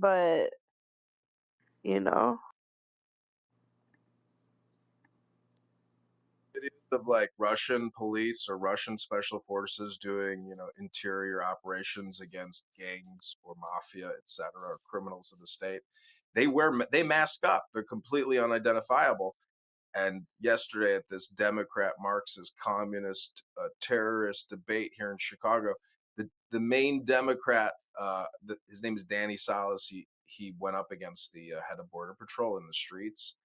but you know. Videos of like Russian police or Russian special forces doing, interior operations against gangs or mafia, etc., or criminals of the state. They mask up. They're completely unidentifiable. And yesterday at this Democrat, Marxist, communist, terrorist debate here in Chicago, the main Democrat, his name is Dani Salas. He went up against the head of Border Patrol in the streets,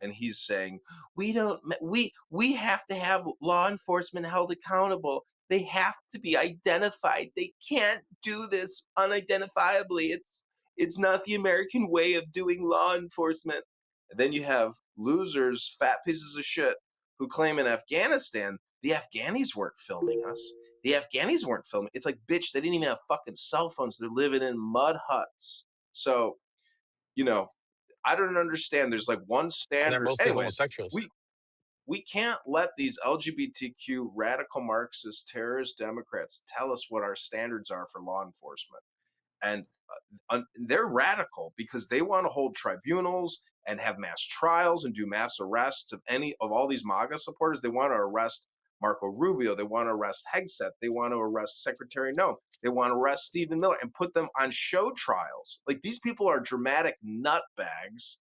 and he's saying we have to have law enforcement held accountable. They have to be identified. They can't do this unidentifiably. It's not the American way of doing law enforcement. And then you have losers, fat pieces of shit, who claim in Afghanistan the Afghanis weren't filming us. The Afghanis weren't filming. It's like, bitch, they didn't even have fucking cell phones. They're living in mud huts. So, I don't understand. There's like one And standard. they're mostly Anyways, homosexuals. we can't let these LGBTQ radical Marxist terrorist Democrats tell us what our standards are for law enforcement. And they're radical because they want to hold tribunals and have mass trials and do mass arrests of all these MAGA supporters. They want to arrest Marco Rubio. They want to arrest Hegseth. They want to arrest Secretary No. They want to arrest Stephen Miller and put them on show trials. Like, these people are dramatic nutbags,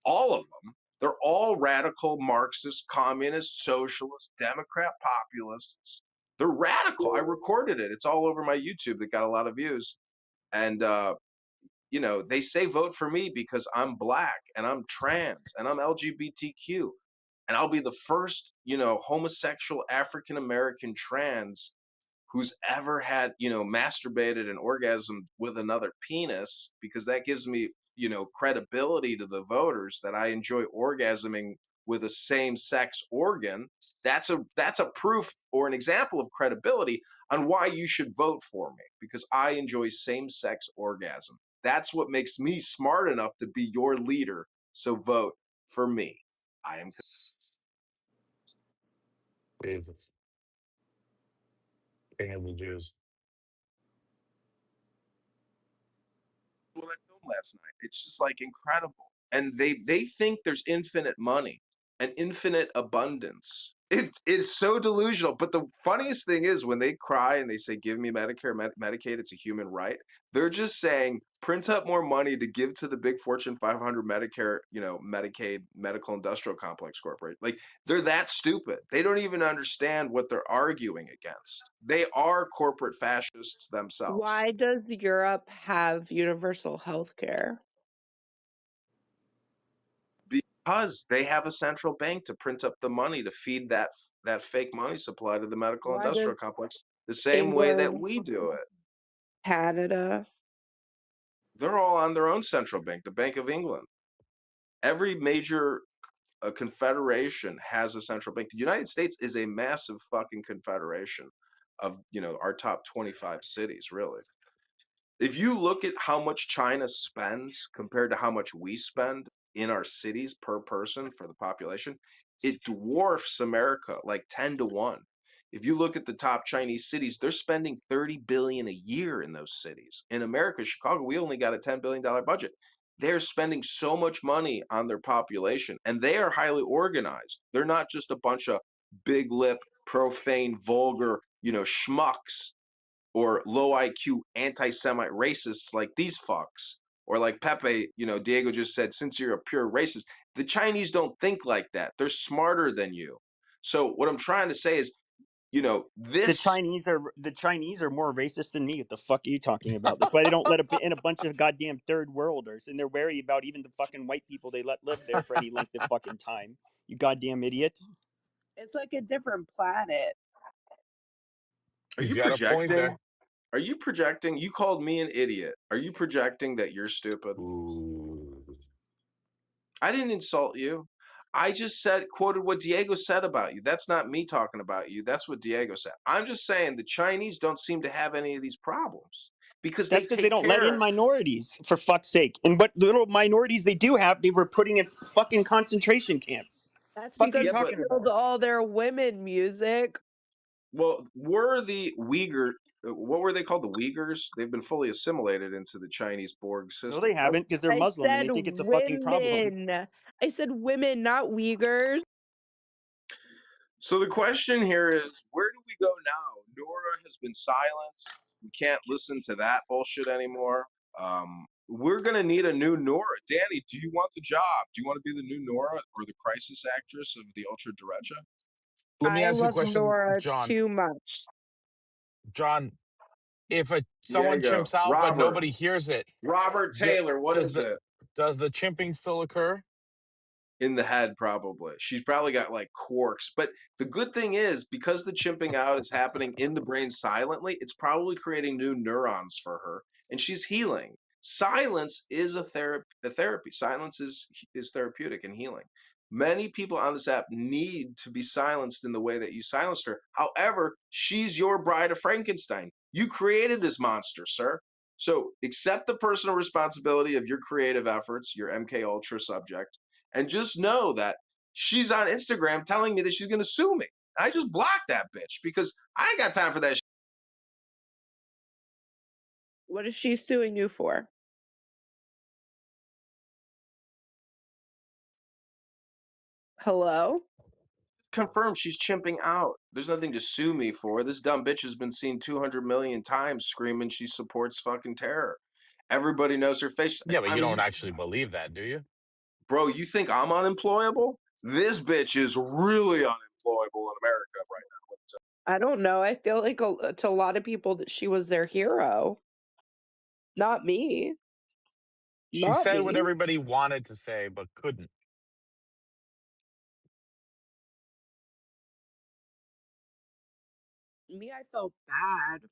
all of them. They're all radical Marxist, communist, socialist, Democrat populists. They're radical. I recorded it. It's all over my YouTube. That got a lot of views. And, they say vote for me because I'm black and I'm trans and I'm LGBTQ. And I'll be the first, homosexual African-American trans who's ever had, masturbated and orgasmed with another penis, because that gives me, credibility to the voters that I enjoy orgasming with a same-sex organ. That's a proof or an example of credibility on why you should vote for me, because I enjoy same-sex orgasm. That's what makes me smart enough to be your leader. So vote for me. I am. Jesus. King of the Jews. What I filmed last night. It's just like incredible. And they think there's infinite money and infinite abundance. It is so delusional. But the funniest thing is, when they cry and they say, give me Medicare, Medicaid, it's a human right. They're just saying, print up more money to give to the big Fortune 500 Medicare, Medicaid, medical industrial complex corporate. Like, they're that stupid. They don't even understand what they're arguing against. They are corporate fascists themselves. Why does Europe have universal health care? Because they have a central bank to print up the money to feed that fake money supply to the medical Why industrial does complex, the same way that England, we do it. Canada? They're all on their own central bank, the Bank of England. Every major confederation has a central bank. The United States is a massive fucking confederation of, our top 25 cities, really. If you look at how much China spends compared to how much we spend in our cities per person for the population, it dwarfs America like 10 to 1. If you look at the top Chinese cities, they're spending 30 billion a year in those cities. In America, Chicago, we only got a $10 billion budget. They're spending so much money on their population, and they are highly organized. They're not just a bunch of big lip, profane, vulgar, schmucks, or low IQ anti-Semite racists like these fucks. Or like Pepe, Diego just said, since you're a pure racist, the Chinese don't think like that. They're smarter than you. So what I'm trying to say is, The Chinese are more racist than me. What the fuck are you talking about? That's why they don't let in a bunch of goddamn third worlders, and they're wary about even the fucking white people they let live there for any length of fucking time. You goddamn idiot. It's like a different planet. Are He's you got a point projecting? there. Are you projecting? You called me an idiot. Are you projecting that you're stupid? Ooh. I didn't insult you. I just quoted what Diego said about you. That's not me talking about you. That's what Diego said. I'm just saying the Chinese don't seem to have any of these problems because That's because they don't let in minorities, for fuck's sake. And what little minorities they do have, they were putting in fucking concentration camps. That's Fuck because you they talking killed about? all their women music. Well, were the Uyghur what were they called? The Uyghurs? They've been fully assimilated into the Chinese Borg No, system. they haven't, because they're I Muslim and they said think it's a fucking problem. women. I said women, not Uyghurs. So the question here is, where do we go now? Nora has been silenced. We can't listen to that bullshit anymore. We're gonna need a new Nora. Dani, do you want the job? Do you want to be the new Nora or the crisis actress of the Ultra Derecha? Let me I ask you a love question, Nora John. too much. John, if someone Diego, chimps out but Robert, nobody hears it, Robert Taylor, what does is it? the chimping still occur? In the head, probably. She's probably got like quarks. But the good thing is, because the chimping out is happening in the brain silently, it's probably creating new neurons for her, and she's healing. Silence is a therapy. Silence is therapeutic and healing. Many people on this app need to be silenced in the way that you silenced her. However, she's your bride of Frankenstein. You created this monster, sir. So accept the personal responsibility of your creative efforts, your MK Ultra subject, and just know that she's on Instagram telling me that she's going to sue me. I just blocked that bitch because I ain't got time for that shit. What is she suing you for? Hello? Confirm she's chimping out. There's nothing to sue me for. This dumb bitch has been seen 200 million times screaming she supports fucking terror. Everybody knows her face. Yeah, but I you mean, don't actually believe that, do you? bro, you think I'm unemployable? This bitch is really unemployable in America right now. I don't know. I feel like to a lot of people that she was their hero. Not me. She Not said what me. everybody wanted to say but couldn't. Me, I felt bad.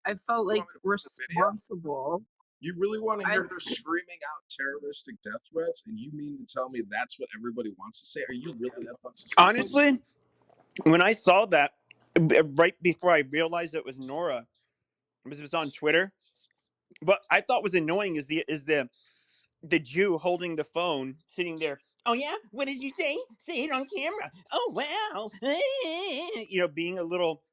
I felt You want like me to play the video? responsible. You really want to I hear her screaming out terroristic death threats, and you mean to tell me that's what everybody wants to say? Are you really that fucking stupid? Honestly, when I saw that, right before I realized it was Nora, because it was on Twitter, what I thought was annoying is the Jew holding the phone, sitting there. Oh yeah, what did you say? Say it on camera. Oh wow, being a little,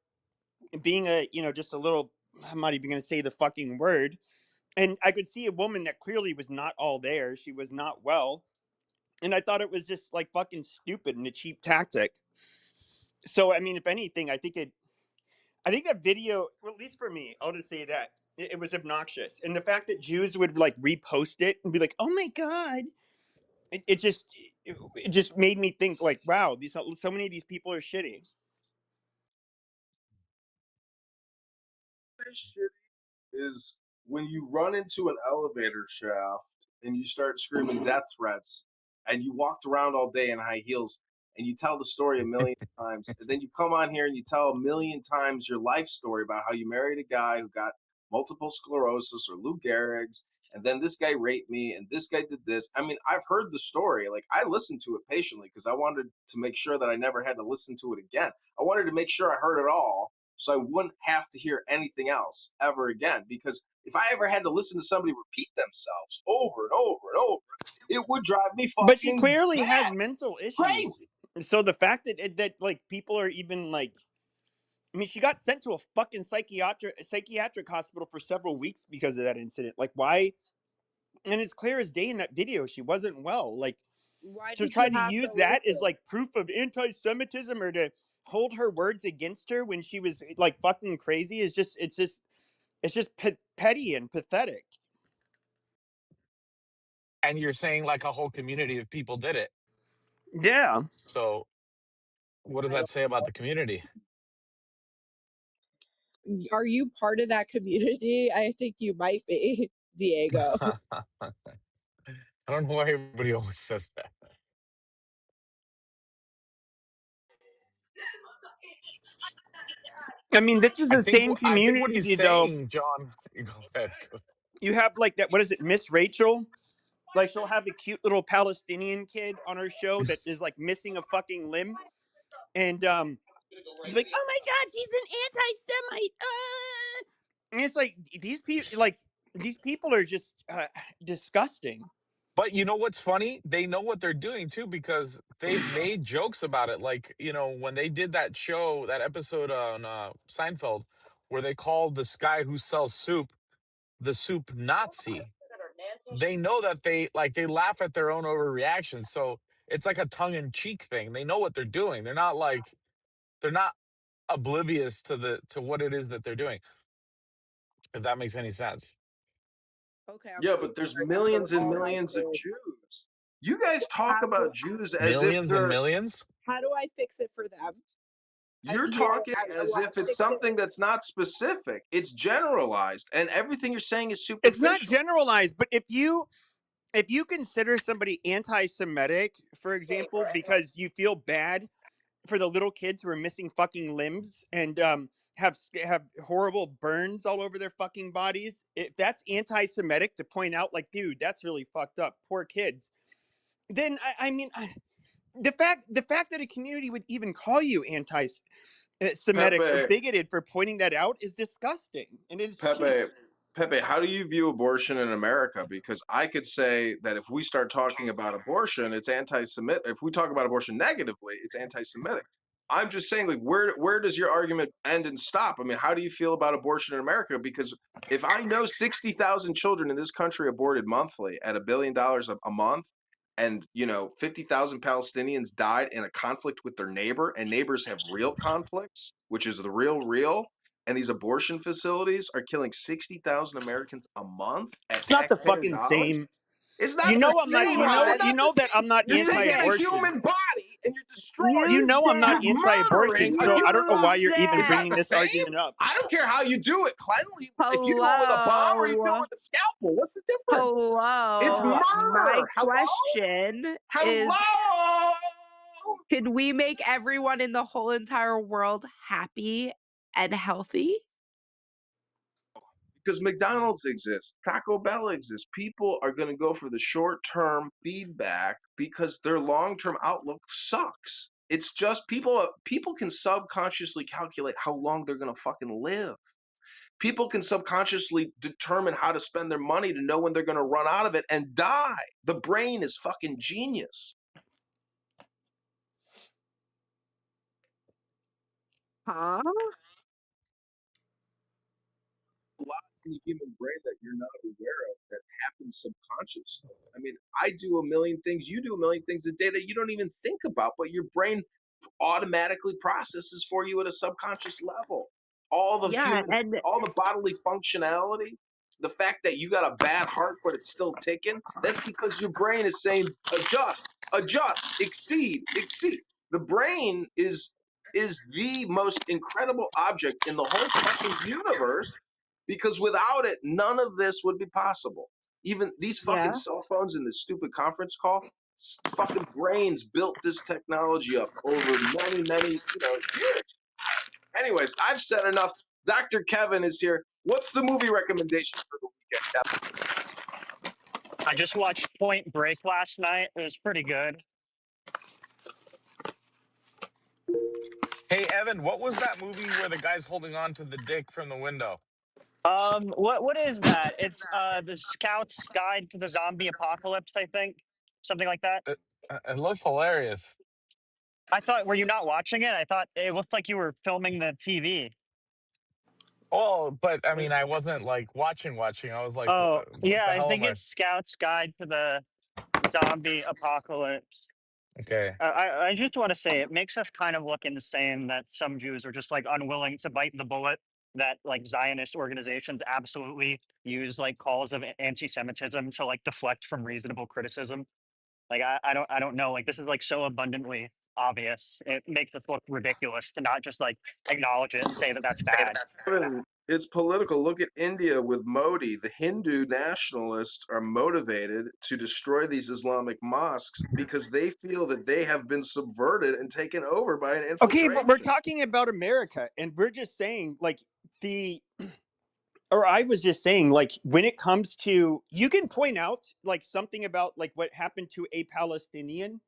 just a little. I'm not even going to say the fucking word. And I could see a woman that clearly was not all there. She was not well, and I thought it was just like fucking stupid and a cheap tactic. So I mean, if anything, I think that video, well, at least for me, I'll just say that it was obnoxious, and the fact that Jews would like repost it and be like, "Oh my god," it just made me think like, wow, so many of these people are shitty. Shit is when you run into an elevator shaft and you start screaming death threats, and you walked around all day in high heels and you tell the story a million times, and then you come on here and you tell a million times your life story about how you married a guy who got multiple sclerosis or Lou Gehrig's, and then this guy raped me and this guy did this. I mean, I've heard the story. Like, I listened to it patiently because I wanted to make sure that I never had to listen to it again. I wanted to make sure I heard it all so I wouldn't have to hear anything else ever again. Because if I ever had to listen to somebody repeat themselves over and over and over, it would drive me But she fucking clearly has mad, mental issues. crazy. So the fact that like people are even like, I mean, she got sent to a fucking psychiatric hospital for several weeks because of that incident. Like, why? And it's clear as day in that video she wasn't well. Like, Why to did you try to have to use that as listen? like proof of anti-Semitism or to hold her words against her when she was like fucking crazy is just petty and pathetic. And you're saying like a whole community of people did it. Yeah. So what does that say about the community? Are you part of that community? I think you might be, Diego. I don't know why everybody always says that. I mean, this is the same I think what he's community though. saying, John. Go ahead. You have like that, what is it, Miss Rachel? Like, she'll have a cute little Palestinian kid on her show that is like missing a fucking limb. And like, oh my god, she's an anti-Semite. And it's like these people are just disgusting. But you know what's funny? They know what they're doing too because they've made jokes about it. Like, when they did that show, that episode on Seinfeld, where they called this guy who sells soup the soup Nazi. They know that they laugh at their own overreaction. So it's like a tongue-in-cheek thing. They know what they're doing. They're not oblivious to what it is that they're doing. If that makes any sense. Okay, I'm Yeah, seeing but there's right now they're millions and all like millions of this. Jews. You guys talk about Jews as if Millions and they're. millions? How do I fix it for them? You're Here, talking I as want if to it's fix it. something that's not specific. It's generalized, and everything you're saying is It's not superficial. generalized, but if you consider somebody anti-Semitic, for example, because you feel bad for the little kids who are missing fucking limbs and have horrible burns all over their fucking bodies, if that's anti-Semitic to point out, like, dude, that's really fucked up, poor kids, then I mean, the fact that a community would even call you anti-Semitic or Pepe, bigoted for pointing that out is disgusting, and it's shit. Pepe, how do you view abortion in America? Because I could say that if we start talking about abortion, it's anti-Semitic. If we talk about abortion negatively, it's anti-Semitic. I'm just saying, like, where does your argument end and stop? I mean, how do you feel about abortion in America? Because if I know 60,000 children in this country aborted monthly at $1 billion a month, and 50,000 Palestinians died in a conflict with their neighbor, and neighbors have real conflicts, which is the real, and these abortion facilities are killing 60,000 Americans a month at It's not the taxpayer fucking dollars. same. It's not You the know I'm not. same. How's it What? not the That I'm same? not You're taking a anti-abortion. human body and you're destroying it. Use You know I'm not it. You're anti-abortion, murdering a so I human don't know Use why body. you're even Is that it. bringing the this same? argument up. I don't care how you do it, cleanly. If you do it with a bomb or you do it Hello. with a scalpel, what's the difference? It's Hello. My murder. Hello? question is, Hello? can we make everyone in the whole entire world happy and healthy? Because McDonald's exists, Taco Bell exists. People are going to go for the short-term feedback because their long-term outlook sucks. It's just people can subconsciously calculate how long they're going to fucking live. People can subconsciously determine how to spend their money to know when they're going to run out of it and die. The brain is fucking genius. Huh? A lot in the human brain that you're not aware of that happens subconsciously. I mean, I do a million things, you do a million things a day that you don't even think about, but your brain automatically processes for you at a subconscious level. Yeah, and All the bodily functionality, the fact that you got a bad heart but it's still ticking, that's because your brain is saying adjust, adjust, exceed, exceed. The brain is the most incredible object in the whole fucking universe because without it, none of this would be possible. Even these fucking yeah. cell phones and this stupid conference call, fucking brains built this technology up over many, many, years. Anyways, I've said enough. Dr. Kevin is here. What's the movie recommendation for the weekend, Kevin? I just watched Point Break last night. It was pretty good. Hey, Evan, what was that movie where the guy's holding on to the dick from the window? What is that? It's the Scout's Guide to the Zombie Apocalypse, I think, something like that. It looks hilarious. I thought, were you not watching it? I thought it looked like you were filming the TV. Oh, but I mean, I wasn't like watching. I was like, Oh, what yeah, the I hell think am I? it's Scout's Guide to the Zombie Apocalypse. Okay. I just want to say it makes us kind of look insane that some Jews are just like unwilling to bite the bullet that like Zionist organizations absolutely use like calls of anti-Semitism to like deflect from reasonable criticism. Like I don't know. Like this is like so abundantly obvious. It makes us look ridiculous to not just like acknowledge it and say that that's bad. It's political. Look at India with Modi. The Hindu nationalists are motivated to destroy these Islamic mosques because they feel that they have been subverted and taken over by an Okay, but we're infiltration. talking about America, and we're just saying, like, or I was just saying, like, when it comes to, you can point out like something about like what happened to a Palestinian,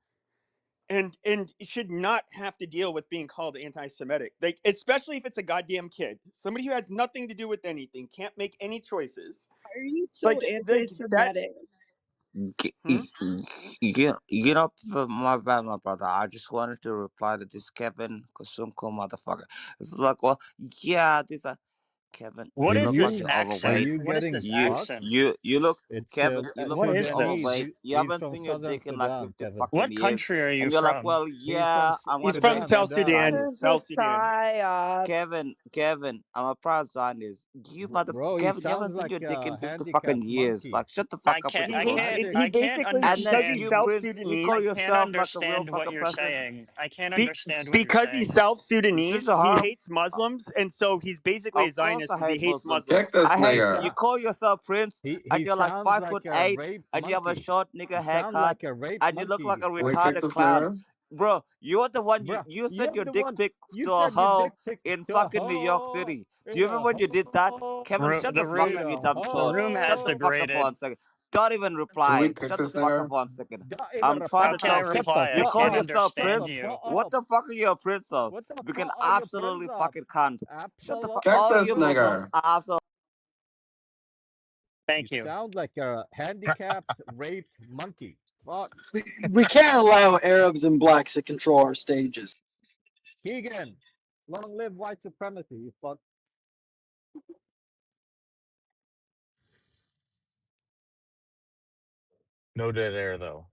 and it should not have to deal with being called anti-Semitic, like, especially if it's a goddamn kid, somebody who has nothing to do with anything, can't make any choices, Why are you so like that. anti-Semitic? Hmm? My bad, my brother. I just wanted to reply to this Kevin Kosumko motherfucker. It's like, well, yeah, these are Kevin, What you is look like this you're Are accent? overweight. you What is getting this You fucked? accent? you you look, It's Kevin. You look What like from you're is Dani. this? overweight. You He's haven't from seen your Southern dick in like Sudan, 50 Kevin. fucking What years, country are you and you're like, from? well, He's from yeah, I'm He's gonna from be Sudan, South Sudan. This Sudan. is a South Sudan. psyop. Kevin. I'm a proud Zionist. Bro, he Kevin, you sounds haven't seen like your dick in a 50 fucking handicapped years. monkey. Like, shut the I fuck up with can't. this He I hates. bullshit. can't. He I can't basically And because then he's understand. you, South Prince, you call I Sudanese. can't yourself like a real understand what fucking you're president. saying. I can't Be, understand what you're because he's saying. South This is Sudanese, a he horrible. hates Muslims, and so he's basically a Of course, Zionist I because he hate hates Muslims. He Check Muslims. this I hate nigga. you. sounds Call yourself Prince, and he you're like sounds five like foot a eight, raped and you have a monkey. short nigga He sounds haircut, like a raped and you look like monkey. a Can we check retarded this clown, nigga? bro. You're the one. You Bruh, you sent you're your the dick one. pic You to a said your dick hoe pic in to a fucking New York hole City. Do in you a remember when you did that, hole Kevin? Shut The the fuck in room. up, you a dumb The shit. room has Shut the hole. fuck up degraded. 1 second. Don't even Can we reply. kick Shut the this fuck up nigga? 1 second. Don't even I'm trying How to can I tell reply. Prince. Shut the reply? I You fuck call can't up. yourself Shut understand the Prince. fuck you. What up. the fuck are you a prince of? What the We can fuck are you, Prince absolutely of? fucking cunt. Shut the fuck. Check All this you Muslims nigga. Absolutely. are absolutely. You Thank you. sound like a handicapped, raped monkey. Fuck. We can't allow Arabs and blacks to control our stages. Keegan, long live white supremacy, you fuck. No dead air though.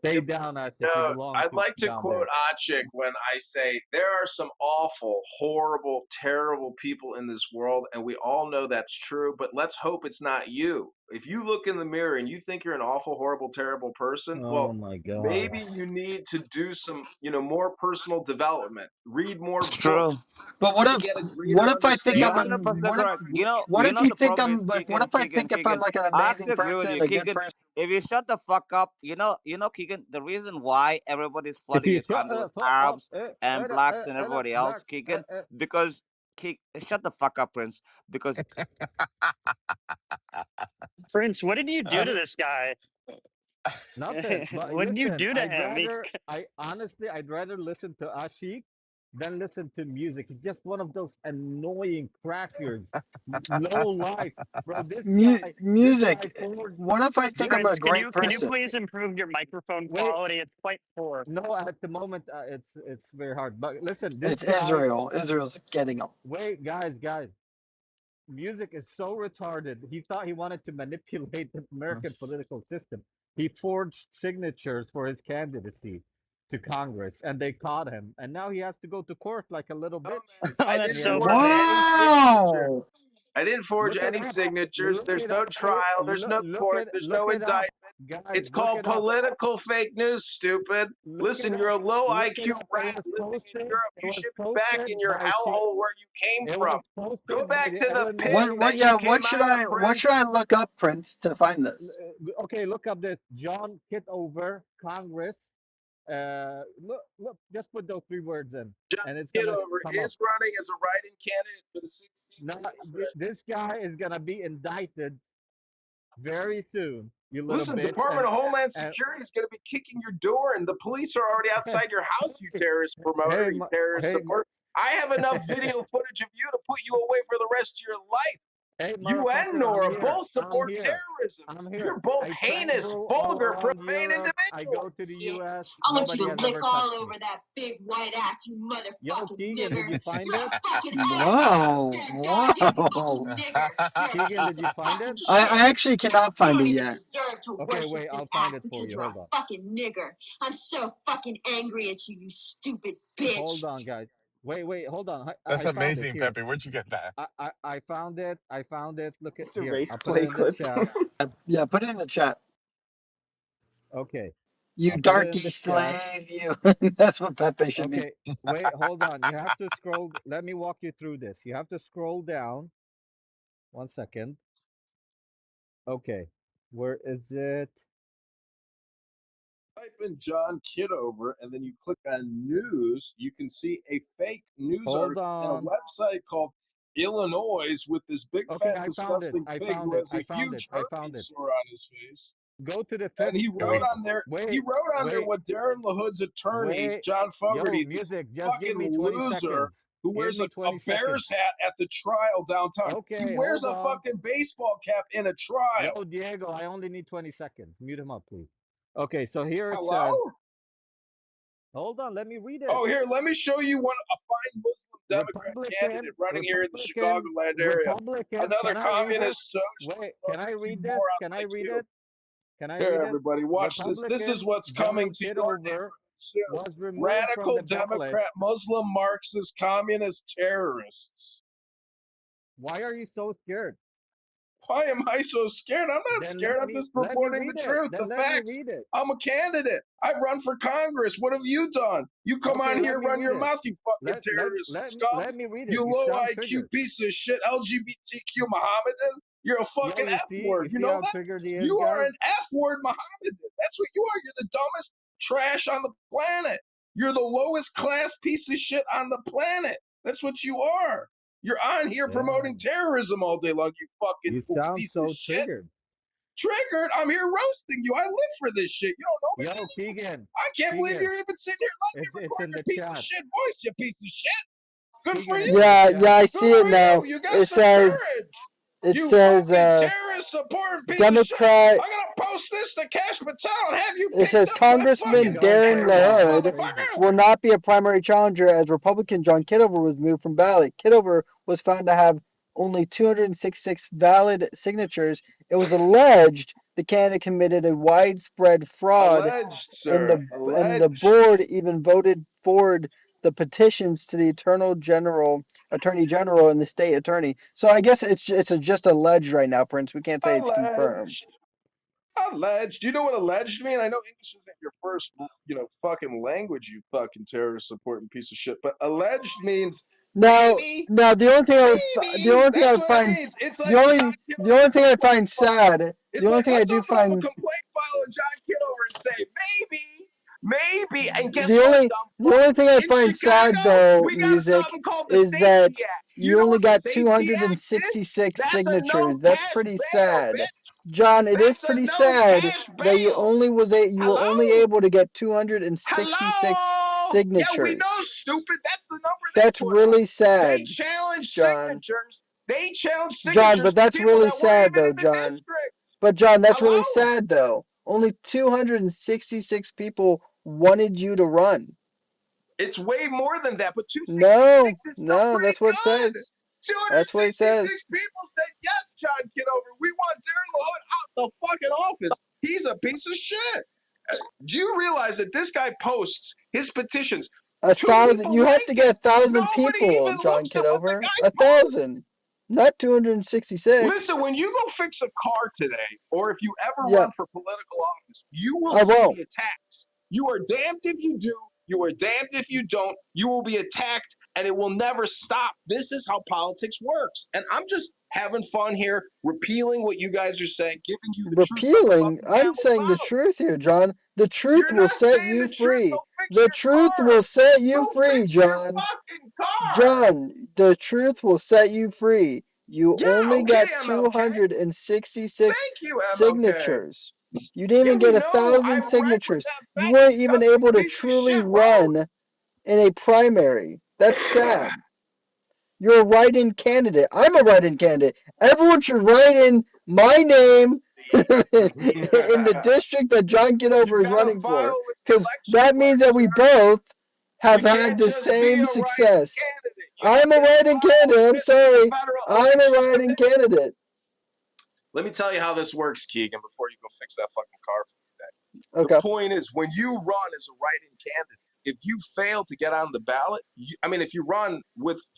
Stay If down, Arctic. You no, belong I'd to like to down quote there. Achik when I say there are some awful, horrible, terrible people in this world, and we all know that's true, but let's hope it's not you. If you look in the mirror and you think you're an awful, horrible, terrible person, Oh well, my god. maybe you need to do some, more personal development, read more It's books true. But to get a what greater if I think You're I'm understanding. hundred a percent correct. what if You know you the think problem is I'm like what if I think if I'm Keegan. like an I actually amazing agree with person, you, a good Keegan. person? If you shut the fuck up, Keegan. The reason why everybody's If flooding you your shut country the with fuck up, Arabs and blacks and everybody else, black, Keegan, because shut the fuck up, Prince. Because Prince, what did you do Uh, to this guy? nothing. But What did you listen, do to him? I'd rather listen to Ashik than listen to music. He's just one of those annoying crackers. Low life. Bro, this guy Music. forged What if I think I'm a Prince, can great you person? please improve your microphone wait, quality? It's quite poor. no, at the moment it's very hard. But listen, this It's guy Israel. Israel's getting them. wait, guys. Music is so retarded. He thought he wanted to manipulate the American political system. He forged signatures for his candidacy to Congress, and they caught him. And now he has to go to court like a little bitch. Dumbass. Oh, I that's didn't so forge funny. any signatures. Wow. I didn't forge Look it any up. signatures. Look There's it no up. trial. There's no court. There's no Look it up. indictment. Guys, It's look called it up. political fake news, stupid. Look it Listen, you're up. a low Look it IQ up. rat living in Europe. It You was should be back in posted your by T hellhole where you came it from. was Go posted by back the to the pit Illinois that you What came should out of, what should Prince. I look up, Prince, to find this? okay, look up this John Kitover Congress. Look, just put those three words in, John and it's gonna Kidover come up. is running as a write-in candidate for the 16th Now, district. this guy is gonna be indicted very soon, you little Listen, bitch. Department of Homeland And Security is going to be kicking your door, and the police are already outside your house, you terrorist promoter, hey, you terrorist hey, supporter. I have enough video footage of you to put you away for the rest of your life. hey, You and motherfucker, I'm Nora here. both I'm support here. terrorism. I'm You're here. both I heinous, travel all vulgar, around profane Europe. I go to the individuals. Yeah. U.S. I want you Nobody to has lick ever all touched me. over that big white ass, you Yo, motherfucking Keegan, did nigger. you find You're it? a fucking ass. Wow. You're a goddamn fucking Wow. nigger. You're a Keegan, piece did of you find it? fucking shit. I actually cannot You find don't it even yet. deserve to Okay, worship wait, this I'll find ass it for because you. you're Hold a on. fucking nigger. I'm so fucking angry at you, you stupid bitch. Hold on, guys. Wait, hold on. That's I found it amazing, here. Pepe. Where'd you get that? I found it. I found it. Look at It's a here. race I'll put it play in the clip. chat. Yeah, put it in the chat. Okay. You I'll put it in darky the chat. slave, you. That's what Pepe should be. Okay. Wait, hold on. You have to scroll. Let me walk you through this. You have to scroll down. 1 second. Okay. Where is it? Type in John Kidover and then you click on news, you can see a fake news Hold article in a on. website called Illinois with this big Okay, fat I found it. disgusting I pig found who it. has a I found it. huge I found herpes it. sore on his face. Go to the And fifth. he Here we wrote go. on there Wait, what Darren LaHood's attorney, wait. John Yo, Fogerty, this music, just give fucking me 20 loser seconds. who Give wears me a 20 seconds. Bears hat at the trial downtown. He Okay, wears hold a on. fucking baseball cap in a Yo, trial. Diego, I only need 20 seconds. Mute him up, please. Okay, so here it says, Hello? Hold on, let me read it. Oh, here, let me show you a fine Muslim Democrat candidate running here in the Chicagoland area. Republican. Another Can I read it? communist Wait, socialist can I oxymoron read this? Can I like read you. it? Can I Here, read it? everybody, watch this. This is Republican what's coming John to your Kidover neighborhood soon. was removed from Radical the ballot. Democrat, Muslim, Marxist, communist terrorists. Why are you so scared? Why am I so scared? I'm not Then scared. I'm just let me reporting the read it. truth, the Then let me facts. read it. I'm a candidate. I run for Congress. What have you done? You come Okay, on let here, me run read your it. mouth, you fucking terrorist scum. Let me read You it. You low sound IQ triggered. piece of shit, LGBTQ Mohammedan. You're a Yo, fucking F word. you You see know how that? triggered he is, You are guys? an F word Mohammedan. That's what you are. You're the dumbest trash on the planet. You're the lowest class piece of shit on the planet. That's what you are. You're on here promoting Damn. terrorism all day long, you fucking You sound piece of so shit. triggered. Triggered? I'm here roasting you. I live for this shit. You don't know me? Yo, Keegan. I can't believe Keegan. you're even sitting here letting me It's record in your the piece of chat. shit voice, you piece of shit. Good for Keegan, it's in you. the Yeah, chat. I Good see it for now. you. You got It some says courage. it You says fucking terrorist supporting piece of shit. Democrat. I'm gonna post this to Cash Patel and have you It picked says up by He's Congressman fucking going Darren crazy. He's terrorists, going LaHood crazy. motherfucker. will not be a primary challenger as Republican John Kidover was moved from ballot. Kidover was found to have only 266 valid signatures. It was alleged the candidate committed a widespread fraud, Alleged, and sir. the Alleged. board even voted forward the petitions to the Attorney General and the state attorney. So I guess it's just alleged right now, Prince. We can't say it's confirmed. Alleged. Alleged. You know what alleged mean? I know English isn't your first, fucking language, you fucking terrorist supporting piece of shit. But alleged means Now, maybe, now the maybe. only thing I That's would what it find means. It's like John the only Kidover thing could I open find sad, the It's only like thing I let's do open up a find complaint file with John Kidover and say maybe. And guess the what, only dumb the fuck? only thing I In find sad Chicago, though, we got music, something called the is Safety that Act. You you know only what the got Safety Act is? 266 That's a no signatures. That's cash pretty bail, sad. bitch. John, it is That's a pretty no sad cash that bail. you were only Hello? able to get 266 Hello? Yeah, we know, signatures. stupid. That's the number they That's put up. really They sad, challenge John. signatures. They challenge John, signatures but from that's people really that weren't sad even though, in the John. district. But John, that's really Hello? sad though. Only 266 people wanted you to run. It's way more than that, but No, 266 is still no, pretty that's what it good. says. That's what it 266 says. people said, yes, John Kidover, we want Darren LaHood out the fucking office. He's a piece of shit. Do you realize that this guy posts his petitions? Two 1,000. people You have to like get it. 1,000 Nobody people, even John looks at what the Kidover. guy posts. 1,000, not 266. Listen, when you go fix a car today, or if you ever Yeah, run for political office, you will I see won't. the attacks. You are damned if you do, you are damned if you don't. You will be attacked, and it will never stop. This is how politics works. And I'm just having fun here, repealing what you guys are saying, giving you the truth from the Repealing. fucking I'm camel's saying the mouth. truth here, John. The truth You're will not set saying you the truth. Go free. fix The your truth will car. set you Go free, fix your John. fucking car. John, the truth will set you free. You Yeah, only okay, got MLK. 266 Thank you, MLK. signatures. You didn't Yeah, even we get know. 1,000 I'm right with signatures. that You fat, weren't even disgusting able to piece of truly shit run in a primary. That's road. sad. You're a write-in candidate. I'm a write-in candidate. Everyone should write in my name in the district that John You Kidover is gotta running for, file with the because election that means clerk, that we sir. both have You had can't the just be same a write-in success. candidate. You I'm have a to write-in file candidate. I'm with the sorry. Federal I'm a Election write-in Commission. candidate. Let me tell you how this works, Keegan, before you go fix that fucking car for me today. The Okay. point is, when you run as a write-in candidate, if you fail to get on the ballot, if you run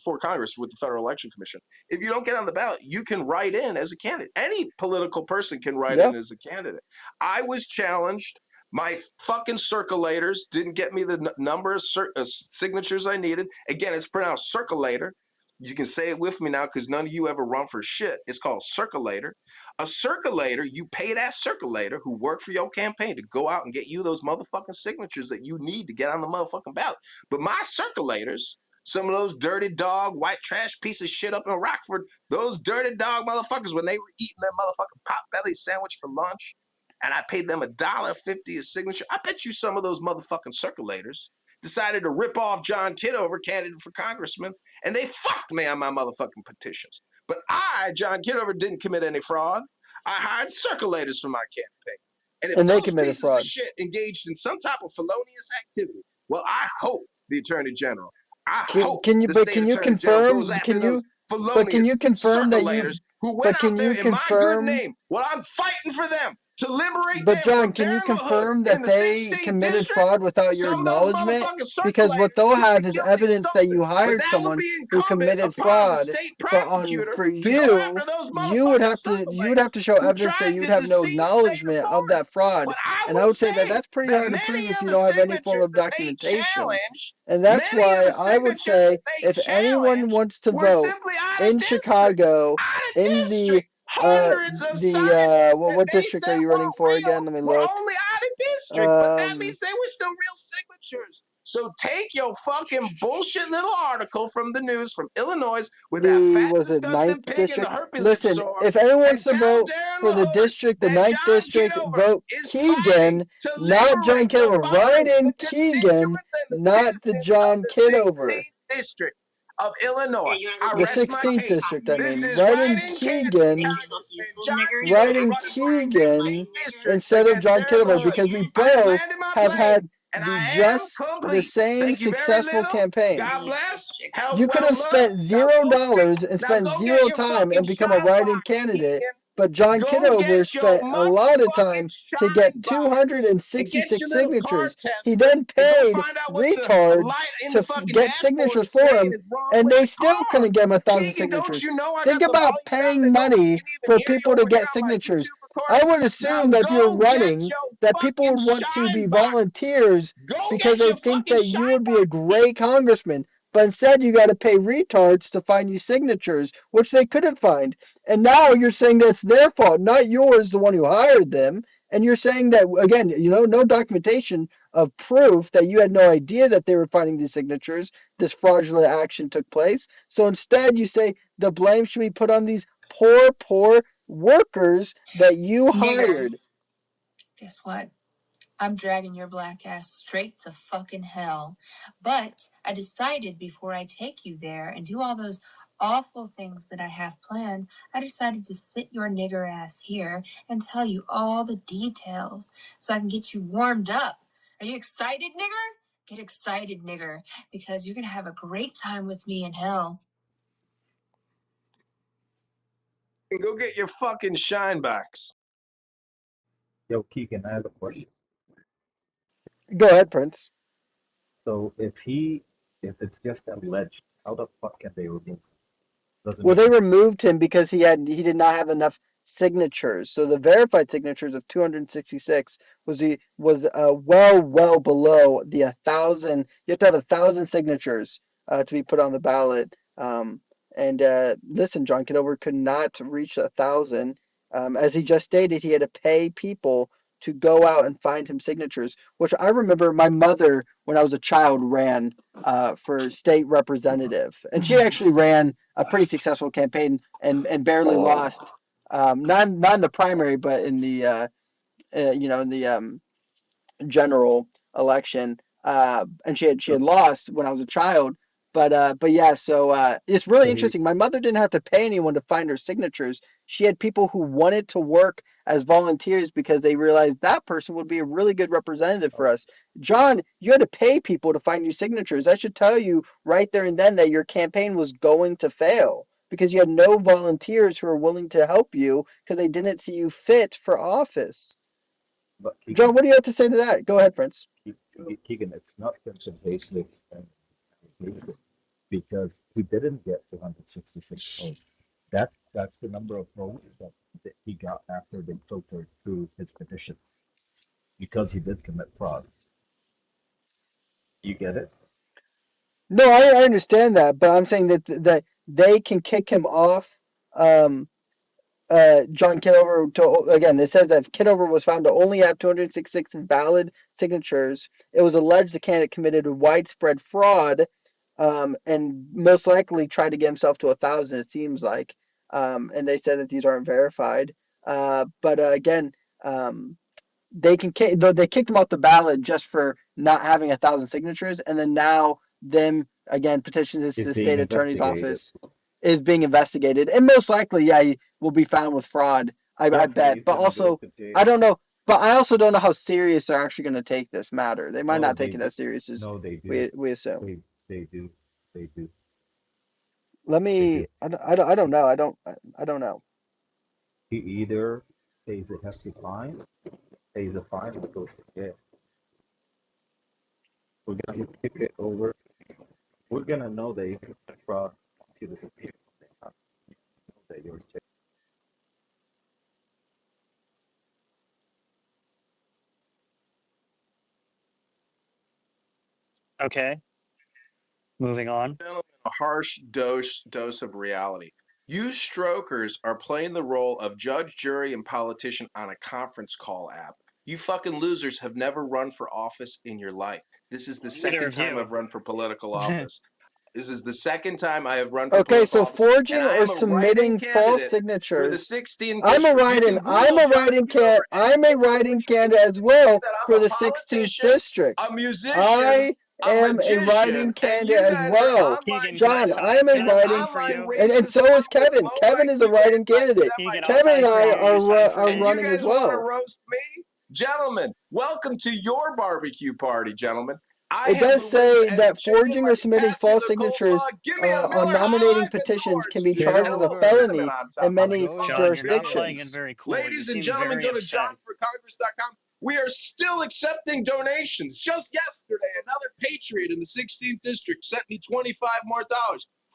for Congress with the Federal Election Commission, if you don't get on the ballot, you can write in as a candidate. Any political person can write Yeah. in as a candidate. I was challenged. My fucking circulators didn't get me the number of signatures I needed. Again, it's pronounced circulator. You can say it with me now because none of you ever run for shit. It's called circulator. A circulator, you pay that circulator who worked for your campaign to go out and get you those motherfucking signatures that you need to get on the motherfucking ballot. But my circulators, some of those dirty dog, white trash piece of shit up in Rockford, those dirty dog motherfuckers, when they were eating their motherfucking potbelly sandwich for lunch, and I paid them $1.50 a signature, I bet you some of those motherfucking circulators decided to rip off John Kidover, candidate for congressman, and they fucked me on my motherfucking petitions. But I, John Kidover, didn't commit any fraud. I hired circulators for my campaign. And if And they those committed pieces of fraud. shit engaged in some type of felonious activity, Well, I hope the Attorney General, I Can, hope can you? the But state can you Attorney General goes confirm? after Can those you? But can you felonious confirm that you? circulators who went But out can there you in my good confirm? name. Well, I'm fighting for them to liberate But them John, from can you their hood confirm in that the they 16th committed district. fraud without your Some of those acknowledgement? motherfucking Because what circulators they'll could be have is guilty of evidence that something, you but hired that would someone be who incumbent committed upon the fraud. state But on prosecutor for to go you, after those you would motherfucking have circulators to show who evidence that tried you would to have no deceive state acknowledgement of authorities. that fraud. But I And I will would say that say that's pretty that hard to many prove if of you the don't have any form signatures of that they documentation. challenged, And that's many of why the I would signatures that say they if anyone challenged wants to were vote simply out of in district. Chicago Out of in district. Hundreds of signatures that what they district are said you running weren't for real again? Let me were look. only out of district, but that Um, means they were still real signatures. So take your fucking bullshit little article from the news from Illinois with that fat, was it disgusting ninth pig and the district? herpes Listen, sore if anyone wants and to tell vote Darren for the LaHood district, the that ninth John district, Kidover vote is fighting Keegan, to not John liberate the Kidover. Write voters, the in Keegan, constituents, and the not the citizens of John the Kidover. 16th district of Illinois. Hey, you wanna go I get The some rest my 16th fucking case. district, I coffee, This mean. nigger? is Write right in in Kansas. Hey, you Keegan, wanna go peaceful, John nigger? You wanna write go Kidover in get running some for the fries and 16th wine, Keegan nigger? district instead of against John Darren Kidover LaHood. because we Again? I have both landed my have plane had and the I am complete. same Thank you very successful little. campaign. God Piece of bless. chicken. Health, You could wealth, have love. spent Now zero go get, dollars and now spent go get zero your time fucking and become a shine write-in box, candidate. Keegan. But John Go Kidover get your spent a lot of motherfucking time to get shine box and get 266 your little car signatures. He tester then and go paid find out what the retards light in to the fucking get dashboard signatures is for saying him, is wrong and with they the still car. couldn't get him 1,000 Keegan, don't signatures. you know I Think got the about volume down to paying go we money can even for hear you people to over here get on my signatures. YouTube I recordings? would Now assume that if you're go get running, your that people fucking would want to be shine box. volunteers Go because get they your think fucking that you shine would be a box, great congressman. But instead, you got to pay retards to find you signatures, which they couldn't find. And now you're saying that's their fault, not yours, the one who hired them. And you're saying that, again, no documentation of proof that you had no idea that they were finding these signatures. This fraudulent action took place. So instead, you say the blame should be put on these poor workers that you Nigger, hired. guess what? I'm dragging your black ass straight to fucking hell. But I decided before I take you there and do all those awful things that I have planned, I decided to sit your nigger ass here and tell you all the details so I can get you warmed up. Are you excited, nigger? Get excited, nigger, because you're gonna have a great time with me in hell. and go get your fucking shine box. Yo, Keegan, I have a question. Go ahead, Prince. So if it's just alleged, how the fuck can they remove him? Doesn't Well, make they sense. removed him because he did not have enough signatures. So the verified signatures of 266 was well below the 1,000. You have to have 1,000 signatures to be put on the ballot. And listen, John Kidover could not reach 1,000. As he just stated, he had to pay people to go out and find him signatures, which I remember my mother, when I was a child, ran for state representative, and she actually ran a pretty successful campaign and barely lost. Not in the primary, but in the in the general election. And she had So, lost when I was a child. But yeah, so it's really so he interesting. My mother didn't have to pay anyone to find her signatures. She had people who wanted to work as volunteers because they realized that person would be a really good representative for us. John, you had to pay people to find you signatures. That should tell you right there and then that your campaign was going to fail because you had no volunteers who were willing to help you because they didn't see you fit for office. but John, Keegan, what do you have to say to that? Go ahead, Prince. Keegan, it's not consultation and because he didn't get 266 votes. That's the number of votes that he got after they filtered through his petitions because he did commit fraud. You get it? No, I understand that, but I'm saying that they can kick him off. Um, John Kidover to again. It says that Kidover was found to only have 266 valid signatures. It was alleged the candidate committed widespread fraud, and most likely tried to get himself to 1,000. It seems like, and they said that these aren't verified. But again, they can they kicked him off the ballot just for not having 1,000 signatures, and then now them again petitions this to Is the being state attorney's investigated. office is being investigated, and most likely, yeah, he will be found with fraud. I Yeah, so bet, he's but gonna go also to jail. I don't know. But I also don't know how serious they're actually going to take this matter. They might No, not take they it as serious as no, they do. we assume. They do. They do. Let They me. do. I don't know. I don't know. He either pays a hefty fine, pays a fine, or goes to jail. We're gonna kick it over. We're gonna know that you commit fraud to the Supreme Court. That you're checked. Okay, moving on. Gentlemen, a harsh dose of reality. You strokers are playing the role of judge, jury, and politician on a conference call app. You fucking losers have never run for office in your life. This is the Neither second of time you. I've run for political office. This is the second time I have run for Okay, political so office, and forging I or am a write-in submitting false candidate for the signatures. 16th I'm a district. You write-in. can Google John Kidover I'm a write-in candidate as and well see that I'm for a the 16th politician, district. a musician, I a am a magician, write-in and candidate you as guys are well. online Keegan, can I John, I am a spin a and block write-in, for online you? and racist so is with Kevin. low Kevin is a IQ write-in candidate. Keegan, anti-Semite I'll Kevin and fight for I you. politicians, You fight for are and me. you running as guys want to well. roast me? Gentlemen, welcome to your barbecue party, gentlemen. I It have does the wings say and the that chicken forging or like submitting Patsy false the signatures coleslaw. Give me a on Miller High nominating Life and some petitions can orange be juice Get charged and as a a little over. cinnamon felony on in top. How Get you many over John, it. you're not Kick it. playing it fuckos? very cool. You Ladies and seem gentlemen, very go to upset. johnforcongress.com. We are still accepting donations. Just yesterday, another patriot in the 16th district sent me $25 more.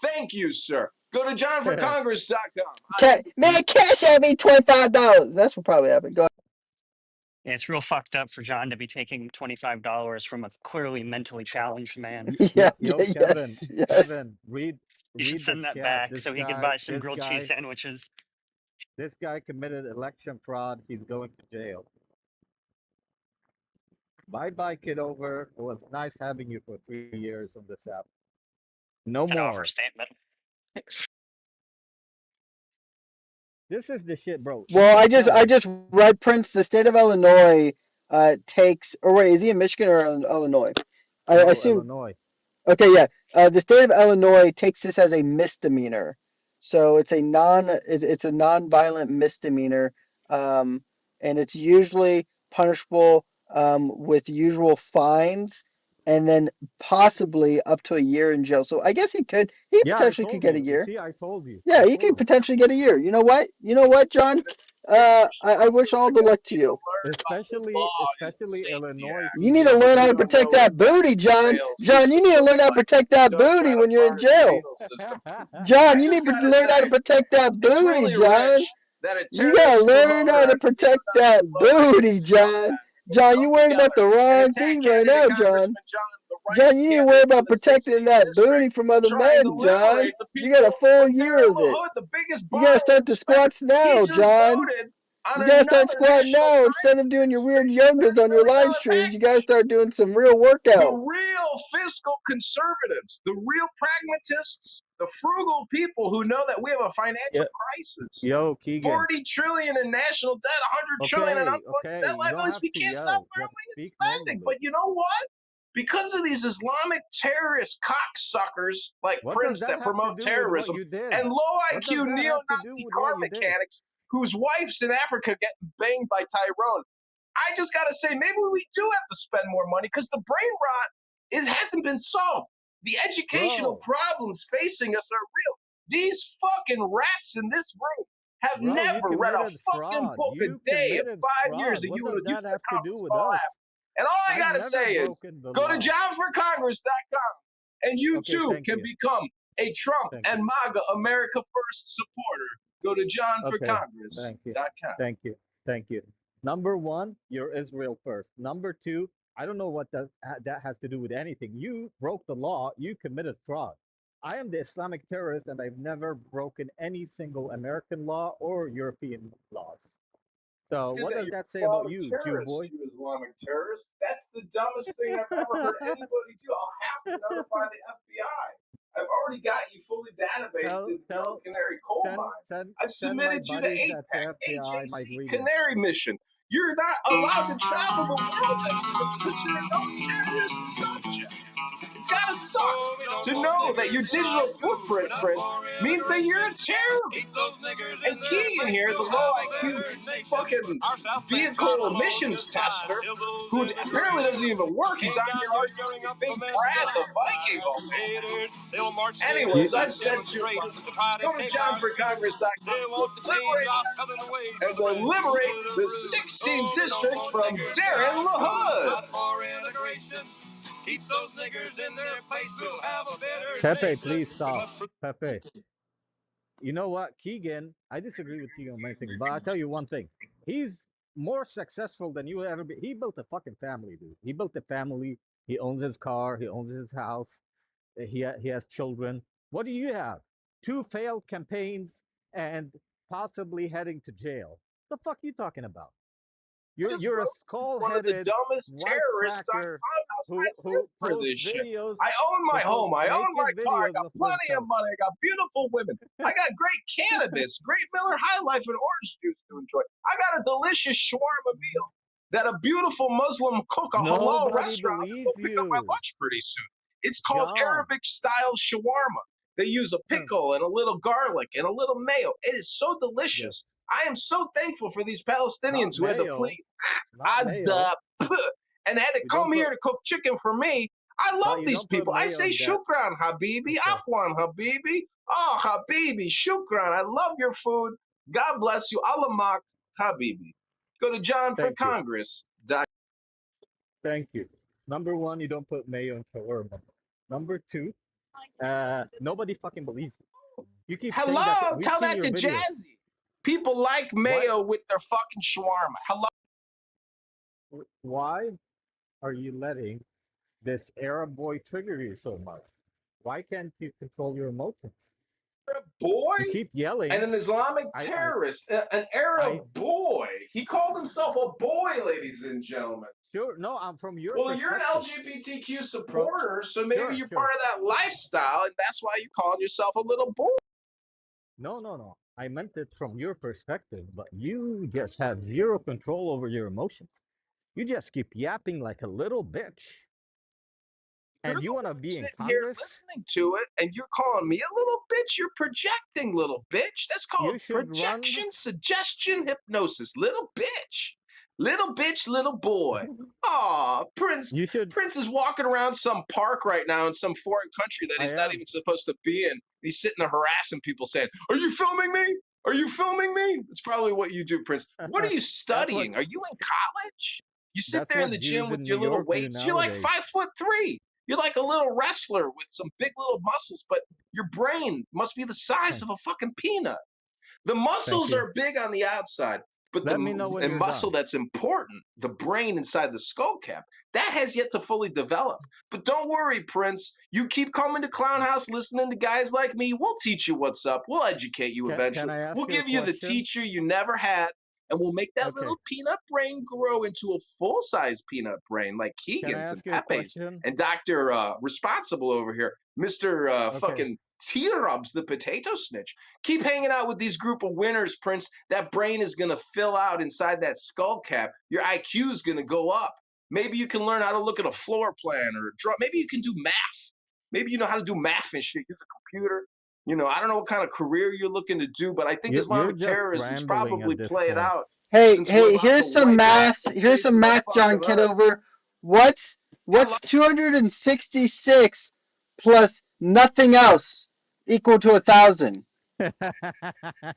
Thank you, sir. Go to johnforcongress.com. Man, cash at me $25. That's what probably happened. Go ahead. It's real fucked up for John to be taking $25 from a clearly mentally challenged man. Yeah, Yo, Kevin. yes, yes. Kevin, You should read the send that chat. back so he could buy some grilled cheese sandwiches. This guy committed election fraud. He's going to jail. Bye bye, kid over. It was nice having you for 3 years on this app. No It's an more. overstatement. This is the shit, bro. Well, Even I Kevin. just read Prince. The state of Illinois takes, or wait, is he in Michigan or Illinois? I No, assume. Illinois. Okay, yeah. The state of Illinois takes this as a misdemeanor, so it's a non-violent misdemeanor, and it's usually punishable with usual fines, and then possibly up to a year in jail. So I guess he Yeah, I potentially could told get a you. You year. see, I told you. Yeah, I he told could you. potentially get a year. You know what? You know what, John? I wish all the luck to you. Especially Illinois You need to people. learn how You to don't protect know what that booty, the John. rail John, you system need to looks learn how to like. protect that Don't booty try to when you're in barge the jail. penal system. John, I you just need to gotta learn how to say, protect that it's booty, really John. rich that a You gotta terrorist learn promoter how to on protect Clubhouse that and low-IQ booty, John. scumbags will John, you come worried about together the and wrong attack things right candidate now, John. Congressman John, the John, write-in you need to worry candidate for about the protecting 16th that district, booty from other trying to men, John. liberate the You got a people full from year of Terrible it. Hood, the biggest You gotta borrower start in the Spain. squats He now, just John. voted on You gotta start another squatting national now instead science of doing your weird administration yogas $30 on your live million streams. You package. gotta start doing some real The workout. real fiscal conservatives, the real pragmatists, the frugal people who know that we have a Yeah. financial crisis. Yo, Keegan. 40 trillion in national debt, 100 trillion in unfunded debt Okay. You don't liabilities. have We to can't stop yell. Just borrowing and speak spending. normally. But you know what? Because of these Islamic terrorist cocksuckers like What does Prince that that have to promote do with what terrorism you did? and low What does IQ that neo have to do Nazi with car what you did? mechanics whose wife's in Africa getting banged by Tyrone. I just got to say, maybe we do have to spend more money because the brain rot hasn't been solved. The educational Bro, problems facing us are real. These fucking rats in this room have you never read a committed fucking fraud. book a You day in committed 5 years fraud. that What you would does have that used the have to do conference with call us? app. And all I I've got to never say is broken the go to law. johnforcongress.com and you Okay, too thank can you. become a Trump Thank you. and MAGA America First supporter. Go to Okay, thank you. johnforcongress.com. Thank you. Thank you. Number one, you're Israel first. Number two, I don't know what that has to do with anything. You broke the law. You committed fraud. I am the Islamic terrorist, and I've never broken any single American law or European laws. So what That does you're that a say about fraud you, Jew terrorist, boy? you Islamic terrorist. That's the dumbest thing I've ever heard anybody do. I'll have to notify the FBI. I've already got you fully databased tell in your own tell canary coal send mines. send I've send my submitted you to buddies at the APEC, FBI my AJC, greetings. Canary Mission. You're not allowed to travel the world anymore because you're a known terrorist subject. It's gotta suck to know that your digital footprint, Prince, means that you're a terrorist. And Keegan here, the low IQ fucking vehicle emissions tester, who apparently doesn't even work, he's out here arguing with Big Brad the Viking all day. Anyways, I've said too much. Go to johnforcongress.com, and go liberate the 16th district from Darren LaHood. Keep those niggers in their place. We'll have a better Pepe, nation. please stop. Pepe. You know what, Keegan? I disagree with you on many things, but I'll tell you one thing. He's more successful than you will ever be. He built a fucking family, dude. He built a family. He owns his car. He owns his house. He has children. What do you have? 2 failed campaigns and possibly heading to jail. The fuck you talking about? You're a one of the skull-headed dumbest white terrorists on cracker Clubhouse. I who live for posts this shit. videos, I own my home. I own my naked car. I videos got of plenty of themselves. money. I got beautiful women. I got great cannabis, great Miller High Life and orange juice to enjoy. I got a delicious shawarma meal that a beautiful Muslim cook, a halal Nobody restaurant. I'm believes gonna go pick up my you, lunch pretty soon. It's called John. Arabic style shawarma. They use a pickle and a little garlic and a little mayo. It is so delicious. I am so thankful for these Palestinians who had to flee Gaza and had to come here to cook chicken for me. I love these people. I say shukran, Habibi, afwan, Habibi. Oh, Habibi, shukran. I love your food. God bless you. Allah mak, Habibi. Go to John for Congress. Thank you. Number 1, you don't put mayo in shawarma. Number 2, nobody fucking believes you. You keep saying that. We've Tell seen that your to videos. Jazzy. People like mayo with their fucking shawarma. Hello. Why are you letting this Arab boy trigger you so much? Why can't you control your emotions? A boy? You keep yelling. And an Islamic terrorist, an Arab boy. He called himself a boy, ladies and gentlemen. Sure, no, I'm from your Well, perspective. you're an LGBTQ supporter, so maybe you're part of that lifestyle, and that's why you're calling yourself a little boy. No. I meant it from your perspective, but you just have zero control over your emotions. You just keep yapping like a little bitch. And you want to be in Congress? Here listening to it, and you're calling me a little bitch? You're projecting, little bitch. That's called projection, suggestion, hypnosis. Little bitch. Little bitch, little boy. Aw, Prince is walking around some park right now in some foreign country that he's not even supposed to be in. He's sitting there harassing people saying, "Are you filming me? Are you filming me?" It's probably what you do, Prince. What are you studying? Are you in college? You sit there in the gym with your little weights. You're like 5'3". You're like a little wrestler with some big little muscles, but your brain must be the size of a fucking peanut. The muscles are big on the outside, but the muscle that's important, the brain inside the skull cap, that has yet to fully develop. But don't worry, Prince. You keep coming to Clown House, listening to guys like me. We'll teach you what's up. We'll educate you eventually. We'll give you the teacher you never had, and we'll make that little peanut brain grow into a full-size peanut brain like Keegan's and Pepe's and Dr. Responsible over here, Mr. Fucking T-Robz, the potato snitch. Keep hanging out with these group of winners, Prince. That brain is going to fill out inside that skull cap. Your IQ is going to go up. Maybe you can learn how to look at a floor plan or draw. Maybe you can do math. Maybe you know how to do math and shit. Use a computer. You know, I don't know what kind of career you're looking to do, but I think Islamic terrorism probably play it out. Hey, here's some math. Here's some math, John Kidover. What's 266 plus nothing else equal to 1,000?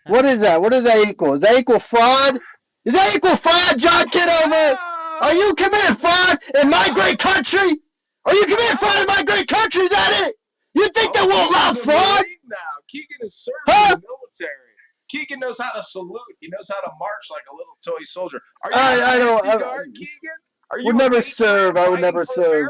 What is that? What does that equal? Does that equal fraud? Does that equal fraud, John Kidover? Are you committing fraud in my great country? Are you committing fraud in my great country? Is that it? You think that we'll allow fraud? Now, Keegan is serving in the military. Keegan knows how to salute. He knows how to march like a little toy soldier. Are you a guard, Keegan? Are you would never serve. I would never serve.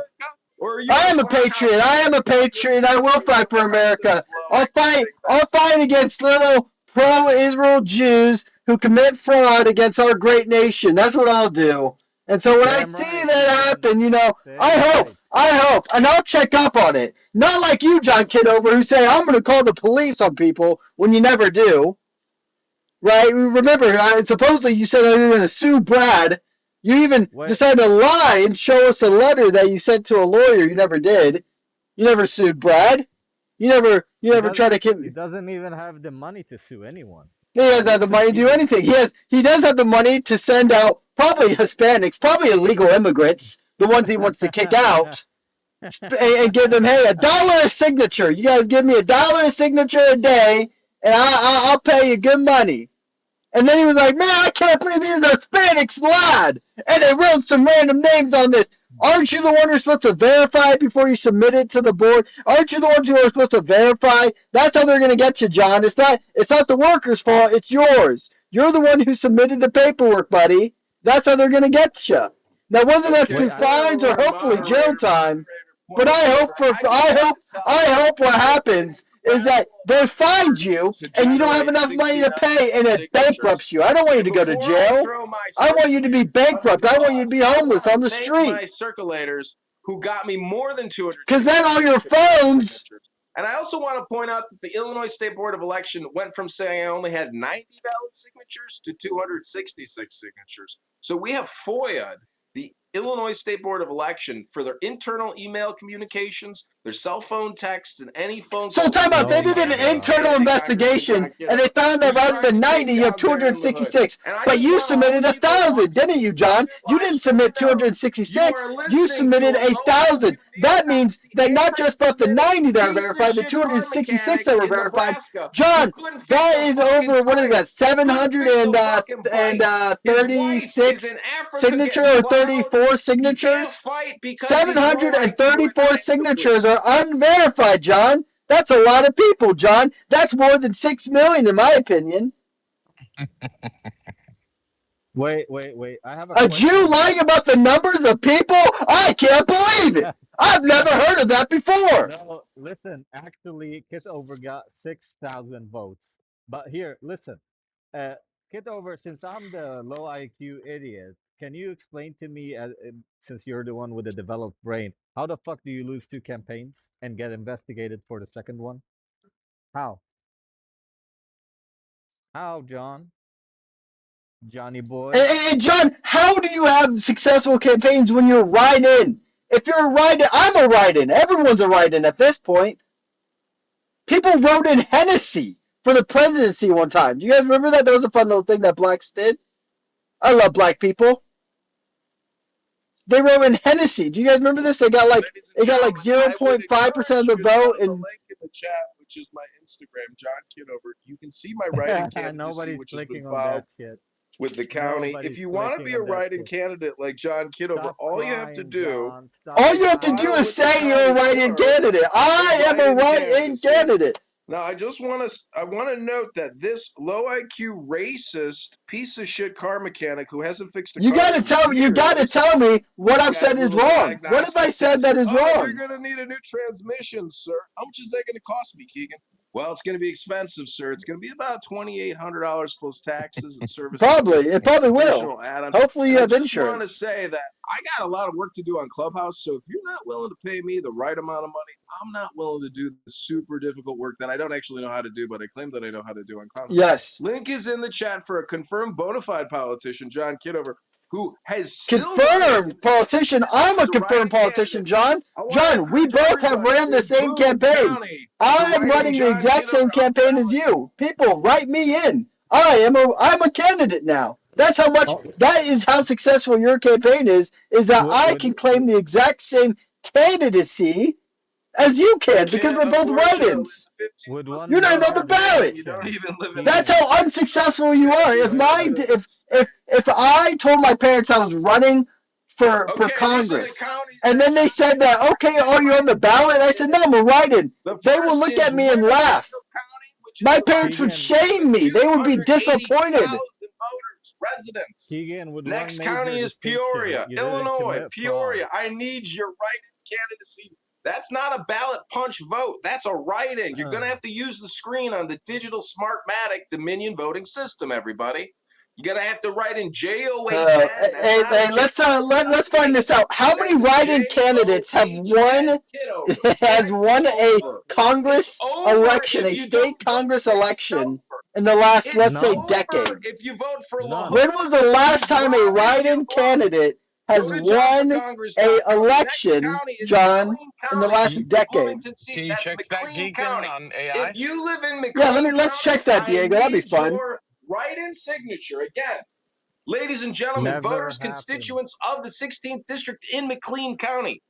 I am a patriot. I am a patriot. I will fight for America. I'll fight against little pro-Israel Jews who commit fraud against our great nation. That's what I'll do. And so when I see that happen, you know, I hope, and I'll check up on it. Not like you, John Kidover, who say, I'm going to call the police on people when you never do. right? Remember, supposedly you said that you were going to sue Brad. You even Wait. decided to lie and show us a letter that you sent to a lawyer. You never did. You never sued Brad. You never tried to. He doesn't even have the money to sue anyone. He doesn't have the money to do anything. He does have the money to send out probably Hispanics, probably illegal immigrants, the ones he wants to kick out, and give them, hey, $1 a signature. You guys give me $1 a signature a day, and I'll pay you good money. And then he was like, man, I can't believe these Hispanics lied. And they wrote some random names on this. Aren't you the one who's supposed to verify it before you submit it to the board? Aren't you the ones who are supposed to verify? That's how they're going to get you, John. It's not the workers' fault. It's yours. You're the one who submitted the paperwork, buddy. That's how they're going to get you. Now, whether that's through fines or hopefully jail time, but I hope what happens is that they find you and you don't have enough money to pay and it bankrupts you. I don't want you to go to jail. I want you to be bankrupt. I want you to be homeless on the street. My circulators who got me more than 200. Because then all your phones. And I also want to point out that the Illinois State Board of Election went from saying I only had 90 valid signatures to 266 signatures. So we have FOIA'd the Illinois State Board of Election for their internal email communications, their cell phone texts, and any phone calls. So time out, they did an internal investigation, and they found that rather than 90, you have 266. But you submitted 1,000, didn't you, John? You didn't submit 266. You submitted 1,000. That means that not just about the 90 that are verified, the 266 that were verified. John, that is over, what is that, 736 signature or 34 signatures? 734 signatures are unverified, John. That's a lot of people, John. That's more than 6 million, in my opinion. Wait. I have a Jew lying about the numbers of people? I can't believe it. I've never heard of that before. No, listen. Actually, Kitover got 6,000 votes. But here, listen. Kitover, since I'm the low IQ idiot, can you explain to me, since you're the one with the developed brain, how the fuck do you lose 2 campaigns and get investigated for the second one? How? How, John? Johnny boy? And John, how do you have successful campaigns when you're write-in? If you're a write-in, I'm a write-in. Everyone's a write-in at this point. People wrote in Hennessy for the presidency one time. Do you guys remember that? That was a fun little thing that blacks did. I love black people. They wrote in Hennessy. Do you guys remember this? They got like 0.5% of the vote. And the link in the chat, which is my Instagram, John Kidover. You can see my writing candidacy, which has been filed with the county. If you want to be a write-in candidate like John Kidover, all you have to do is say you're a write-in candidate. I am a write-in candidate. Now, I want to note that this low IQ racist piece of shit car mechanic who hasn't fixed a car. You got to tell me what I've said is wrong. What have I said that is wrong? You're going to need a new transmission, sir. How much is that going to cost me, Keegan? Well, it's going to be expensive, sir. It's going to be about $2,800 plus taxes and services. It probably will. Hopefully you have insurance. I just want to say that I got a lot of work to do on Clubhouse, so if you're not willing to pay me the right amount of money, I'm not willing to do the super difficult work that I don't actually know how to do, but I claim that I know how to do on Clubhouse. Yes. Link is in the chat for a confirmed bona fide politician, John Kidover, who has confirmed politician. I'm a confirmed politician, John. John, we both have ran the same campaign. I'm running the exact same campaign as you. People, write me in. I'm a candidate now. That's how much. That is how successful your campaign is that I can claim the exact same candidacy as you can because we're both write-ins. You're not even on the ballot. You don't even live in. That's how unsuccessful you are. If I told my parents I was running for Congress, and then they said that, okay, are you on the ballot? I said, no, I'm a write-in. They will look at me and laugh. My parents would shame me. They would be disappointed. Residents. Next county is Peoria, Illinois. Peoria. I need your write-in candidacy. That's not a ballot punch vote. That's a write-in. You're going to have to use the screen on the digital Smartmatic Dominion voting system, everybody. You're going to have to write in JOA. Let's find this out. How many write-in candidates have won a Congress election, a state Congress election in the last, It's let's say, None. decade? over if you vote for None. When LaHood. was the last He's time a robbing you write-in blind. candidate Go has to won a johnforcongress.com. The next election, county is John, McLean in the County. last Can, It's a decade? Bloomington seat. can you That's check that, McLean Geekin, County. on If AI? you live in Yeah, McLean let's County, check that, I Diego. That'd be need fun. your write-in signature. Again, ladies and gentlemen, Never voters, happened. constituents of the 16th district in McLean County.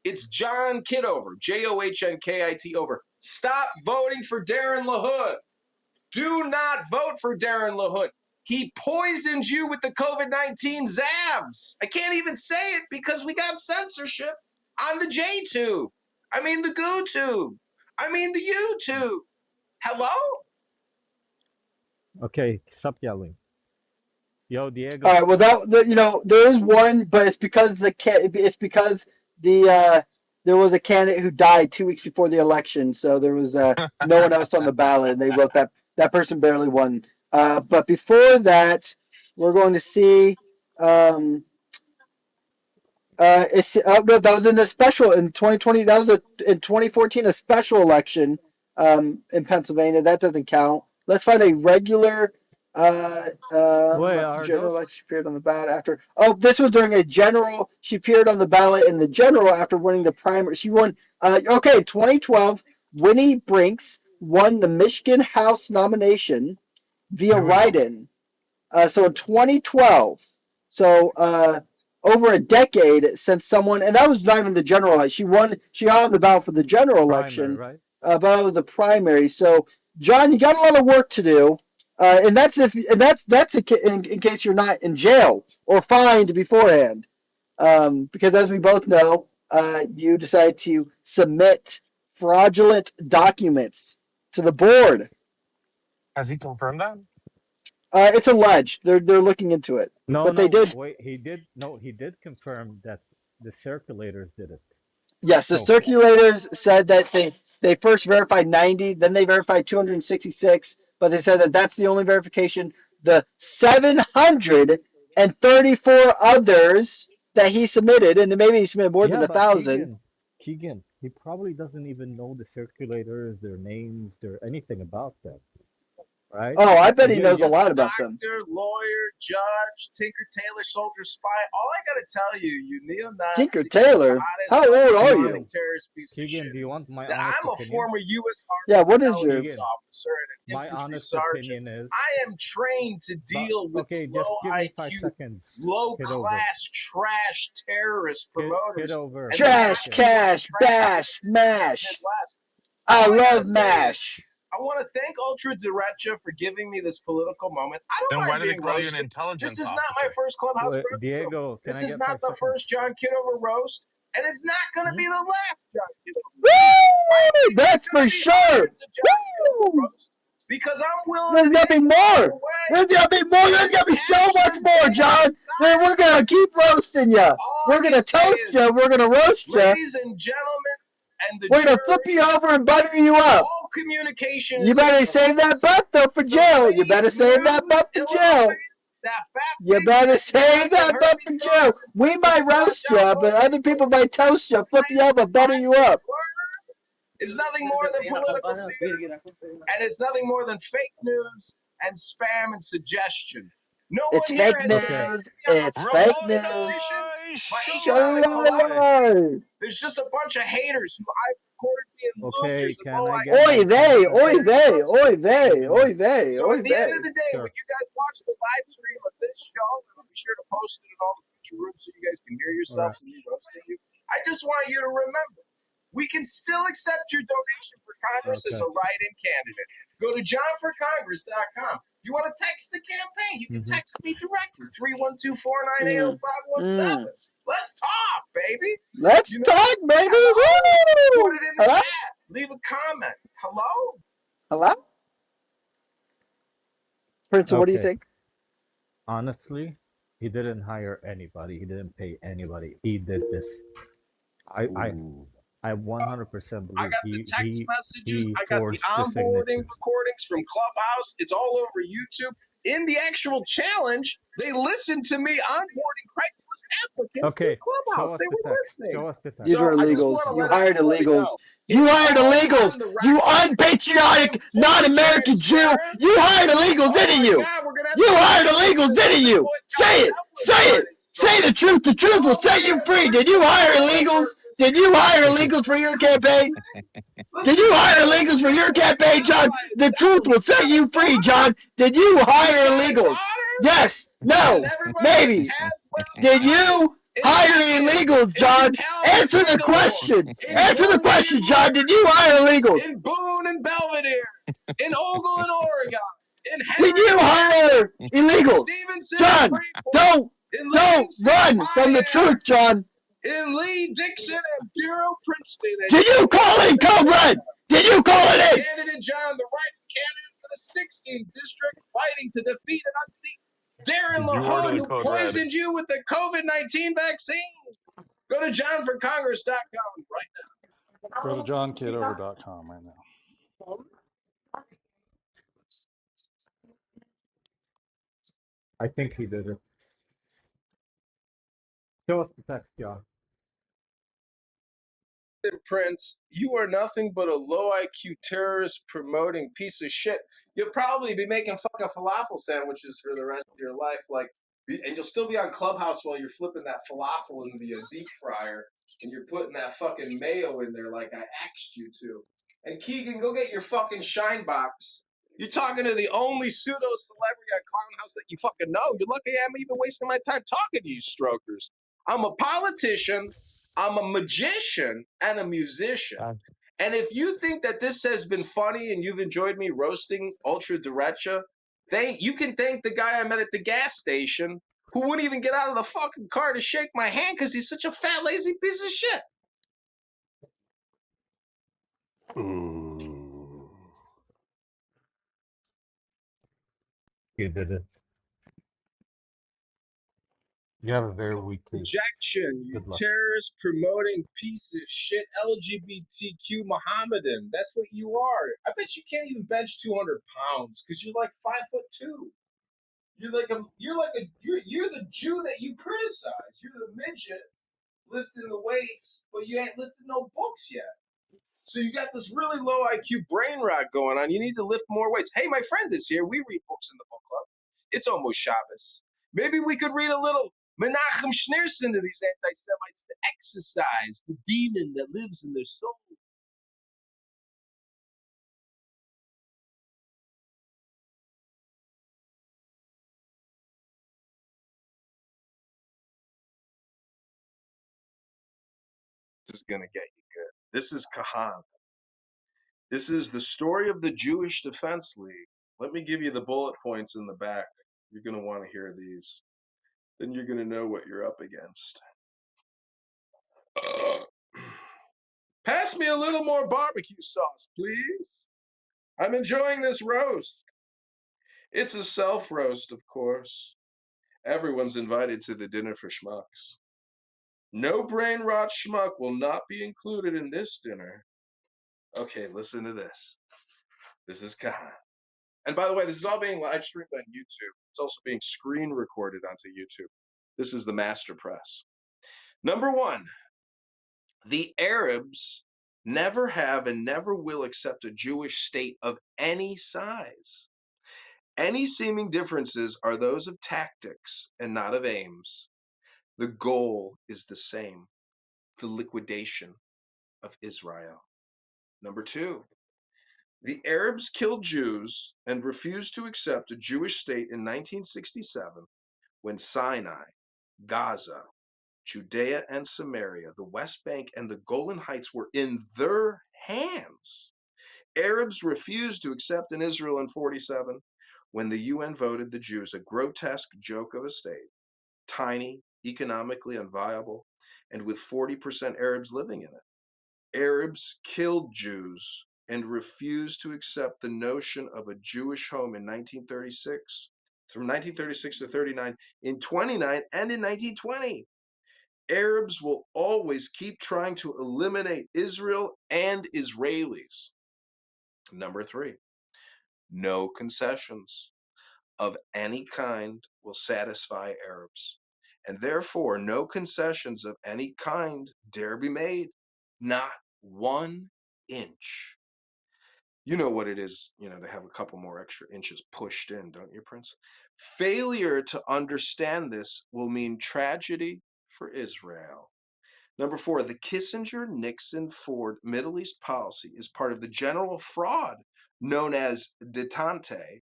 It's John Kidover, Johnkit over. Stop voting for Darren LaHood. Do not vote for Darren LaHood. He poisoned you with the COVID-19 Zabs. I can't even say it because we got censorship on the J-tube. I mean the GooTube. I mean the YouTube. Hello? Okay, stop yelling. Yo, Diego. All right. Well, there is one, but it's because there was a candidate who died 2 weeks before the election, so there was no one else on the ballot, and they wrote that person barely won. But before that, we're going to see. No, that was in a special in 2020. That was in 2014 a special election in Pennsylvania. That doesn't count. Let's find a regular Wait, are general those? election. She appeared on the ballot after. Oh, this was during a general. She appeared on the ballot in the general after winning the primary. She won. Okay, 2012. Winnie Brinks won the Michigan House nomination via Here we go. write-in. So in 2012, so over a decade since someone, and that was not even the general election. She got on the ballot for the general Primary, election, right? but that was the primary. So, John, you got a lot of work to do, and that's in case you're not in jail or fined beforehand, because as we both know, you decided to submit fraudulent documents to the board. Has he confirmed that? It's alleged. They're looking into it, No, but they no, did. wait. He did. No, he did confirm that the circulators did it. Yes, the So, circulators said that they first verified 90, then they verified 266, but they said that that's the only verification. The 734 others that he submitted, and maybe he submitted more than yeah, but 1,000. Keegan, he probably doesn't even know the circulators, their names, their anything about them, right? Oh, I bet he knows a You're lot the about them. doctor, lawyer, judge, Tinker Tailor, soldier, spy. All I gotta tell you, you neo-Nazi, Tinker Taylor? How old are Islamic you? terrorist piece of Keegan, shit, do you want my that honest I'm a opinion? former U.S. Yeah, Army what is your... intelligence Keegan, officer and an my infantry honest sergeant. opinion is, I am trained to but deal with okay, just low give me 5 IQ, seconds. low Kid over. class trash terrorist Kid promoters over. and the 5 Trash, Nazi seconds. white cash, trash bash, mash. Midwest. I All I gotta love say is, mash. I want to thank Ultra Derecha for giving me this political moment. I don't Then why mind do they being call you an roasted. This intelligence is not my officer? first Clubhouse Wait, roast room. Diego, can This I is get not 5 the seconds? first John Kidover roast, and it's not going to be the last John Kidover roast. Woo! That's for There's sure. hundreds of John Kidover Woo! roasts because I'm willing There's to gotta be take all more. the way. There's gotta be more. There's gotta be so much more, John. Then we're gonna keep roasting you. All We're I gonna can say toast is, you. We're gonna roast you. ladies and gentlemen, and the We're gonna jury, flip you over and butter you up. all communication You is better save that butt though for jail. You better save that butt for jail. That fat You better save that butt for jail. We might roast you, but other people might toast you, flip you up, and butter you up. It's nothing more than political theater, and it's nothing more than fake news and spam and suggestion. No It's one here fake has Okay. news. any It's fake Ramon news. my Shore economic Boy! philosophy. There's just a bunch of haters who I've recorded being Okay, losers and can low I get IQ. Oy my 10 vey, oy seconds? vey, oy vey, Keegan. oy vey, So oy at the end vey. of the day, Sure. when you guys watch the live stream of this show, and I'll be sure to post it in all the future rooms so you guys can hear yourselves and me roasting you. I just want you to remember, we can still accept your donation for Congress as Okay. a write-in candidate. Go to johnforcongress.com. If you want to text the campaign, you can text me directly, 312-498-0517. Let's talk, baby. Let's talk, baby. Hello? Woo! Put it in the Hello? chat. Leave a comment. Hello? Hello? Prince, what do you Okay. think? Honestly, he didn't hire anybody. He didn't pay anybody. He did this. I 100% I believe got the text messages. he I got the forged the onboarding signatures. recordings from Clubhouse. It's all over YouTube. In the actual challenge, they listened to me onboarding Craigslist applicants through Okay, show Clubhouse. us They the were text. listening. Show us the text. These So are I just want illegals. to You let hired everybody illegals. know You it's hired all illegals. on the You record. unpatriotic, I'm fully non-American Jew. transparent. You hired illegals, Oh didn't my you? God, we're gonna have You to hired delete this illegals, because didn't somebody you? boys got Say it. hella Say it. retarded. Say the truth. The truth will Oh my set you God, so free. we're Did you just hire trolling illegals? versus Did you hire conspiracy. illegals for your campaign? Did Listen, you you hire guys illegals for your campaign, John? allies. The truth will set You got you a free, daughter? John. Did you You hire got a illegals? daughter? Yes. Listen, No. everybody that Maybe. Taz Did well you in hire London, illegals, in John? DeKalb, Answer the Sycamore, question. in Answer the question, John. Baltimore, Did you hire illegals? in Boone and Belvedere, in Ogle and Oregon, in Did you Henry, hire in illegals? Stevenson and John, Freeport, in don't Livingston and run from the Pontiac, truth, John. in Lee, Dixon, and Bureau, Princeton, and Did you call in Code Red? Did you call it in? Candidate John, the writing candidate for the 16th district, fighting to defeat and unseat Darren Did you order LaHood, the who code red? poisoned you with the COVID-19 vaccine. Go to johnforcongress.com right Go to johnkidover.com right now. I think he did it. Show us the text, John. now. Prince, you are nothing but a low IQ terrorist promoting piece of shit. You'll probably be making fucking falafel sandwiches for the rest of your life, and you'll still be on Clubhouse while you're flipping that falafel into the deep fryer, and you're putting that fucking mayo in there like I asked you to. And Keegan, go get your fucking shine box. You're talking to the only pseudo celebrity at Clown House that you fucking know. You're lucky I'm even wasting my time talking to you, strokers. I'm a politician. I'm a magician and a musician. And if you think that this has been funny and you've enjoyed me roasting Ultra Derecha, you can thank the guy I met at the gas station who wouldn't even get out of the fucking car to shake my hand because he's such a fat, lazy piece of shit. Ooh. He did it. You have a very weak case. Projection, you Good luck. terrorist promoting piece of shit LGBTQ Mohammedan. That's what you are. I bet you can't even bench 200 pounds because you're like 5'2". You're the Jew that you criticize. You're the midget lifting the weights, but you ain't lifted no books yet. So you got this really low IQ brain rot going on. You need to lift more weights. Hey, my friend is here. We read books in the book club. It's almost Shabbos. Maybe we could read a little Menachem Schneerson to these anti-Semites to exercise the demon that lives in their soul. This is gonna get you good. This is Kahan. This is the story of the Jewish Defense League. Let me give you the bullet points in the back. You're going to want to hear these. Then you're going to know what you're up against. Pass me a little more barbecue sauce, please. I'm enjoying this roast. It's a self roast, of course. Everyone's invited to the dinner for schmucks. No brain rot schmuck will not be included in this dinner. Okay, listen to this. This is Kahan. And by the way, this is all being live streamed on YouTube. It's also being screen recorded onto YouTube. This is the master press. Number one, the Arabs never have and never will accept a Jewish state of any size. Any seeming differences are those of tactics and not of aims. The goal is the same, the liquidation of Israel. Number two, the Arabs killed Jews and refused to accept a Jewish state in 1967 when Sinai, Gaza, Judea and Samaria, the West Bank, and the Golan Heights were in their hands. Arabs refused to accept an Israel in 47 when the UN voted the Jews a grotesque joke of a state, tiny, economically unviable, and with 40% Arabs living in it. Arabs killed Jews and refused to accept the notion of a Jewish home in 1936, from 1936 to 39, in 29, and in 1920. Arabs will always keep trying to eliminate Israel and Israelis. Number three, no concessions of any kind will satisfy Arabs. and therefore no concessions of any kind dare be made, not 1 inch. You know what it is, to have a couple more extra inches pushed in, don't you, Prince? Failure to understand this will mean tragedy for Israel. Number 4, the Kissinger-Nixon-Ford Middle East policy is part of the general fraud known as detente,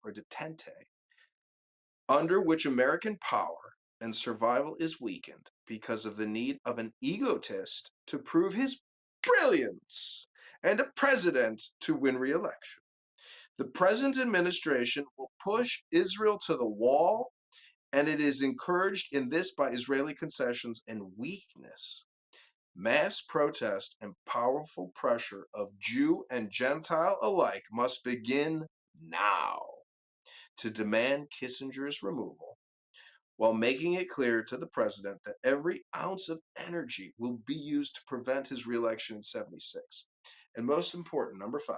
under which American power and survival is weakened because of the need of an egotist to prove his brilliance and a president to win re-election. The present administration will push Israel to the wall, and it is encouraged in this by Israeli concessions and weakness. Mass protest and powerful pressure of Jew and Gentile alike must begin now to demand Kissinger's removal, while making it clear to the president that every ounce of energy will be used to prevent his reelection in 76. And most important, number 5,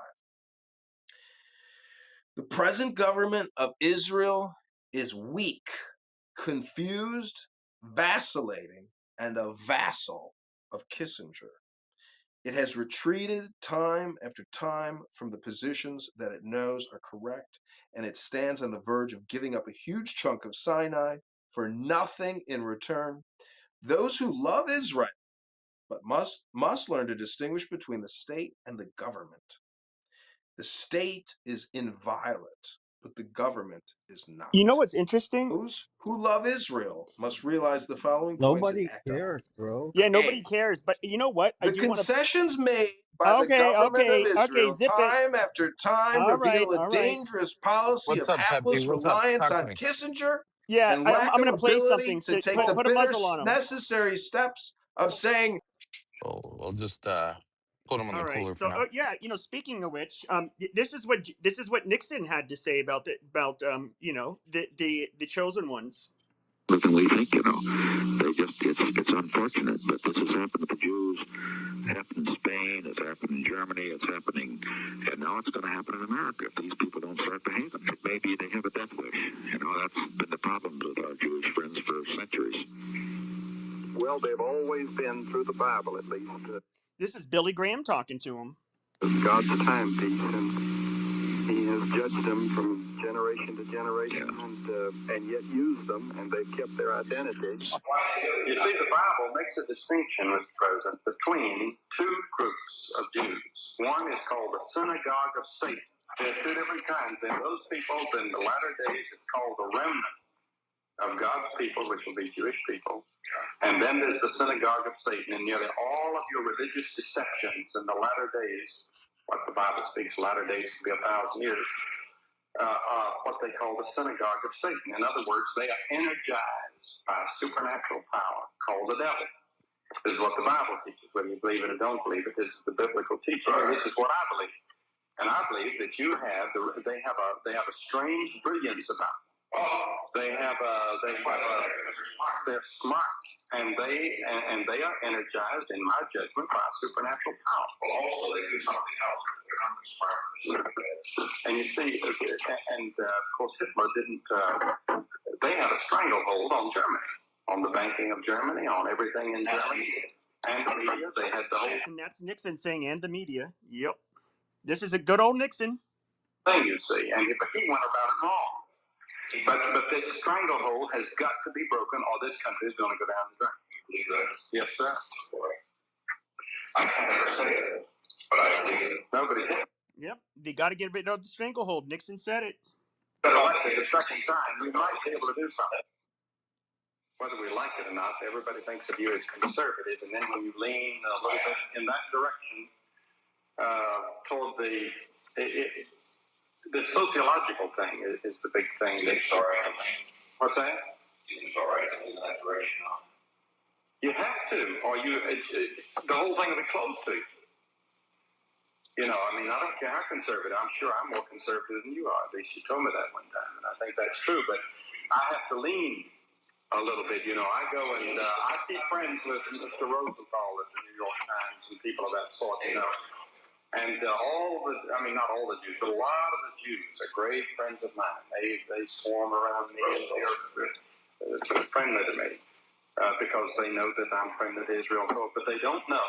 the present government of Israel is weak, confused, vacillating, and a vassal of Kissinger. It has retreated time after time from the positions that it knows are correct, and it stands on the verge of giving up a huge chunk of Sinai for nothing in return. Those who love Israel but must learn to distinguish between the state and the government. The state is inviolate, but the government is not. You know what's interesting? Those who love Israel must realize the following points and Nobody act on them. cares, bro. Yeah, nobody A, cares. But you know what? I the do want to. concessions made by the Okay, government of okay, Israel zip it. time after time All reveal a right. dangerous policy What's of up, Pepe? hapless What's up? reliance Talk to on me. Kissinger Yeah, and I'm lack of gonna play ability something. to take the Put a bitter muzzle on him. necessary steps of saying, We'll just put him on All the right. cooler for So now. yeah, speaking of which, this is what Nixon had to say about the chosen ones. Than we think, it's unfortunate, but this has happened to the Jews. It happened in Spain, it's happened in Germany, it's happening, and now it's going to happen in America if these people don't start behaving. Maybe they have a death wish. That's been the problems with our Jewish friends for centuries. Well, they've always been, through the Bible at least. This is Billy Graham talking to him. God's timepiece, and He has judged them from generation to generation, and yet used them, and they've kept their identity. You see, the Bible makes a distinction, Mr. President, between two groups of Jews. One is called the synagogue of Satan. There are two different kinds, and those people in the latter days is called the remnant of God's people, which will be Jewish people. And then there's the synagogue of Satan, and nearly all of your religious deceptions in the latter days, what the Bible speaks, latter days will be 1,000 years, what they call the synagogue of Satan. In other words, they are energized by a supernatural power called the devil. This is what the Bible teaches, whether you believe it or don't believe it. This is the biblical teaching, and this is what I believe. And I believe that they have a strange brilliance about them. They're smart, and they are energized, in my judgment, by a supernatural power. Also, they do something else. And you see, of course, Hitler didn't. They had a stranglehold on Germany, on the banking of Germany, on everything in Germany, and the media. They had the whole. And that's Nixon saying, and the media. Yep. This is a good old Nixon. Thing, you see, but he went about it wrong. But this stranglehold has got to be broken, or this country is going to go down the drain. Yes, sir. I can't ever say it, but I believe it. Nobody did. Yep, they got to get rid of the stranglehold. Nixon said it. But elected the second time, we might be able to do something. Whether we like it or not, everybody thinks of you as conservative, and then when you lean a little bit in that direction toward the sociological thing is the big thing. What's that? It's all right to move in that direction. You have to, or the whole thing will be closed to you. I don't care how conservative. I'm sure I'm more conservative than you are. At least you told me that one time, and I think that's true. But I have to lean a little bit. I go and I keep friends with Mr. Rosenthal at the New York Times and people of that sort. And not all the Jews, but a lot of the Jews are great friends of mine. They swarm around me and they're friendly to me. because they know that I'm friendly to Israel, but they don't know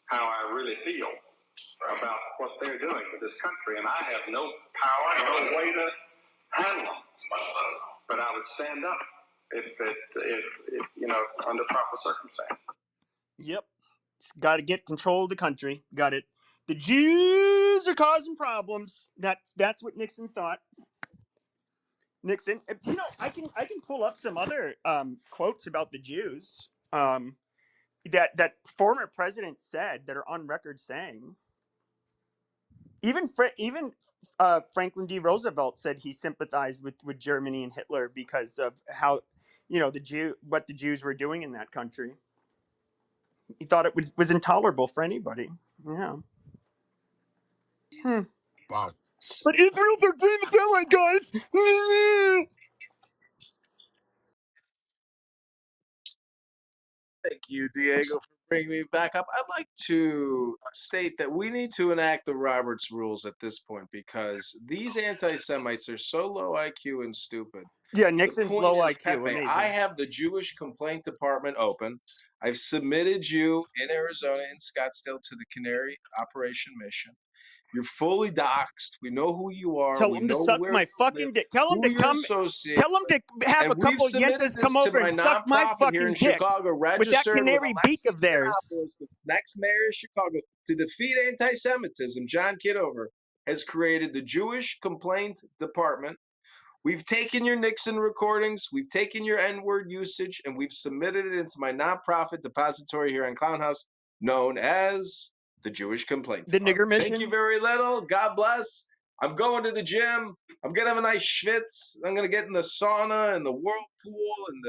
how I really feel about what they're doing to this country, and I have no power, no way to handle them. But I would stand up if you know, under proper circumstances. Yep. Got to get control of the country. Got it. The Jews are causing problems. That's what Nixon thought. Nixon, you know, I can pull up some other quotes about the Jews that former presidents said that are on record saying. Even Franklin D. Roosevelt said he sympathized with Germany and Hitler because of how, you know, what the Jews were doing in that country. He thought it was intolerable for anybody. Yeah. Wow. But Israel's our greatest ally, guys. Thank you, Diego, for bringing me back up. I'd like to state that we need to enact the Roberts rules at this point because these anti-Semites are so low IQ and stupid. Yeah, The Nixon's point low is, IQ. Pepe, Amazing. I have the Jewish complaint department open. I've submitted you in Arizona, in Scottsdale, to the Canary Operation Mission. You're fully doxxed. We know who you are. Tell We him to know suck where my you live, fucking dick. Tell him who to you're come. associated Tell him with. to have And a we've couple submitted yentas come this to over my and suck my nonprofit here fucking in dick Chicago, with that registered with canary beak Alexi of theirs. Giannopoulos, the next mayor of Chicago, to defeat anti-Semitism. John Kidover has created the Jewish Complaint Department. We've taken your Nixon recordings, we've taken your N-word usage, and we've submitted it into my nonprofit depository here in Clown House, known as the Jewish Complaint The nigger Department. Thank you mission. very little. God bless. I'm going to the gym. I'm gonna have a nice schwitz. I'm gonna get in the sauna and the whirlpool and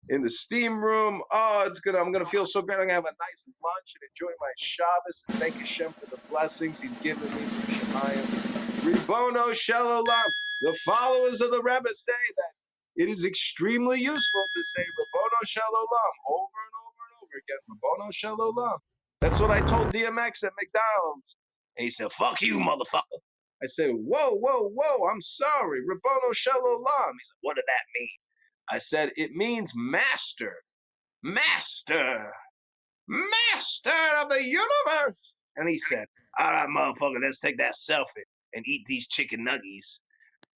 in the steam room. Oh, I'm gonna feel so great. I'm gonna have a nice lunch and enjoy my Shabbos and thank Hashem for the blessings He's given me from Shemayim. Ribono Shel Olam. The followers of the Rebbe say that it is extremely useful to say Ribono Shel Olam over and over and over again. Ribono Shel Olam. That's what I told DMX at McDonald's. And he said, "Fuck you, motherfucker." I said, "Whoa, whoa, whoa, I'm sorry. Ribono Shel Olam." He said, "What did that mean?" I said, "It means master, master, master of the universe." And he said, "All right, motherfucker, let's take that selfie and eat these chicken nuggies.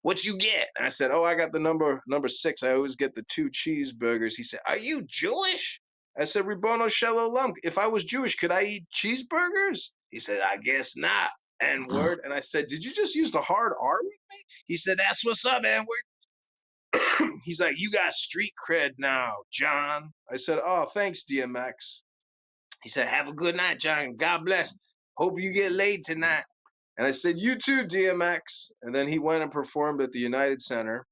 What you get?" And I said, "Oh, I got the number 6. I always get the 2 cheeseburgers." He said, "Are you Jewish?" I said, "Ribono Shel Olam. If I was Jewish, could I eat cheeseburgers?" He said, "I guess not." N-word. And I said, "Did you just use the hard R with me?" He said, "That's what's up, N-word." He's like, "You got street cred now, John." I said, "Oh, thanks, DMX." He said, "Have a good night, John. God bless. Hope you get laid tonight." And I said, "You too, DMX." And then he went and performed at the United Center.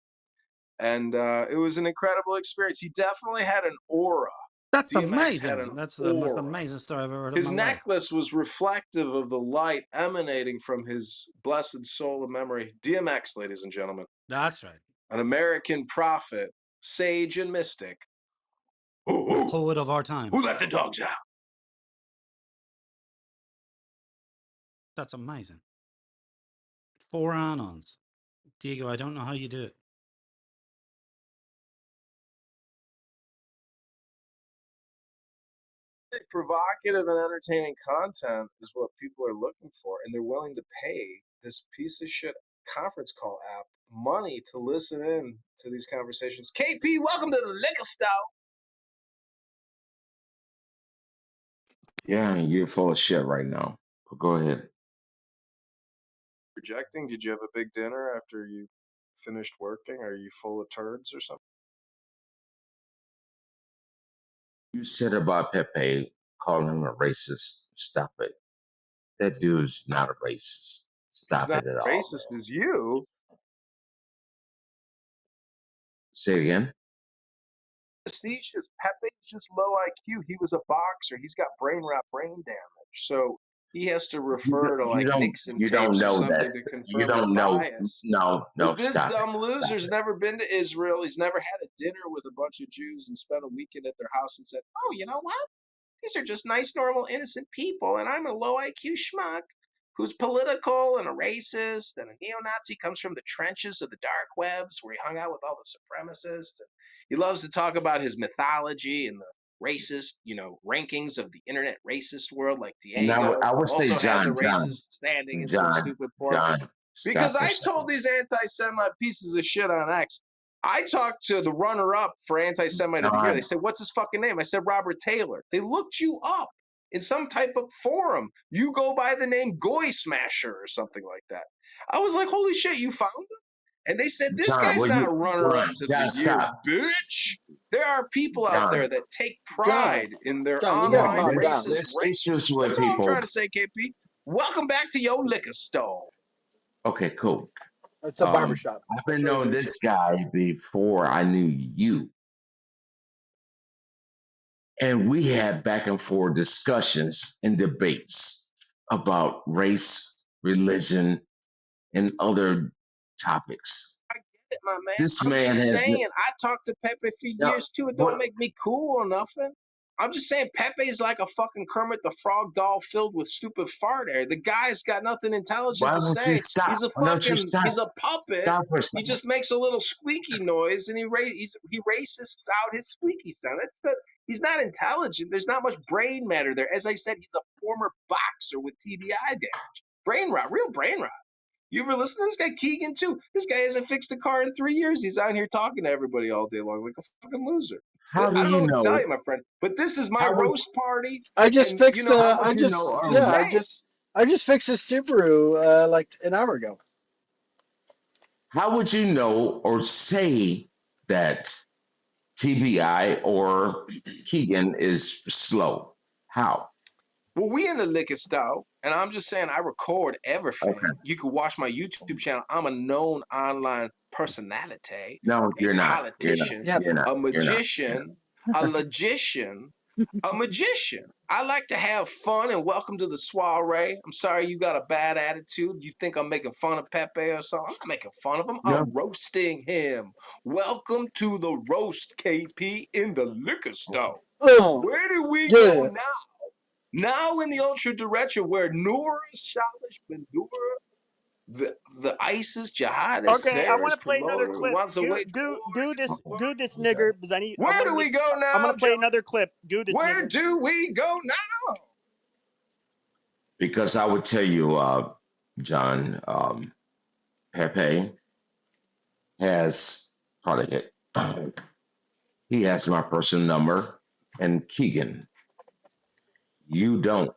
And it was an incredible experience. He definitely had an aura. That's DMX had amazing. an That's the most aura. amazing story I've ever heard in His my life. necklace was reflective of the light emanating from his blessed soul of memory. DMX, ladies and gentlemen. That's right. An American prophet, sage, and mystic. The poet of our time. Who let the dogs out? That's amazing. 4 Anons. Diego, I don't know how you do it. Provocative and entertaining content is what people are looking for, and they're willing to pay this piece of shit conference call app money to listen in to these conversations. KP, welcome to the liquor store. Yeah, you're full of shit right now. But go ahead. Projecting? Did you have a big dinner after you finished working? Are you full of turds or something? You said about Pepe calling him a racist. Stop it. That dude's not a racist. He's Stop not it at all, man. racist as you. Say it again. Facetious. Pepe's just low IQ. He was a boxer. He's got brain damage. So he has to refer to like Nixon You don't tapes or know that. something to You confirm his don't know. bias. No, But this stop it. dumb Stop loser's it. never been to Israel. He's never had a dinner with a bunch of Jews and spent a weekend at their house and said, "Oh, you know what? These are just nice, normal, innocent people, and I'm a low IQ schmuck who's political and a racist and a neo-Nazi, comes from the trenches of the dark webs where he hung out with all the supremacists. And he loves to talk about his mythology and the racist, rankings of the internet racist world, like And Diego I would say, also has a John, racist standing in some stupid form. Because stop for a I second. told these anti-Semite pieces of shit on X. I talked to the runner-up for anti-Semite of the year. They John, said, "What's his fucking name?" I said, "Robert Taylor." They looked you up in some type of forum. You go by the name Goy Smasher or something like that. I was like, "Holy shit, you found him?" And they said, "This John, guy's will not you, runner-up to the John, year, stop. bitch." There are people out there John, that take John, pride in their John, you gotta online no, calm down. racist there's issues rankings. with That's all I'm people. trying to say, KP. Welcome back to your liquor store. Okay, cool. It's a barbershop. I've I'll been show you knowing the this receipt. guy before I knew you. And we had back and forth discussions and debates about race, religion, and other topics. I get it, my man. This I'm man just has saying, I talked to Pepe for now years too. It don't what make me cool or nothing. I'm just saying Pepe is like a fucking Kermit the Frog doll filled with stupid fart air. The guy's got nothing intelligent why to won't you say. stop? He's a Why don't you fucking, stop? he's a puppet. Stop for a He second. just makes a little squeaky noise and he racists out his squeaky sound. He's not intelligent. There's not much brain matter there. As I said, he's a former boxer with TBI damage. Brain rot, real brain rot. You ever listen to this guy Keegan too? This guy hasn't fixed a car in 3 years. He's out here talking to everybody all day long like a fucking loser. How do I don't know you what to tell know? you, my friend, but this is my How would roast party, I just and fixed. how would you know just say it. I just fixed a Subaru like an hour ago. how would you know or say that TBI or Keegan is slow? How? Well, we in the liquor store, and I'm just saying I record everything. Okay. You can watch my YouTube channel. I'm a known online personality, No, a you're not. You're not. politician, Yep. You're not. a You're not. You're not. magician, a logician, a magician. I like to have fun and welcome to the soiree. I'm sorry you got a bad attitude. You think I'm making fun of Pepe or something? I'm not making fun of him. No. I'm roasting him. Welcome to the roast, KP, in the liquor store. Oh, Where do we go yeah. now? Now in the ultra direction where Noor Shalish Bandura, the ISIS jihadist Okay, I want to terrorist play another promoter who clip. wants to wage war against the Goo world. this nigger because I need. I'm Where gonna do we go I'm now, gonna play John? another clip. Goo this Where nigger. do we go now? Because I would tell you, John, Pepe has probably he has my personal number, and Keegan, you don't.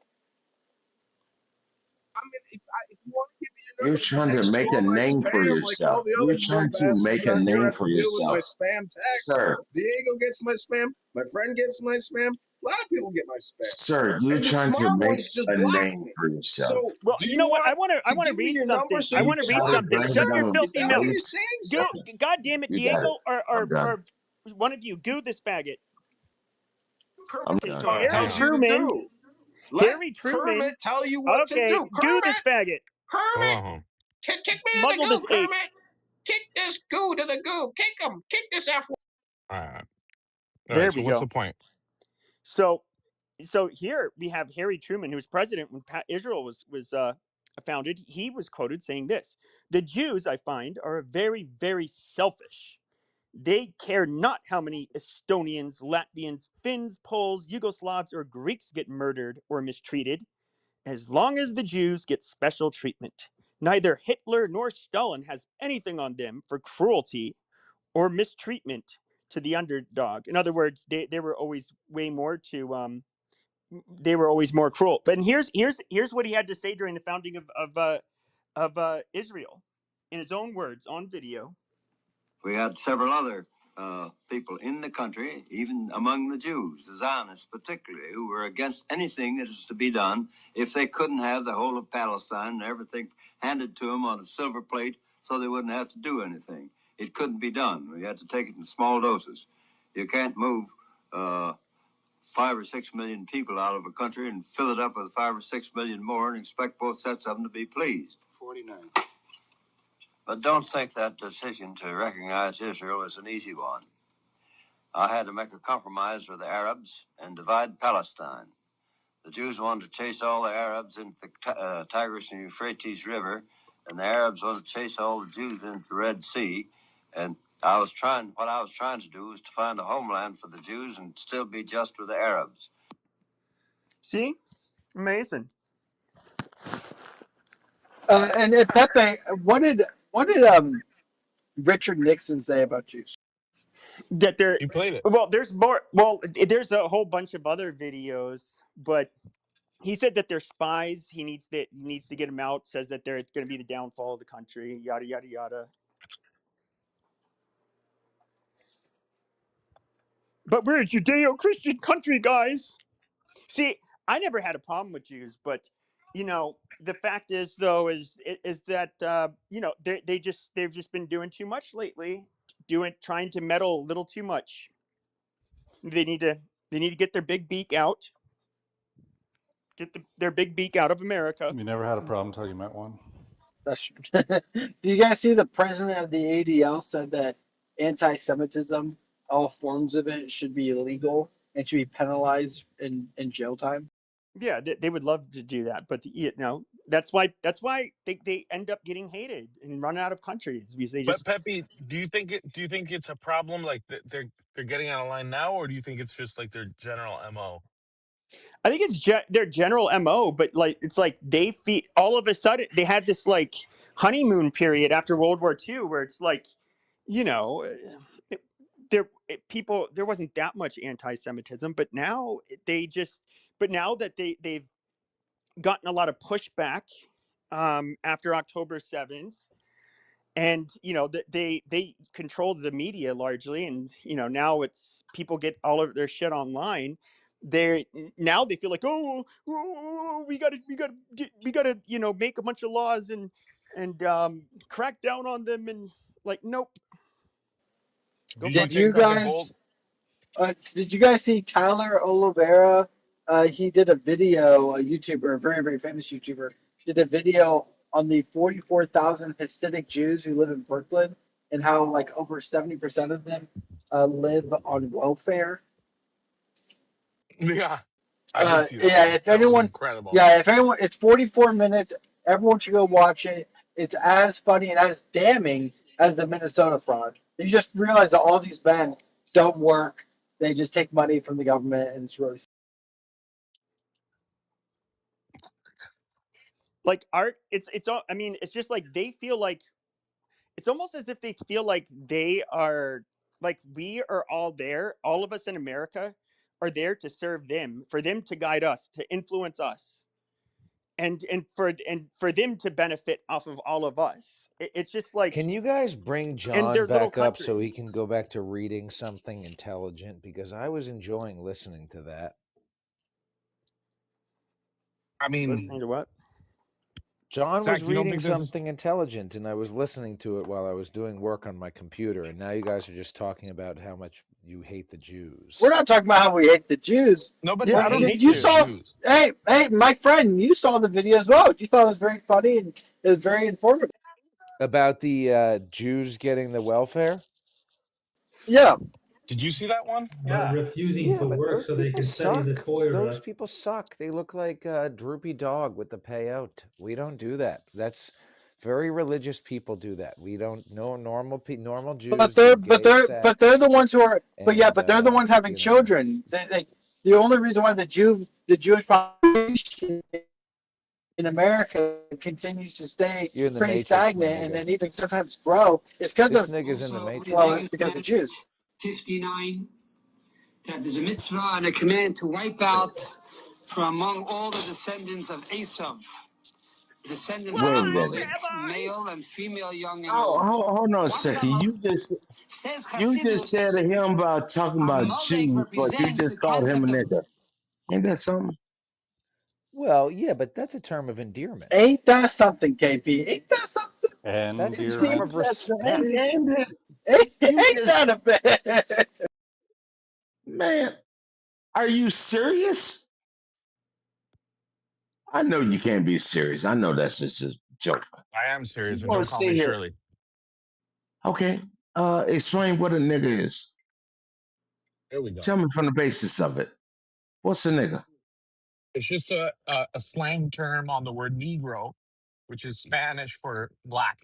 I mean, if you want to give me your You're number, you can trying to text through make a all my name for spam like all yourself. the You're other little trying to bastards make a on here name have to for deal with my yourself, spam text. sir. Diego gets my spam. My friend gets my spam. A lot of people get my spam. Sir, you're And the trying to smart make ones just a block name me. for yourself. So Well, do you you know what? want I to want to give me read your number something. so I you You want to can read try to block something. me, bring sir? Shut your down Is filthy that what mouth. you're race. saying, sir? Goo, Okay, God damn it, you got it. Diego, I'm done. or one of you, goo this faggot. I'm Okay, done. so All right, hang Harry Tells on. you to Truman, do. Let Harry Truman. Kermit tell you what to Okay, do. goo this Kermit, faggot. Hold Kermit, on. kick me to the Muzzle goo, this ape. Kermit. Kick this goo to the goo. Kick him. Kick this F. All right. All There right. So we what's the go. point? So here we have Harry Truman, who was president when Israel was founded. He was quoted saying this: "The Jews, I find, are very, very selfish. They care not how many Estonians, Latvians, Finns, Poles, Yugoslavs, or Greeks get murdered or mistreated, as long as the Jews get special treatment. Neither Hitler nor Stalin has anything on them for cruelty or mistreatment to the underdog." In other words, they were always way more to they were always more cruel. But here's what he had to say during the founding of Israel, in his own words on video. We had several other people in the country, even among the Jews, the Zionists particularly, who were against anything that was to be done if they couldn't have the whole of Palestine and everything handed to them on a silver plate so they wouldn't have to do anything. It couldn't be done. We had to take it in small doses. You can't move 5 or 6 million people out of a country and fill it up with 5 or 6 million more and expect both sets of them to be pleased. 49. But don't think that decision to recognize Israel is an easy one. I had to make a compromise with the Arabs and divide Palestine. The Jews wanted to chase all the Arabs into the Tigris and Euphrates River, and the Arabs wanted to chase all the Jews into the Red Sea. And What I was trying to do was to find a homeland for the Jews and still be just with the Arabs. See, amazing. And Pepe, what did Richard Nixon say about Jews? That there, You played it. well, there's more. Well, there's a whole bunch of other videos, but he said that they're spies. He needs to get them out. Says that it's going to be the downfall of the country. Yada yada yada. But we're a Judeo-Christian country, guys. See, I never had a problem with Jews, but the fact is, though, is that they've just been doing too much lately, trying to meddle a little too much. They need to get their big beak out, their big beak out of America. You never had a problem until you met one. That's Do you guys see the president of the ADL said that anti-Semitism, all forms of it, should be illegal and should be penalized in jail time? Yeah, they would love to do that, but that's why they end up getting hated and run out of countries because they But just. Pepe, do you think it's a problem like they're getting out of line now, or do you think it's just like their general MO? I think it's their general MO, but it's like they feel all of a sudden they had this like honeymoon period after World War II where it's like, you know, there wasn't that much anti-Semitism, but now now that they've gotten a lot of pushback after October 7th, and they controlled the media largely, and now it's people get all of their shit online. They feel like, we gotta make a bunch of laws and crack down on them, and like, nope, go Do you fuck Did you think that the yourselves. gold? guys did you guys see Tyler Oliveira? He did a video, a YouTuber, a very, very famous YouTuber, did a video on the 44,000 Hasidic Jews who live in Brooklyn and how like over 70% of them live on welfare. Yeah, I did see that Yeah, one. if That was anyone, incredible. yeah, if anyone, it's 44 minutes. Everyone should go watch it. It's as funny and as damning as the Minnesota fraud. You just realize that all these men don't work. They just take money from the government, and it's really. Like art, it's all. I mean, it's just like they feel like it's almost as if they feel like they are like we are all there. All of us in America are there to serve them, for them to guide us, to influence us, and for them to benefit off of all of us. It's just like, Can you guys bring and John their little back up country. so he can go back to reading something intelligent? Because I was enjoying listening to that. I mean, Listening to what? John was Zach, you don't reading think this is? something intelligent, and I was listening to it while I was doing work on my computer. And now you guys are just talking about how much you hate the Jews. We're not talking about how we hate the Jews. Nobody I don't hates hate You the Jews. saw, Jews. hey, my friend, you saw the video as well. You thought it was very funny and it was very informative. About the Jews getting the welfare? Yeah. Did you see that one? But Yeah. refusing Yeah, to but work those so they people can study the suck. Torah. Those people suck. They look like a droopy dog with the payout. We don't do that. That's very religious people do that. We don't know normal Jews. But they're do but gay they're sex, but they're the ones who are but they're the and ones having children. The only reason why the Jewish population in America continues to stay You're in the pretty Matrix, my stagnant and nigga. then even sometimes grow is because This of nigga's in the Also Matrix. well, related it's to because of that, Jews. 59, that there's a mitzvah and a command to wipe out from among all the descendants of Esav, descendants Wait a of minute. Amalek, male and female, young and Oh, old. hold on a What's second. Amalek? Says You just said Hasidus, to him about talking about Amalek Jews, but you represents the just called him a concept of nigga. Ain't that something? Well, yeah, but that's a term of endearment. Ain't that something, KP? Ain't that something? That's a See, term Endearment. of respect. Ain't ain't that a bit? man, are you serious? I know you can't be serious. I know that's just a joke. I am serious, You and want don't to call sit me here? Shirley. Okay. Explain what a nigga is. Here we go. Tell me from the basis of it. What's a nigga? It's just a slang term on the word Negro, which is Spanish for black.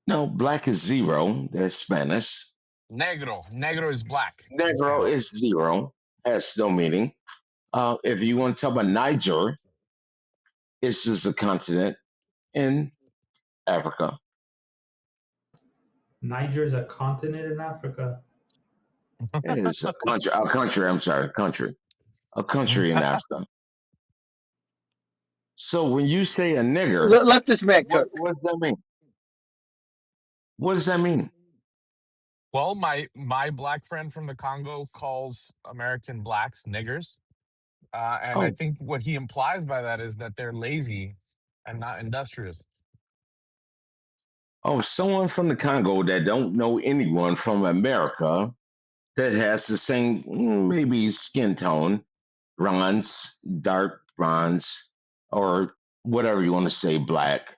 No, black is zero. That's Spanish. Negro. Negro is black in Negro Spanish. is zero. Has no meaning. If you want to talk about Niger, it's just a continent in Africa. Niger is a continent in Africa. It is a country. A country. I'm sorry, country. A country in Africa. So when you say a nigger, Let this man cook. what does that mean? What does that mean? Well, my black friend from the Congo calls American blacks niggers, and I Oh, think what he implies by that is that they're lazy and not industrious. oh, someone from the Congo that don't know anyone from America that has the same maybe skin tone, bronze, dark bronze, or whatever you want to say, black.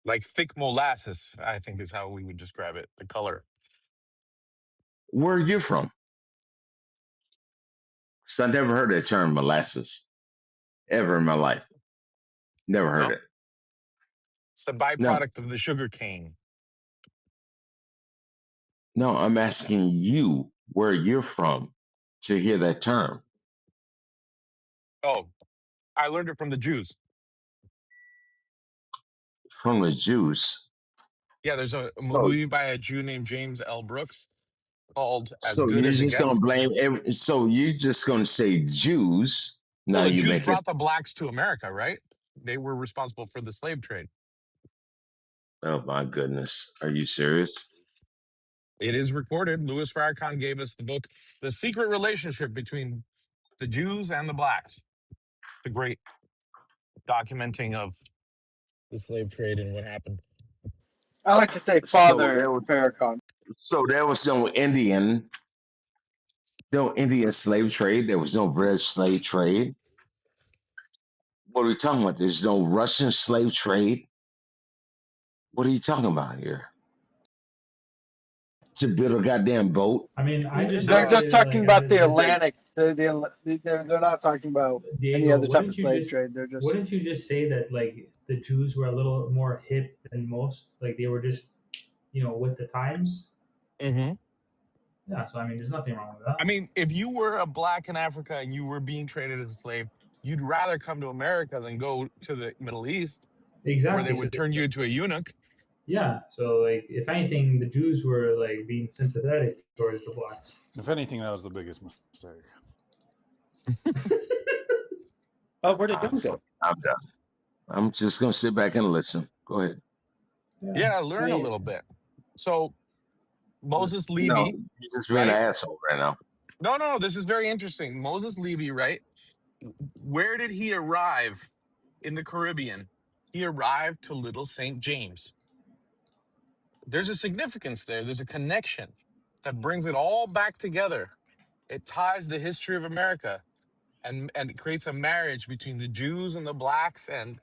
Like thick molasses, I think is how we would describe it. The color. Where are you from? So I never heard that term molasses ever in my life. Never heard No, it. it's the No, byproduct of the sugar cane. no, I'm asking you where you're from to hear that term. Oh, I learned it from the Jews. From the Jews. Yeah, there's a So, movie by a Jew named James L. Brooks called "As so Good you're as It just gonna Gets." blame every, so you're just gonna say Jews. Well, Now the you Jews make it. brought the blacks to America, right? They were responsible for the slave trade. Oh my goodness. Are you serious? It is recorded. Louis Farrakhan gave us the book, The Secret Relationship Between the Jews and the Blacks. The great documenting of the slave trade and what happened. I like to say So Father there was Farrakhan. no Indian slave trade. There was no British slave trade. What are we talking about? There's no Russian slave trade. What are you talking about here? To build a goddamn boat? I mean, I just They're Uh, just started like talking as about a the just Atlantic. They're not talking about any Diego. other type of slave trade. They're just Wouldn't you just say that like the Jews were a little more hip than most? Like they were just with the times. hmm Yeah. So I mean, there's nothing wrong with that. I mean, if you were a black in Africa and you were being traded as a slave, you'd rather come to America than go to the Middle East, where they Exactly. So would turn you into a eunuch. yeah. So like, if anything, the Jews were like being sympathetic towards the blacks. If anything, that was the biggest mistake. Oh, where'd it I'm, go? I'm done. I'm just gonna sit back and listen. Go ahead. Yeah. Yeah, I learn a mean, little bit. So Moses No, Levy, you're just being an right? asshole right now. No, this is very interesting. Moses Levy, right? Where did he arrive in the Caribbean? He arrived to Little St. James. There's a significance there. There's a connection that brings it all back together. It ties the history of America and it creates a marriage between the Jews and the blacks and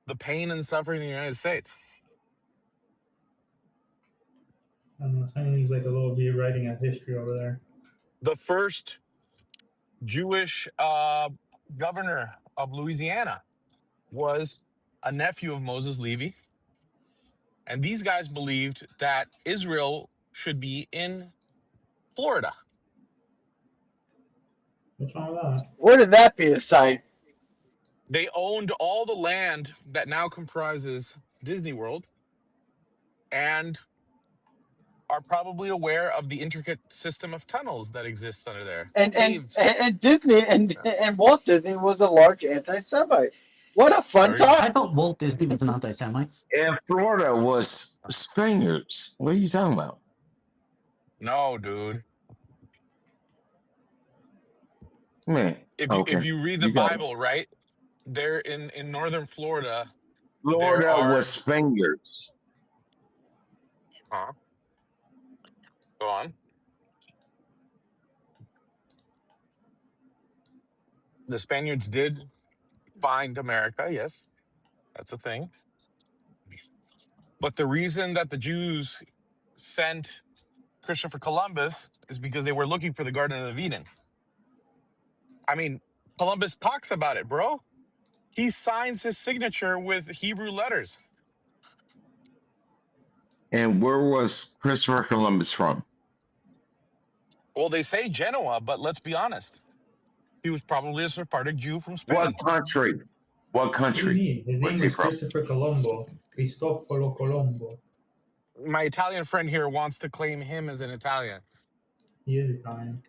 the pain and suffering in the United States. I don't know. Sounds like a little rewriting of history over there. The first Jewish governor of Louisiana was a nephew of Moses Levy. And these guys believed that Israel should be in Florida. What's wrong with that? where did that be a sight? They owned all the land that now comprises Disney World and are probably aware of the intricate system of tunnels that exists under there, And and caves. and Disney Yeah. and Walt Disney was a large anti-Semite. What a fun Very time! much. I thought Walt Disney was an anti-Semite. And Florida was Spaniards. What are you talking about? No, dude. Man, If okay. you read the You got it. Bible, right? There in northern Florida, there Florida was are Spaniards. huh? Go on. The Spaniards did find America, yes. That's a thing. But the reason that the Jews sent Christopher Columbus is because they were looking for the Garden of Eden. I mean, Columbus talks about it, bro. He signs his signature with Hebrew letters. And where was Christopher Columbus from? Well, they say Genoa, but let's be honest. He was probably a Sephardic Jew from What Spain. country? What What do you country mean? His was name he was from? Christopher Colombo. Cristoforo Colombo. My Italian friend here wants to claim him as an Italian, He is Italian.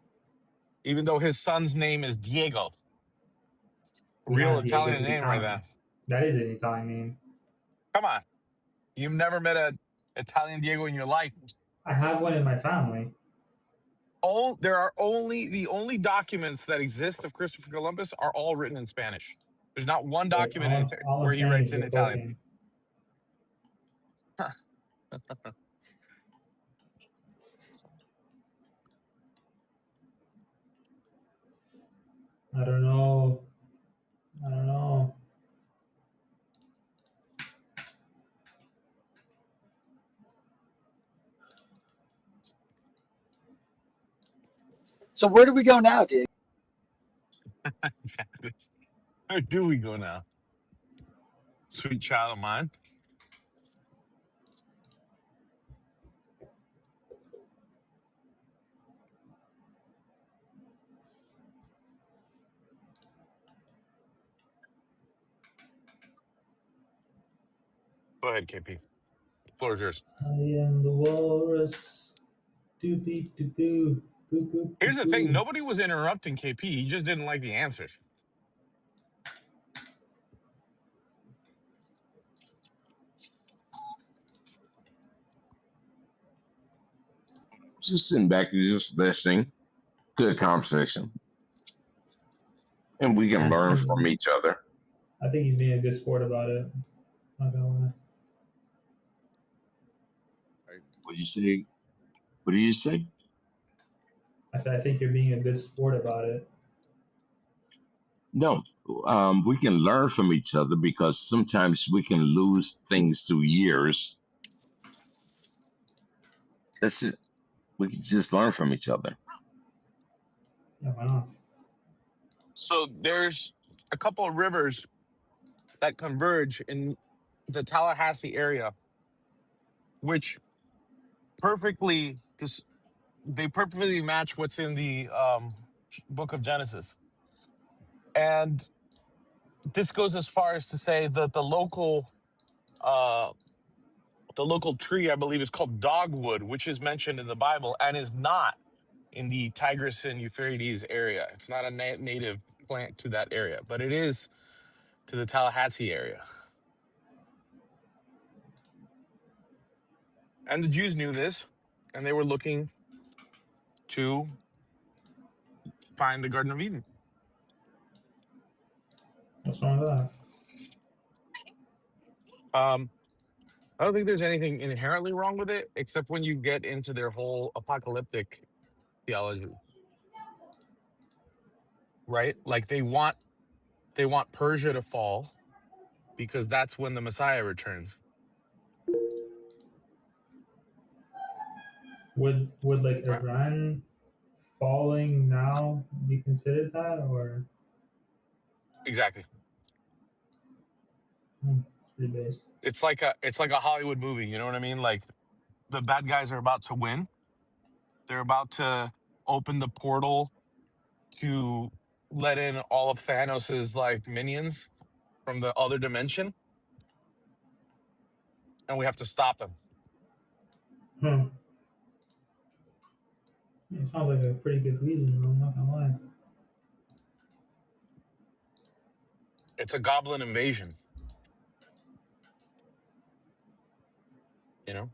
even though his son's name is Diego. Real Yeah, Italian Diego's name right Italian. there. That is an Italian name. Come on. You've never met an Italian Diego in your life. I have one in my family. There are the only documents that exist of Christopher Columbus are all written in Spanish. There's not one But document all I'm where he saying writes is in you're Italian. poking. I don't know. I don't know. So where do we go now, Diego? Exactly. Where do we go now? Sweet child of mine. Go ahead, KP. The floor is yours. I am the walrus. Doopy doo boo. Boop boop Here's boop the thing. boo. Nobody was interrupting KP. He just didn't like the answers. Just sitting back and just listening to the conversation. And we can learn from each other. I think he's being a good sport about it. Not gonna lie. What do you say? What do you say? I said I think you're being a good sport about it. No, we can learn from each other because sometimes we can lose things through years. That's it. We can just learn from each other. Yeah, why not? So there's a couple of rivers that converge in the Tallahassee area, which perfectly they perfectly match what's in the book of Genesis. And this goes as far as to say that uh, the local tree, I believe, is called dogwood, which is mentioned in the Bible and is not in the Tigris and Euphrates area. It's not a native plant to that area, but it is to the Tallahassee area. And the Jews knew this, and they were looking to find the Garden of Eden. What's wrong with that? I don't think there's anything inherently wrong with it, except when you get into their whole apocalyptic theology, right? Like they want Persia to fall because that's when the Messiah returns. Would like Right. Iran falling now be considered that, or Exactly. pretty based? It's like a Hollywood movie, you know what I mean? Like the bad guys are about to win. They're about to open the portal to let in all of Thanos's like minions from the other dimension, and we have to stop them. It sounds like a pretty good reason. I'm not gonna lie. It's a goblin invasion, you know?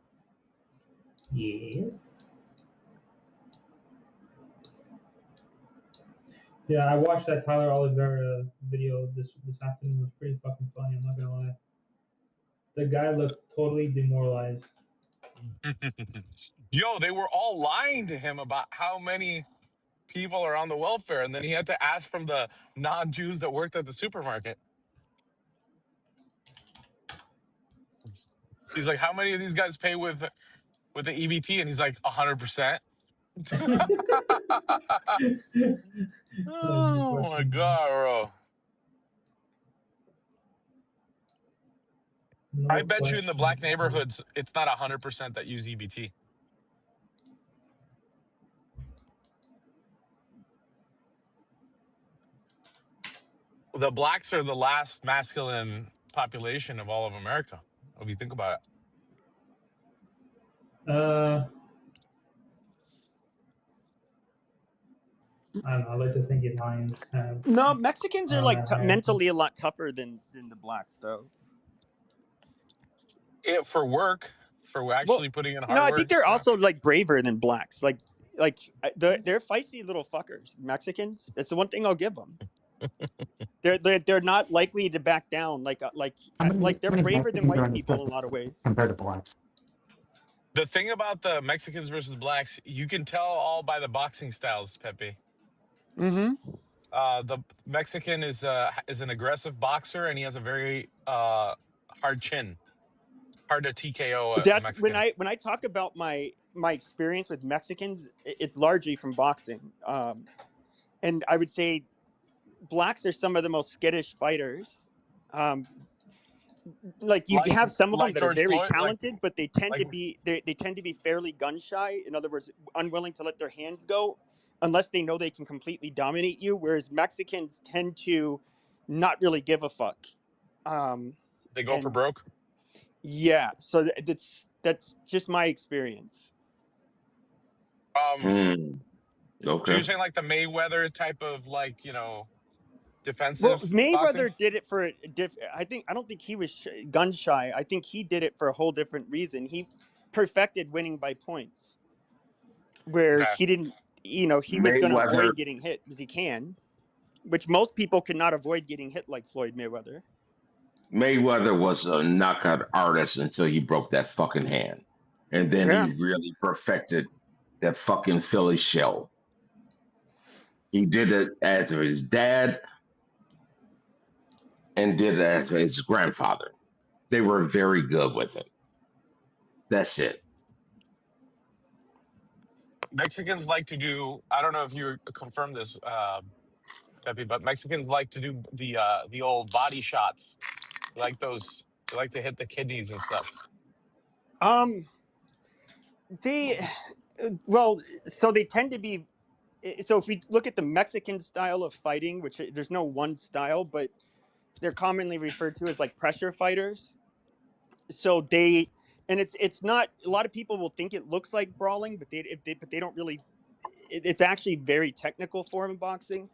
Yes. Yeah, I watched that Tyler Oliveira video this afternoon. It was pretty fucking funny. I'm not gonna lie. The guy looked totally demoralized. Yo, they were all lying to him about how many people are on the welfare, and then he had to ask from the non-Jews that worked at the supermarket. He's like, how many of these guys pay with the EBT? And he's like, 100%. Oh my God, bro. I No bet you in the black questions asked. neighborhoods, it's not 100% that use EBT. The blacks are the last masculine population of all of America, if you think about I don't know. I like to think Italians have No, Mexicans are like that higher. mentally a lot tougher than the blacks, though. it. For work, for Well, actually putting in no, hard I think work. they're Yeah. also like braver than blacks. They're feisty little fuckers. Mexicans. That's the one thing I'll give them. They're not likely to back down. They're How many braver than Mexicans are white in the people in a system lot of ways. compared to blacks? The thing about the Mexicans versus blacks, you can tell all by the boxing styles, Pepe. Mm-hmm. The Mexican is an aggressive boxer, and he has a very hard chin, hard to TKO a That's Mexican. when I talk about my experience with Mexicans, it's largely from boxing. And I would say blacks are some of the most skittish fighters. Um, like you Like have some of them that are George very Floyd, talented, but they tend like to be they tend to be fairly gun shy. In other words, unwilling to let their hands go unless they know they can completely dominate you. Whereas Mexicans tend to not really give a fuck. Um, they go for and broke. yeah, so that's just my experience. So you're Okay. saying like the Mayweather type of Well, defensive boxing? Mayweather did it for I don't think he was gun shy. I think he did it for a whole different reason. He perfected winning by points, where Okay. he didn't. He was going to Mayweather avoid getting hit because he can, which most people cannot avoid getting hit like Floyd Mayweather. Mayweather was a knockout artist until he broke that fucking hand. And then he Yeah. really perfected that fucking Philly shell. He did it after his dad and did it after his grandfather. They were very good with it. That's it. Mexicans like to do. I don't know if you confirm this, Pepe, but Mexicans like to do the old body shots. They like those. They like to hit the kidneys and stuff. Um. They well, so they tend to be. So if we look at the Mexican style of fighting, which there's no one style, but they're commonly referred to as like pressure fighters. So they and it's not a lot of people will think it looks like brawling, but they don't really. It's actually very technical form of boxing.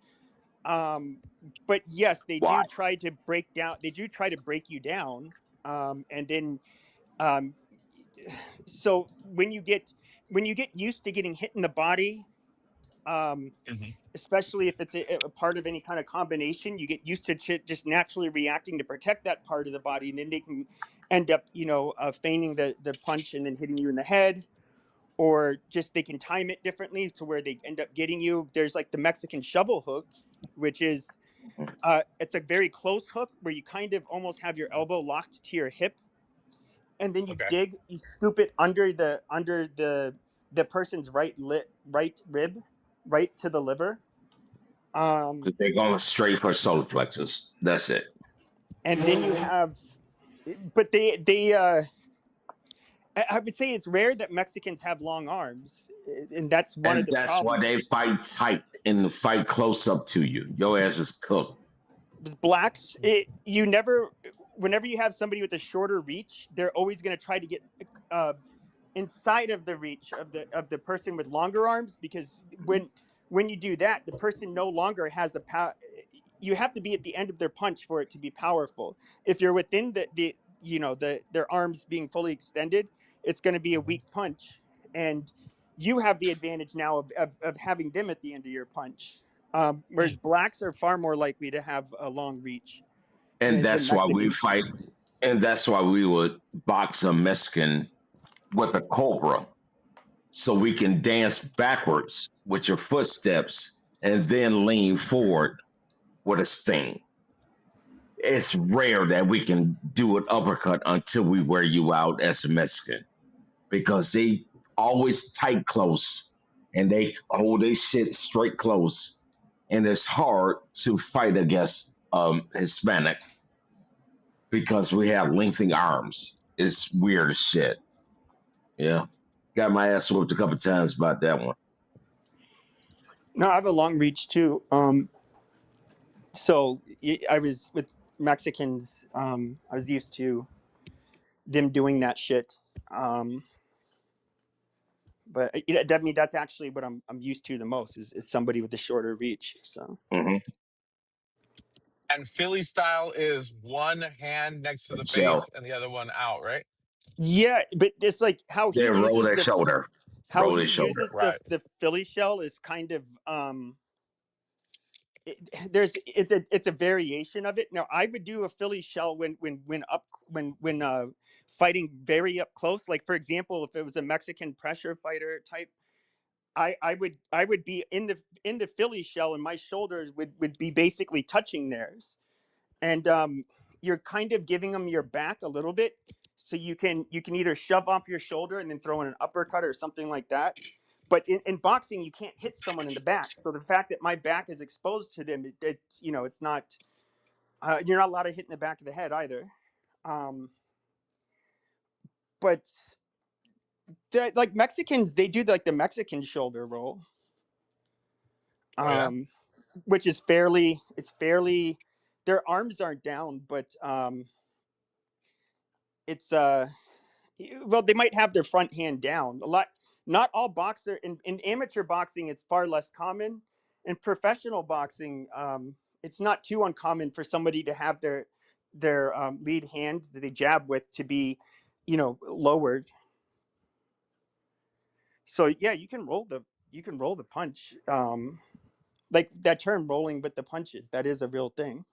Um, but yes, they Why? do try to break down. They do try to break you down, and then um, so when you get used to getting hit in the body, um, Hmm. especially if it's a part of any kind of combination, you get used to just naturally reacting to protect that part of the body, and then they can end up, feigning the punch and then hitting you in the head, or just they can time it differently to where they end up getting you. There's like the Mexican shovel hook, which is it's a very close hook where you kind of almost have your elbow locked to your hip, and then Okay. you scoop it under the person's right rib, right to the liver. Um, Because they're going straight for solar plexus. That's it. and then you have, but I would say it's rare that Mexicans have long arms, and that's one of And the that's why problems. they fight tight and fight close up to you. Your ass is cooked. Because blacks, whenever you have somebody with a shorter reach, they're always going to try to get uh, inside of the reach of the person with longer arms, because when you do that, the person no longer has the power. You have to be at the end of their punch for it to be powerful. If you're within their arms being fully extended, it's going to be a Hmm. weak punch, and you have the advantage now of having them at the end of your punch. Whereas blacks are far more likely to have a long reach And than that's why we Mexicans. fight. And that's why we would box a Mexican with a cobra. So we can dance backwards with your footsteps and then lean forward with a sting. It's rare that we can do an uppercut until we wear you out as a Mexican because they always tight close and they hold their shit straight close. And it's hard to fight against Hispanic because we have lengthy arms. It's weird as shit. Yeah. Got my ass whooped a couple times about that one. No, I have a long reach too. So I was with Mexicans. I was used to them doing that shit. But I mean, that's actually what I'm used to the most is somebody with a shorter reach. So. Mm-hmm. And Philly style is one hand next to the Shell. face and the other one out, right? Yeah, but it's like how he Then roll uses that the shoulder. Roll his shoulder. Right. the Philly shell is kind of it's a variation of it. Now I would do a Philly shell when fighting very up close. Like for example, if it was a Mexican pressure fighter type, I would be in the Philly shell and my shoulders would be basically touching theirs. And you're kind of giving them your back a little bit, so you can either shove off your shoulder and then throw in an uppercut or something like that. But in boxing, you can't hit someone in the back. So the fact that my back is exposed to them, it's not. You're not allowed to hit in the back of the head either. But like Mexicans, they do like the Mexican shoulder roll, Oh yeah. which is fairly. It's fairly. Their arms aren't down, but it's well, they might have their front hand down a lot. Not all boxer in amateur boxing, it's far less common. In professional boxing, it's not too uncommon for somebody to have their lead hand that they jab with to be, lowered. So yeah, you can roll the punch. Like that term, rolling with the punches, that is a real thing.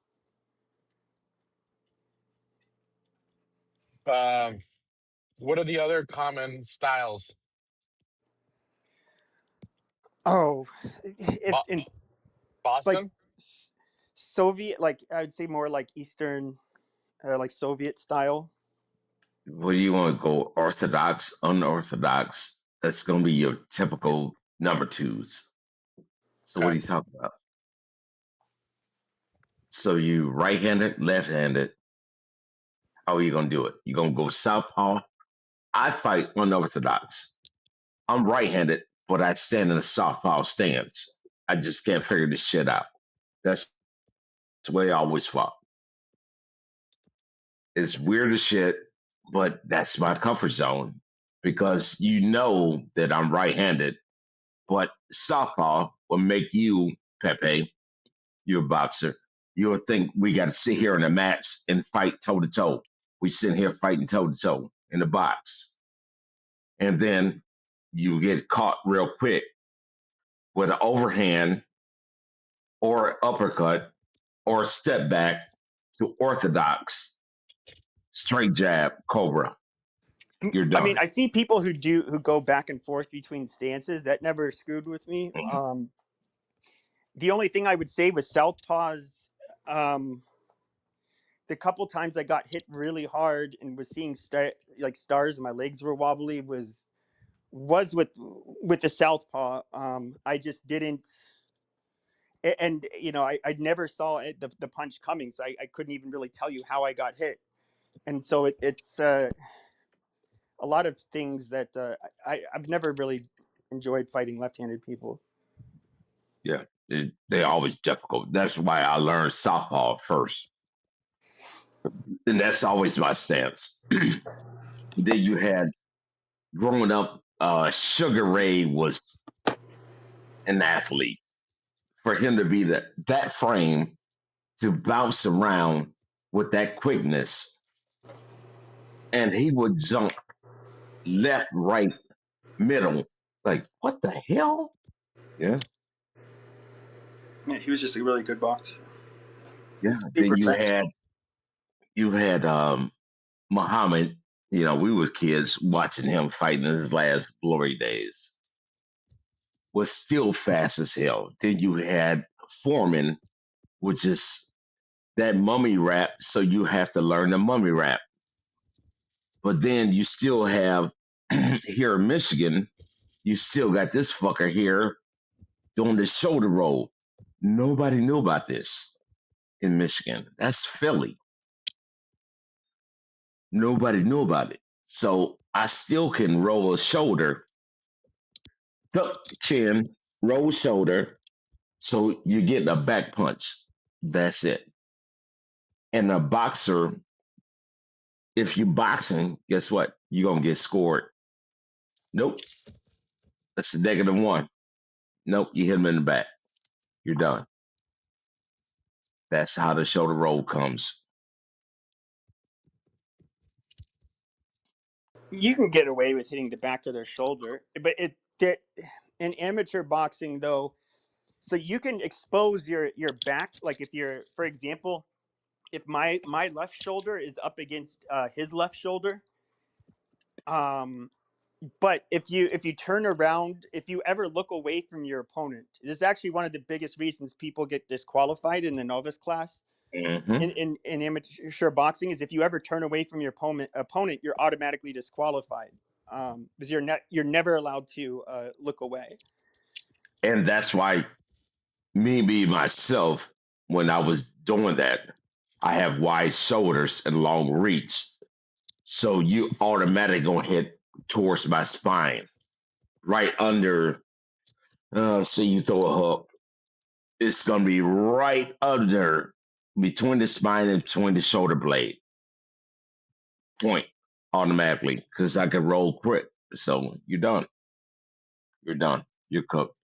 What are the other common styles? Oh, if Bo- in like Boston? Soviet, like I would say more like Eastern, like Soviet style. What do you want to go? Orthodox, unorthodox? That's going to be your typical number twos. So what Okay. are you talking about? So you right-handed, left-handed. How are you going to do it? You going to go southpaw? I fight unorthodox. I'm right-handed, but I stand in a southpaw stance. I just can't figure this shit out. That's the way I always fought. It's weird as shit, but that's my comfort zone because you know that I'm right-handed, but southpaw will make you, Pepe, you're a boxer. You'll think we got to sit here in a match and fight toe to toe. We sit here fighting toe to toe in the box. And then you get caught real quick with an overhand or an uppercut or a step back to orthodox, straight jab, cobra. You're I mean, done. I see people who go back and forth between stances. That never screwed with me. Mhm. The only thing I would say was southpaws. The couple times I got hit really hard and was seeing like stars, and my legs were wobbly was with the southpaw. I just didn't, and I never saw the punch coming, so I couldn't even really tell you how I got hit. And so it's a lot of things that I've never really enjoyed fighting left-handed people. Yeah, they're always difficult. That's why I learned southpaw first. And that's always my stance. Then you had growing up, Sugar Ray was an athlete. For him to be that frame to bounce around with that quickness, and he would jump left, right, middle. Like, what the hell? Yeah, Yeah, he was just a really good boxer. yeah. Then Super fast. you had Muhammad. You know, we was kids watching him fighting in his last glory days. Was still fast as hell. Then you had Foreman, which is that mummy rap. So you have to learn the mummy rap. But then you still have here in Michigan, you still got this fucker here doing the shoulder roll. Nobody knew about this in Michigan. That's Philly. Nobody knew about it. So I still can roll a shoulder, duck chin, roll shoulder. So you're getting a back punch. That's it. And a boxer, if you boxing, guess what? You're gonna get scored. Nope. That's a -1. Nope, you hit him in the back. You're done. That's how the shoulder roll comes. You can get away with hitting the back of their shoulder, but in amateur boxing though, so you can expose your back. Like if you're, for example, if my left shoulder is up against his left shoulder, um, but if you turn around, if you ever look away from your opponent, this is actually one of the biggest reasons people get disqualified in the novice class Mm-hmm. in amateur boxing is if you ever turn away from your opponent, you're automatically disqualified because you're never allowed to look away. And that's why me myself, when I was doing that, I have wide shoulders and long reach. So you automatically gonna hit towards my spine, right under. Say you throw a hook, it's gonna be right under between the spine and between the shoulder blade. Point automatically because I can roll quick. So you're done. You're done. You're cooked.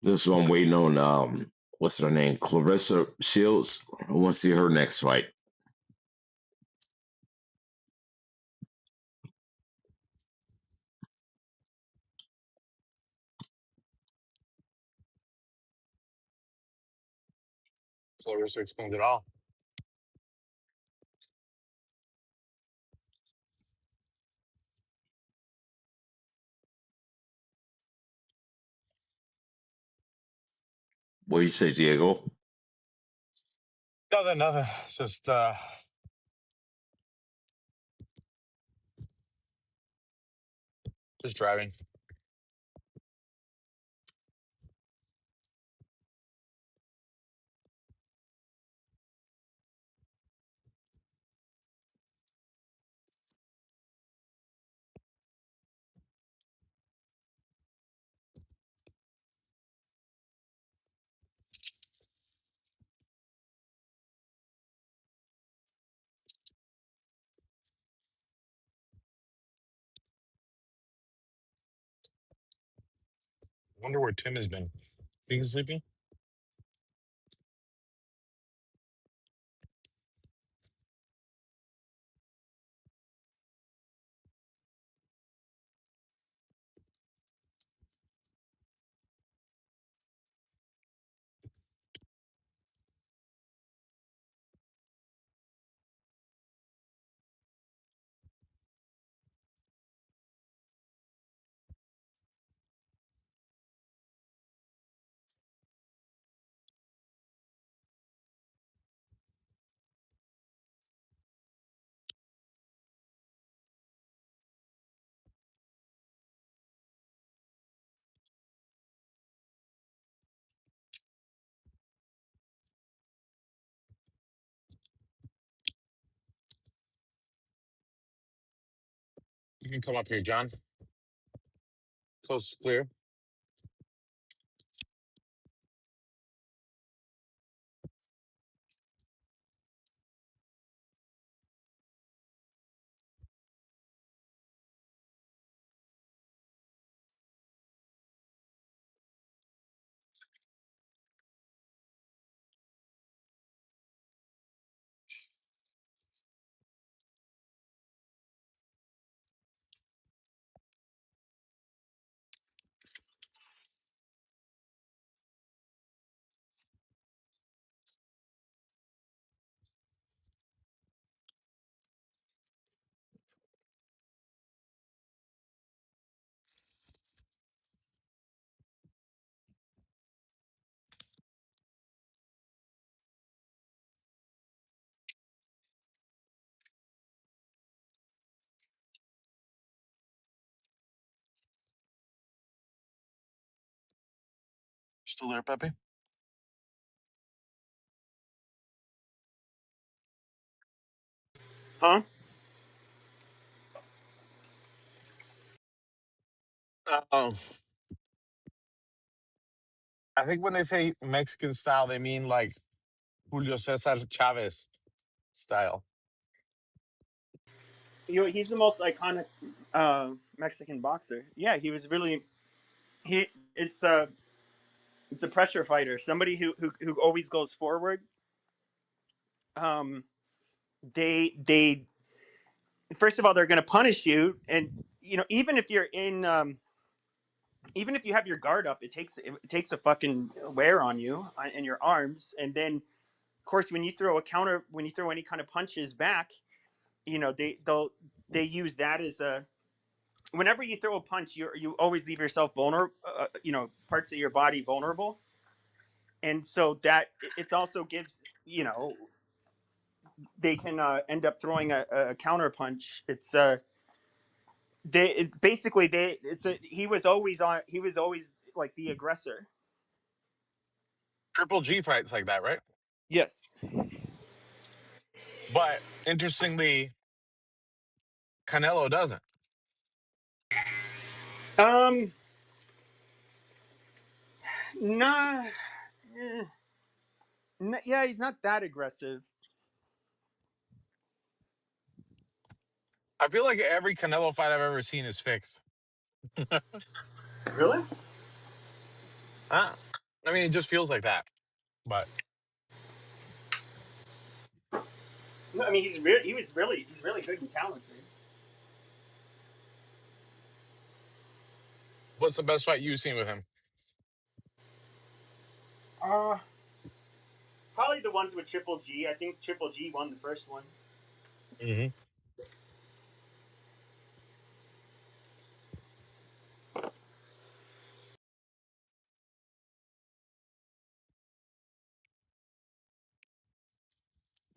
This is what I'm waiting on. What's her name? Clarissa Shields. I want to see her next fight. Clarissa explains it all. What do you say, Diego? Nothing, nothing. Just driving. I wonder where Tim has been. Being sleepy? You can come up here, John. Coast clear. Still there, Pepe? Huh? Um, I think when they say Mexican style, they mean like Julio Cesar Chavez style. He's the most iconic Mexican boxer. Yeah, he was really he. It's a pressure fighter. Somebody who always goes forward. Um, they first of all they're going to punish you, and even if you're in even if you have your guard up, it takes a fucking wear on you and your arms, and then of course when you throw any kind of punches back, they use that as a whenever you throw a punch, you always leave yourself vulnerable, parts of your body vulnerable, and so that it's also gives they can end up throwing a counter punch. It's basically he was always like the aggressor. Triple G fights like that, right? Yes. But interestingly, Canelo doesn't. Um. Nah. Yeah, he's not that aggressive. I feel like every Canelo fight I've ever seen is fixed. Really? I mean, it just feels like that. But No, I mean he's really good and talented. what's the best fight you've seen with him? Uh Probably the ones with Triple G. I think Triple G won the first one. Mm-hmm.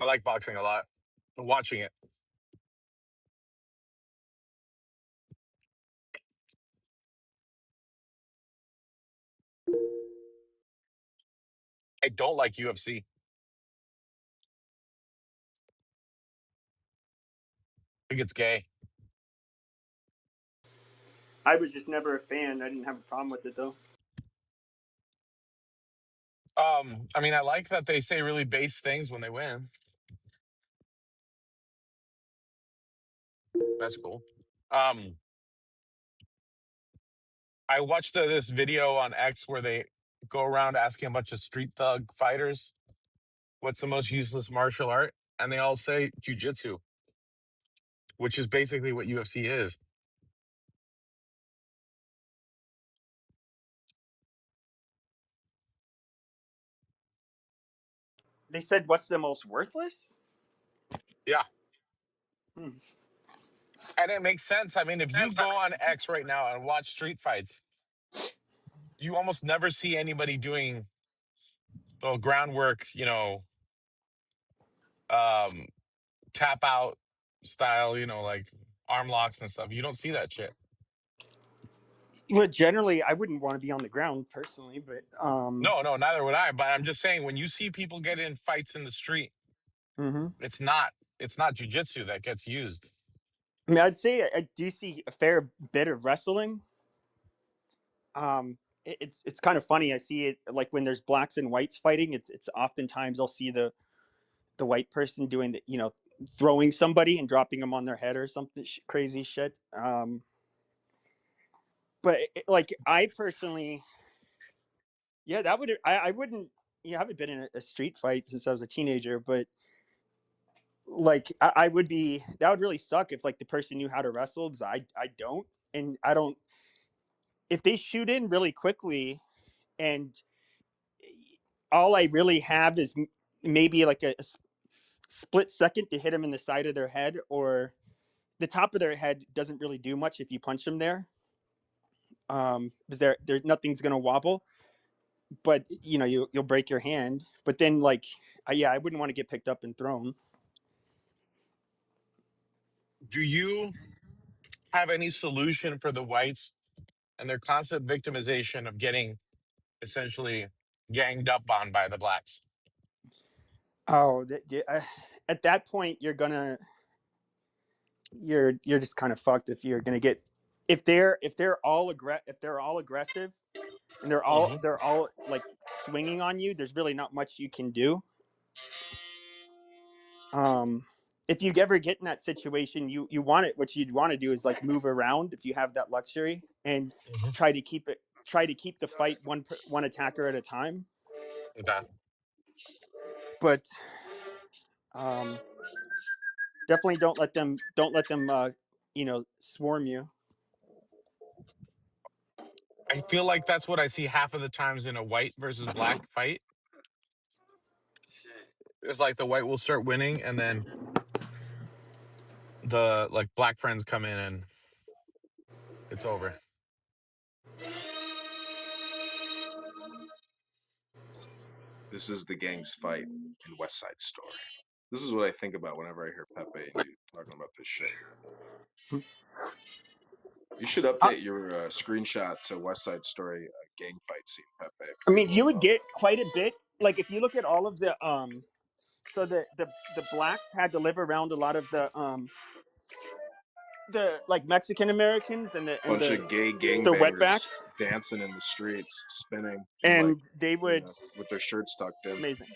I like boxing a lot. Watching it. I don't like UFC. I think it's gay. I was just never a fan. I didn't have a problem with it though. I mean, I like that they say really base things when they win. That's cool. Um, I watched this video on X where they go around asking a bunch of street thug fighters what's the most useless martial art, and they all say jujitsu, which is basically what UFC is. They said what's the most worthless? Yeah, Hmm. and it makes sense. I mean, if you go on X right now and watch street fights, you almost never see anybody doing the groundwork, um, tap out style, like arm locks and stuff. You don't see that shit. Well, generally, I wouldn't want to be on the ground personally, but No, neither would I. But I'm just saying, when you see people get in fights in the street, mm-hmm. it's not jujitsu that gets used. I mean, I'd say I do see a fair bit of wrestling. It's kind of funny. I see it like when there's blacks and whites fighting. It's oftentimes I'll see the white person doing throwing somebody and dropping them on their head or something crazy shit. But like I personally, yeah, that would I wouldn't. I haven't been in a street fight since I was a teenager, but like I would be. That would really suck if like the person knew how to wrestle because I don't, and I don't. If they shoot in really quickly and all I really have is maybe like a split second to hit them in the side of their head or the top of their head doesn't really do much if you punch them there. Because there nothing's gonna wobble, but you'll break your hand. But then like, yeah, I wouldn't want to get picked up and thrown. Do you have any solution for the whites and their constant victimization of getting essentially ganged up on by the blacks. Oh, at that point, you're just kind of fucked if you're gonna get if they're all aggressive and they're all like swinging on you. There's really not much you can do. If you ever get in that situation, you want it. What you'd want to do is like move around if you have that luxury and try to keep the fight one attacker at a time. Okay. But definitely don't let them swarm you. I feel like that's what I see half of the times in a white versus black fight. It's like the white will start winning, and then the like black friends come in and it's over. This is the gang's fight in West Side Story. This is what I think about whenever I hear Pepe and you talking about this shit. You should update your screenshot to West Side Story gang fight scene, Pepe. I mean, you would get quite a bit. Like if you look at all of the so the blacks had to live around a lot of the like Mexican Americans and the bunch of gay the gangbangers wetbacks, dancing in the streets, spinning, and like and they would with their shirts tucked in. amazing.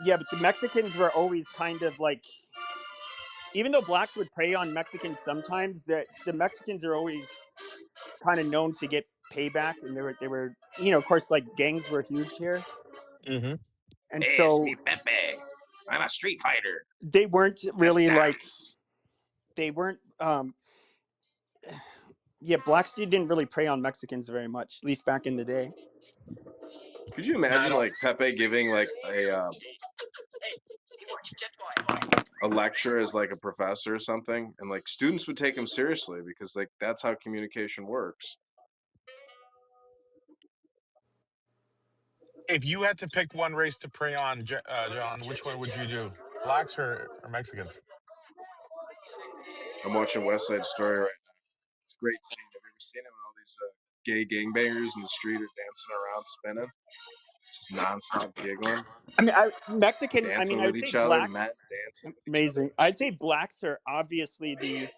Yeah, but the Mexicans were always kind of like, even though blacks would prey on Mexicans sometimes, that the Mexicans are always kind of known to get payback, and they were of course, like gangs were huge here, and Hey, it's so me, Pepe. I'm a street fighter. they weren't really like they weren't blacks didn't really prey on Mexicans very much, at least back in the day. Could you imagine like Pepe giving like a lecture as like a professor or something, and like students would take him seriously because like that's how communication works. If you had to pick one race to prey on, John, which one would you do? Blacks or Mexicans? I'm watching West Side Story right now. It's a great scene. Have you ever seen it when all these gay gangbangers in the street are dancing around, spinning, just nonstop giggling? I mean, I dancing would with say each other, blacks. men dancing with each other. Amazing. I'd say blacks are obviously the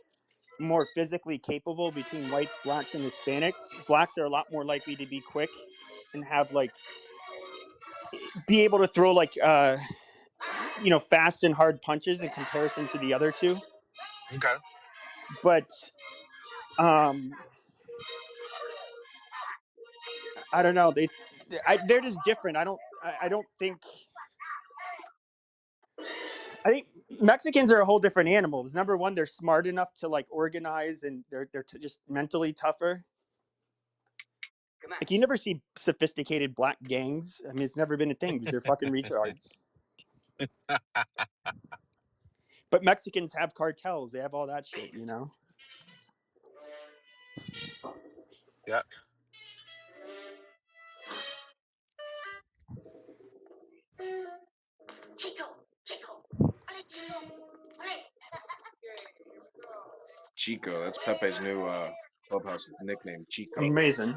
more physically capable between whites, blacks, and Hispanics. Blacks are a lot more likely to be quick and have like be able to throw like fast and hard punches in comparison to the other two. Okay. But I don't know. They're just different. I don't think. I think Mexicans are a whole different animal. Number one, they're smart enough to like organize, and they're just mentally tougher. Like you never see sophisticated black gangs. I mean, it's never been a thing because they're fucking retards. But Mexicans have cartels. They have all that shit, Yeah. Chico, that's Pepe's new Clubhouse nickname, Chico. Amazing.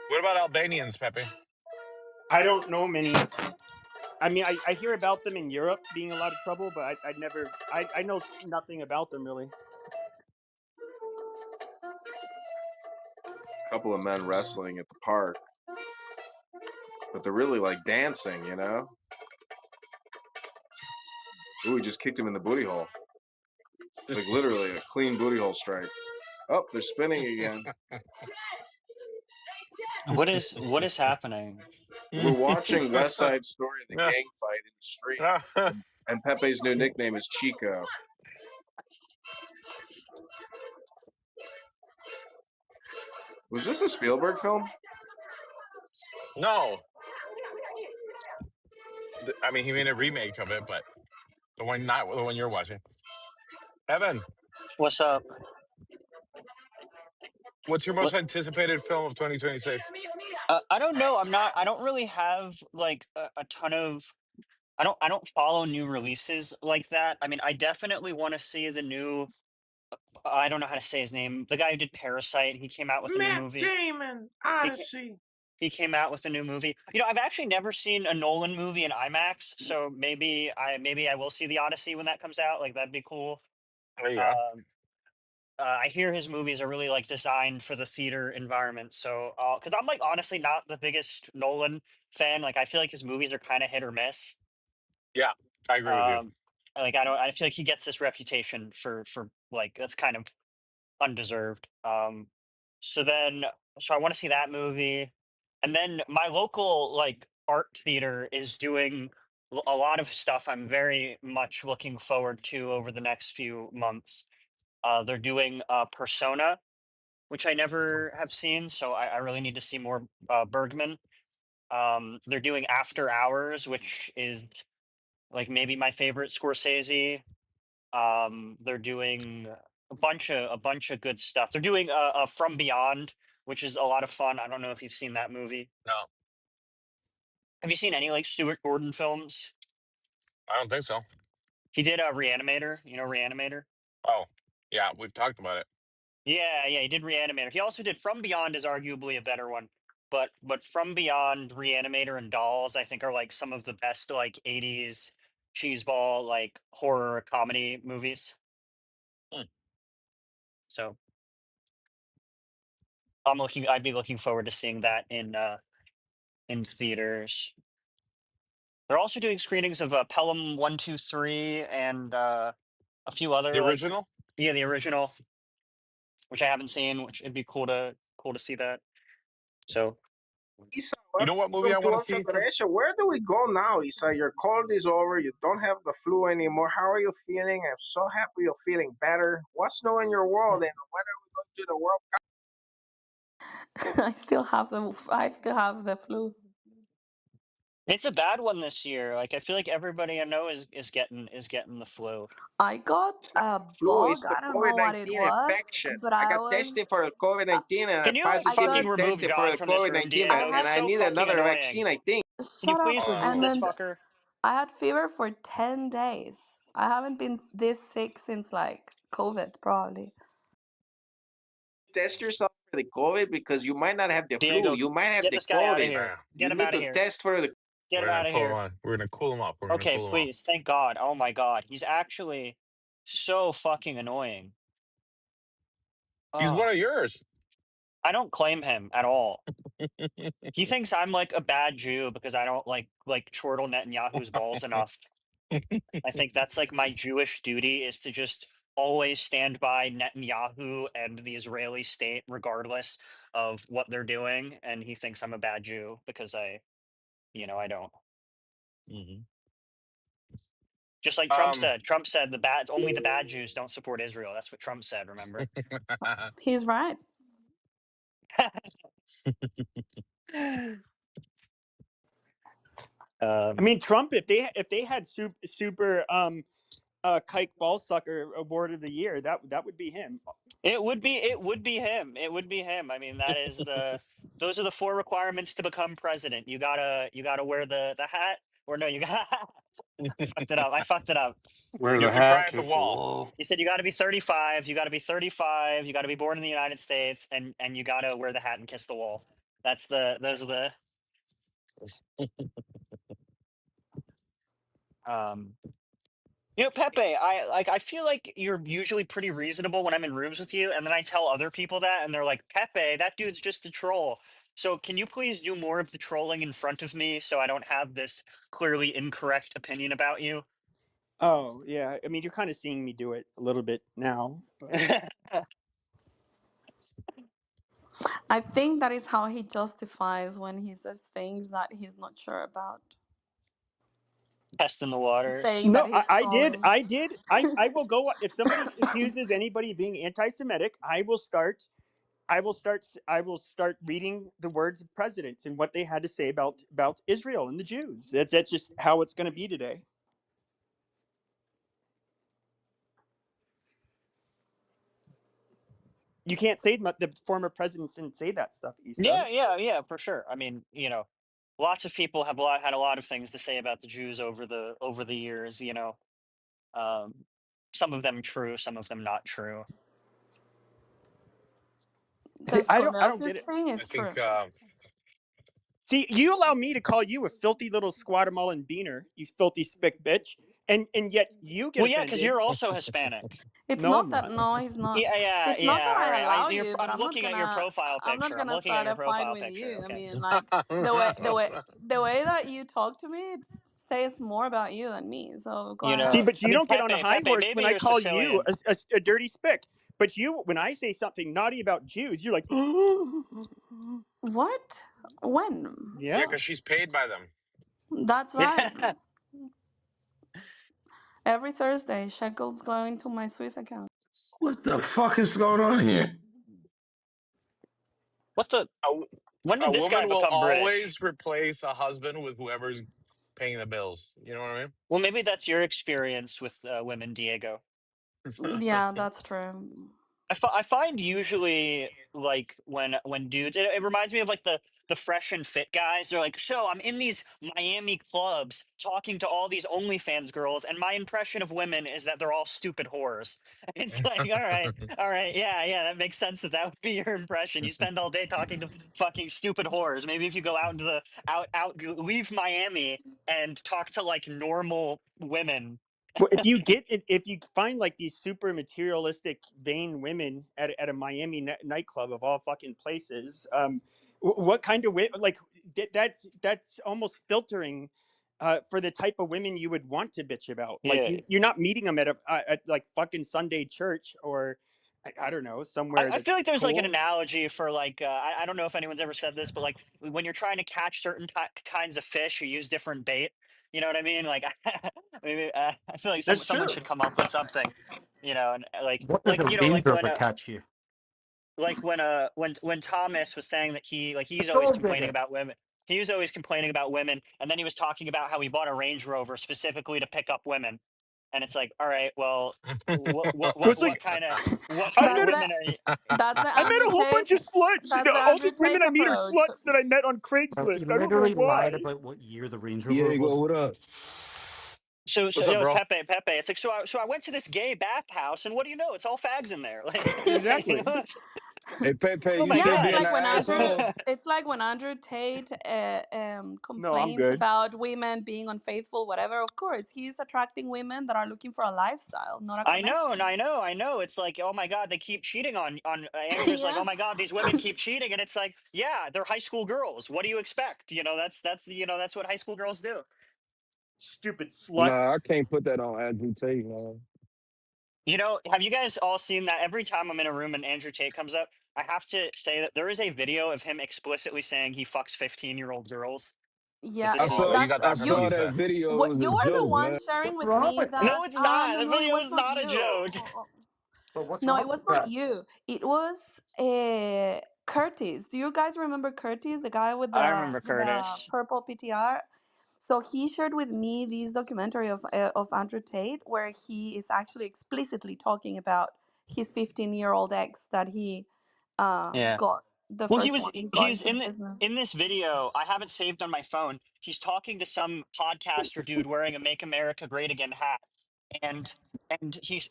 What about Albanians, Pepe? I don't know many. I mean, I hear about them in Europe being a lot of trouble, but I know nothing about them really. A couple of men wrestling at the park, but they're really like dancing, Ooh, he just kicked him in the booty hole. Like literally a clean booty hole strike. Oh, they're spinning again. What is happening? We're watching West Side Story, the gang fight in the street, and Pepe's new nickname is Chico. Was this a Spielberg film? No. I mean, he made a remake of it, but not the one you're watching. Evan, What's up? What's your most anticipated film of 2026? I don't know. I don't really have like a ton of. I don't follow new releases like that. I mean, I definitely want to see the new I don't know how to say his name. The guy who did Parasite. He came out with a new Matt movie. Damon, He ca- Odyssey. he came out with a new movie. You know, I've actually never seen a Nolan movie in IMAX, so maybe I will see the Odyssey when that comes out. Like that'd be cool. There you go. Um, I hear his movies are really like designed for the theater environment. So, because I'm like honestly not the biggest Nolan fan. Like I feel like his movies are kind of hit or miss. Yeah, I agree with you. Um, like I don't. I feel like he gets this reputation for like that's kind of undeserved. So then, so I want to see that movie, and then my local like art theater is doing a lot of stuff. I'm very much looking forward to over the next few months. They're doing Persona, which I never have seen, so I really need to see more Bergman. They're doing After Hours, which is like maybe my favorite Scorsese. They're doing a bunch of good stuff. They're doing From Beyond, which is a lot of fun. I don't know if you've seen that movie. No, Have you seen any like Stuart Gordon films? I don't think so. He did a Reanimator. You know Reanimator? Oh, yeah, we've talked about it. Yeah, he did Reanimator. He also did From Beyond is arguably a better one. But From Beyond, Reanimator, and Dolls, I think are like some of the best like 80s cheeseball like horror comedy movies. Hmm. So I'd be looking forward to seeing that in theaters. They're also doing screenings of Pelham 123 and a few The other like original? yeah, the original, which I haven't seen, which it'd be cool to see that. So Isa, You know what movie I welcome to want to One see for? Federation. Where do we go now, Isa? Your cold is over. You don't have the flu anymore. How are you feeling? I'm so happy you're feeling better. What's new in your world? And when are we going to the World Cup? I still have the flu. it's a bad one this year. Like I feel like everybody I know is getting the flu. I got It's not a the flu. bug. It's the I don't know what it COVID-19 was, infection. but I got tested for the COVID-19 and I Can you like I got fucking positively remove tested for John the from this room, COVID-19 I Diego? and He's had I so need fucking another annoying. vaccine, I think. Can you shut up, please Hold remove on. and this then fucker? I had fever for 10 days. I haven't been this sick since like COVID, probably. Test yourself for the COVID because you might not have the flu. Diego, You might have get the this guy out of COVID. here. You Get him need out of to here. test for the. Get We're him gonna out of pull him here. on. We're gonna cool him up. We're gonna Okay, cool him off. please. Thank God. Oh my God. He's actually so fucking annoying. He's Oh, one of yours. I don't claim him at all. He thinks I'm like a bad Jew because I don't like chortle Netanyahu's balls enough. I think that's like my Jewish duty is to just always stand by Netanyahu and the Israeli state, regardless of what they're doing. And he thinks I'm a bad Jew because I don't. Mhm. Just like Trump Um, said. Trump said only the bad Jews don't support Israel. That's what Trump said. Remember? He's right. I mean, Trump, if they had super kike ball sucker award of the year, that would be him. It would be him. It would be him. I mean, those are the four requirements to become president. You gotta wear the hat, or no, you got I fucked it up. I fucked it up. Wear you the have to cry hat, at the kiss the wall. wall. He said you got to be 35. You got to be 35. You got to be born in the United States, and you got to wear the hat and kiss the wall. Those are the um. Pepe, I feel like you're usually pretty reasonable when I'm in rooms with you, and then I tell other people that, and they're like, Pepe, that dude's just a troll. So can you please do more of the trolling in front of me so I don't have this clearly incorrect opinion about you? Oh yeah, I mean, you're kind of seeing me do it a little bit now. But. I think that is how he justifies when he says things that he's not sure about. Testing the waters. Saying that No, he's I did. trolling. I did. I will go if somebody accuses anybody of being anti-Semitic. I will start. I will start reading the words of presidents and what they had to say about Israel and the Jews. That's just how it's going to be today. You can't say the former presidents didn't say that stuff, Issa. Yeah, for sure. I mean, lots of people have had a lot of things to say about the Jews over the years. Um, Some of them true, some of them not true. The I don't get scoliosis it. thing I is think true. See, you allow me to call you a filthy little Guatemalan beaner, you filthy spick bitch, and yet you get Well, yeah, because offended. you're also Hispanic. It's No, I'm not that. not. No, he's not. Yeah, yeah, It's not yeah. that All I right. allow you, but I'm looking at your profile I'm not picture. I'm gonna looking at start your a fight profile with picture. you. I Okay. mean, like the way that you talk to me, it says more about you than me. So go You See, know, ahead. but I you mean, don't get on a high Pepe, horse maybe when I you're call you Sicilian. a dirty spick. But you, when I say something naughty about Jews, you're like, What? When? yeah, yeah. because she's paid by them. That's right. Yeah. Every Thursday, shekels going to my Swiss account. What the fuck is going on here? What the? A, When did a this guy woman will become British? always replace a husband with whoever's paying the bills. You know what I Well, maybe that's your experience with women, Diego. mean? Yeah, that's true. I find usually like when dudes it reminds me of like the fresh and fit guys. They're like, so I'm in these Miami clubs talking to all these OnlyFans girls, and my impression of women is that they're all stupid whores. It's like, all right, yeah, yeah, that makes sense that would be your impression. You spend all day talking to fucking stupid whores. Maybe if you go out into the leave Miami and talk to like normal women. Well, if you find like these super materialistic vain women at a Miami nightclub of all fucking places, what kind of like that's almost filtering for the type of women you would want to bitch about. Like Yeah. you're not meeting them at like fucking Sunday church or I don't know, somewhere I feel like that's there's like an cool. analogy for like I don't know if anyone's ever said this, but like when you're trying to catch certain kinds of fish, you use different bait. You know what I mean? Like maybe I feel like That's someone true. should come up with something. You know, and What does a you know Range Rover catch you? like when Thomas was saying that he's always Gold complaining digger. about women. He was always complaining about women, and then he was talking about how he bought a Range Rover specifically to pick up women. And it's like, all right, well, Well, it's like what I kind of That's met the women are you? that's the I met Andrew a whole Tate. bunch of sluts, and That's the all the Andrew women Tate I meet are approach. sluts that I met on Well, he Craigslist. I don't know literally lied why. about what year the Range Rover Diego, was. what up? So What's you up, know, bro? Pepe, it's like so I went to this gay bathhouse, and what do you know? It's all fags in there. Like, you Exactly. know, Hey, Pepe, oh you my Yeah, still god, being an asshole? it's like when Andrew Tate No, I'm complains good. about women being unfaithful, whatever. Of course, he's attracting women that are looking for a lifestyle, not a I know, and connection. I know. It's like, oh my god, they keep cheating on Andrew's like, Yeah. oh my god, these women keep cheating, and it's like, yeah, they're high school girls. What do you expect? You know, that's that's what high school girls do. Stupid Nah, sluts. I can't put that on Andrew Tate, man. You know, have you guys all seen that? Every time I'm in a room and Andrew Tate comes up, I have to say that there is a video of him explicitly saying he fucks 15-year-old girls. That Yeah, this is Oh, you that's got I that from you. saw that Lisa. video. It What was you a are the joke, one man. sharing What's with wrong me with no, that it's not. The no, it video was is not not a you. joke. But what's No, wrong it was with not that? you. It was Curtis. Do you guys remember Curtis, the guy with I the remember with the Curtis. purple PTR? So he shared with me this documentary of Andrew Tate where he is actually explicitly talking about his 15-year-old ex that he Yeah. got the Well, first one he got he's into the business. in this video. I have it saved on my phone. He's talking to some podcaster dude wearing a "Make America Great Again" hat, and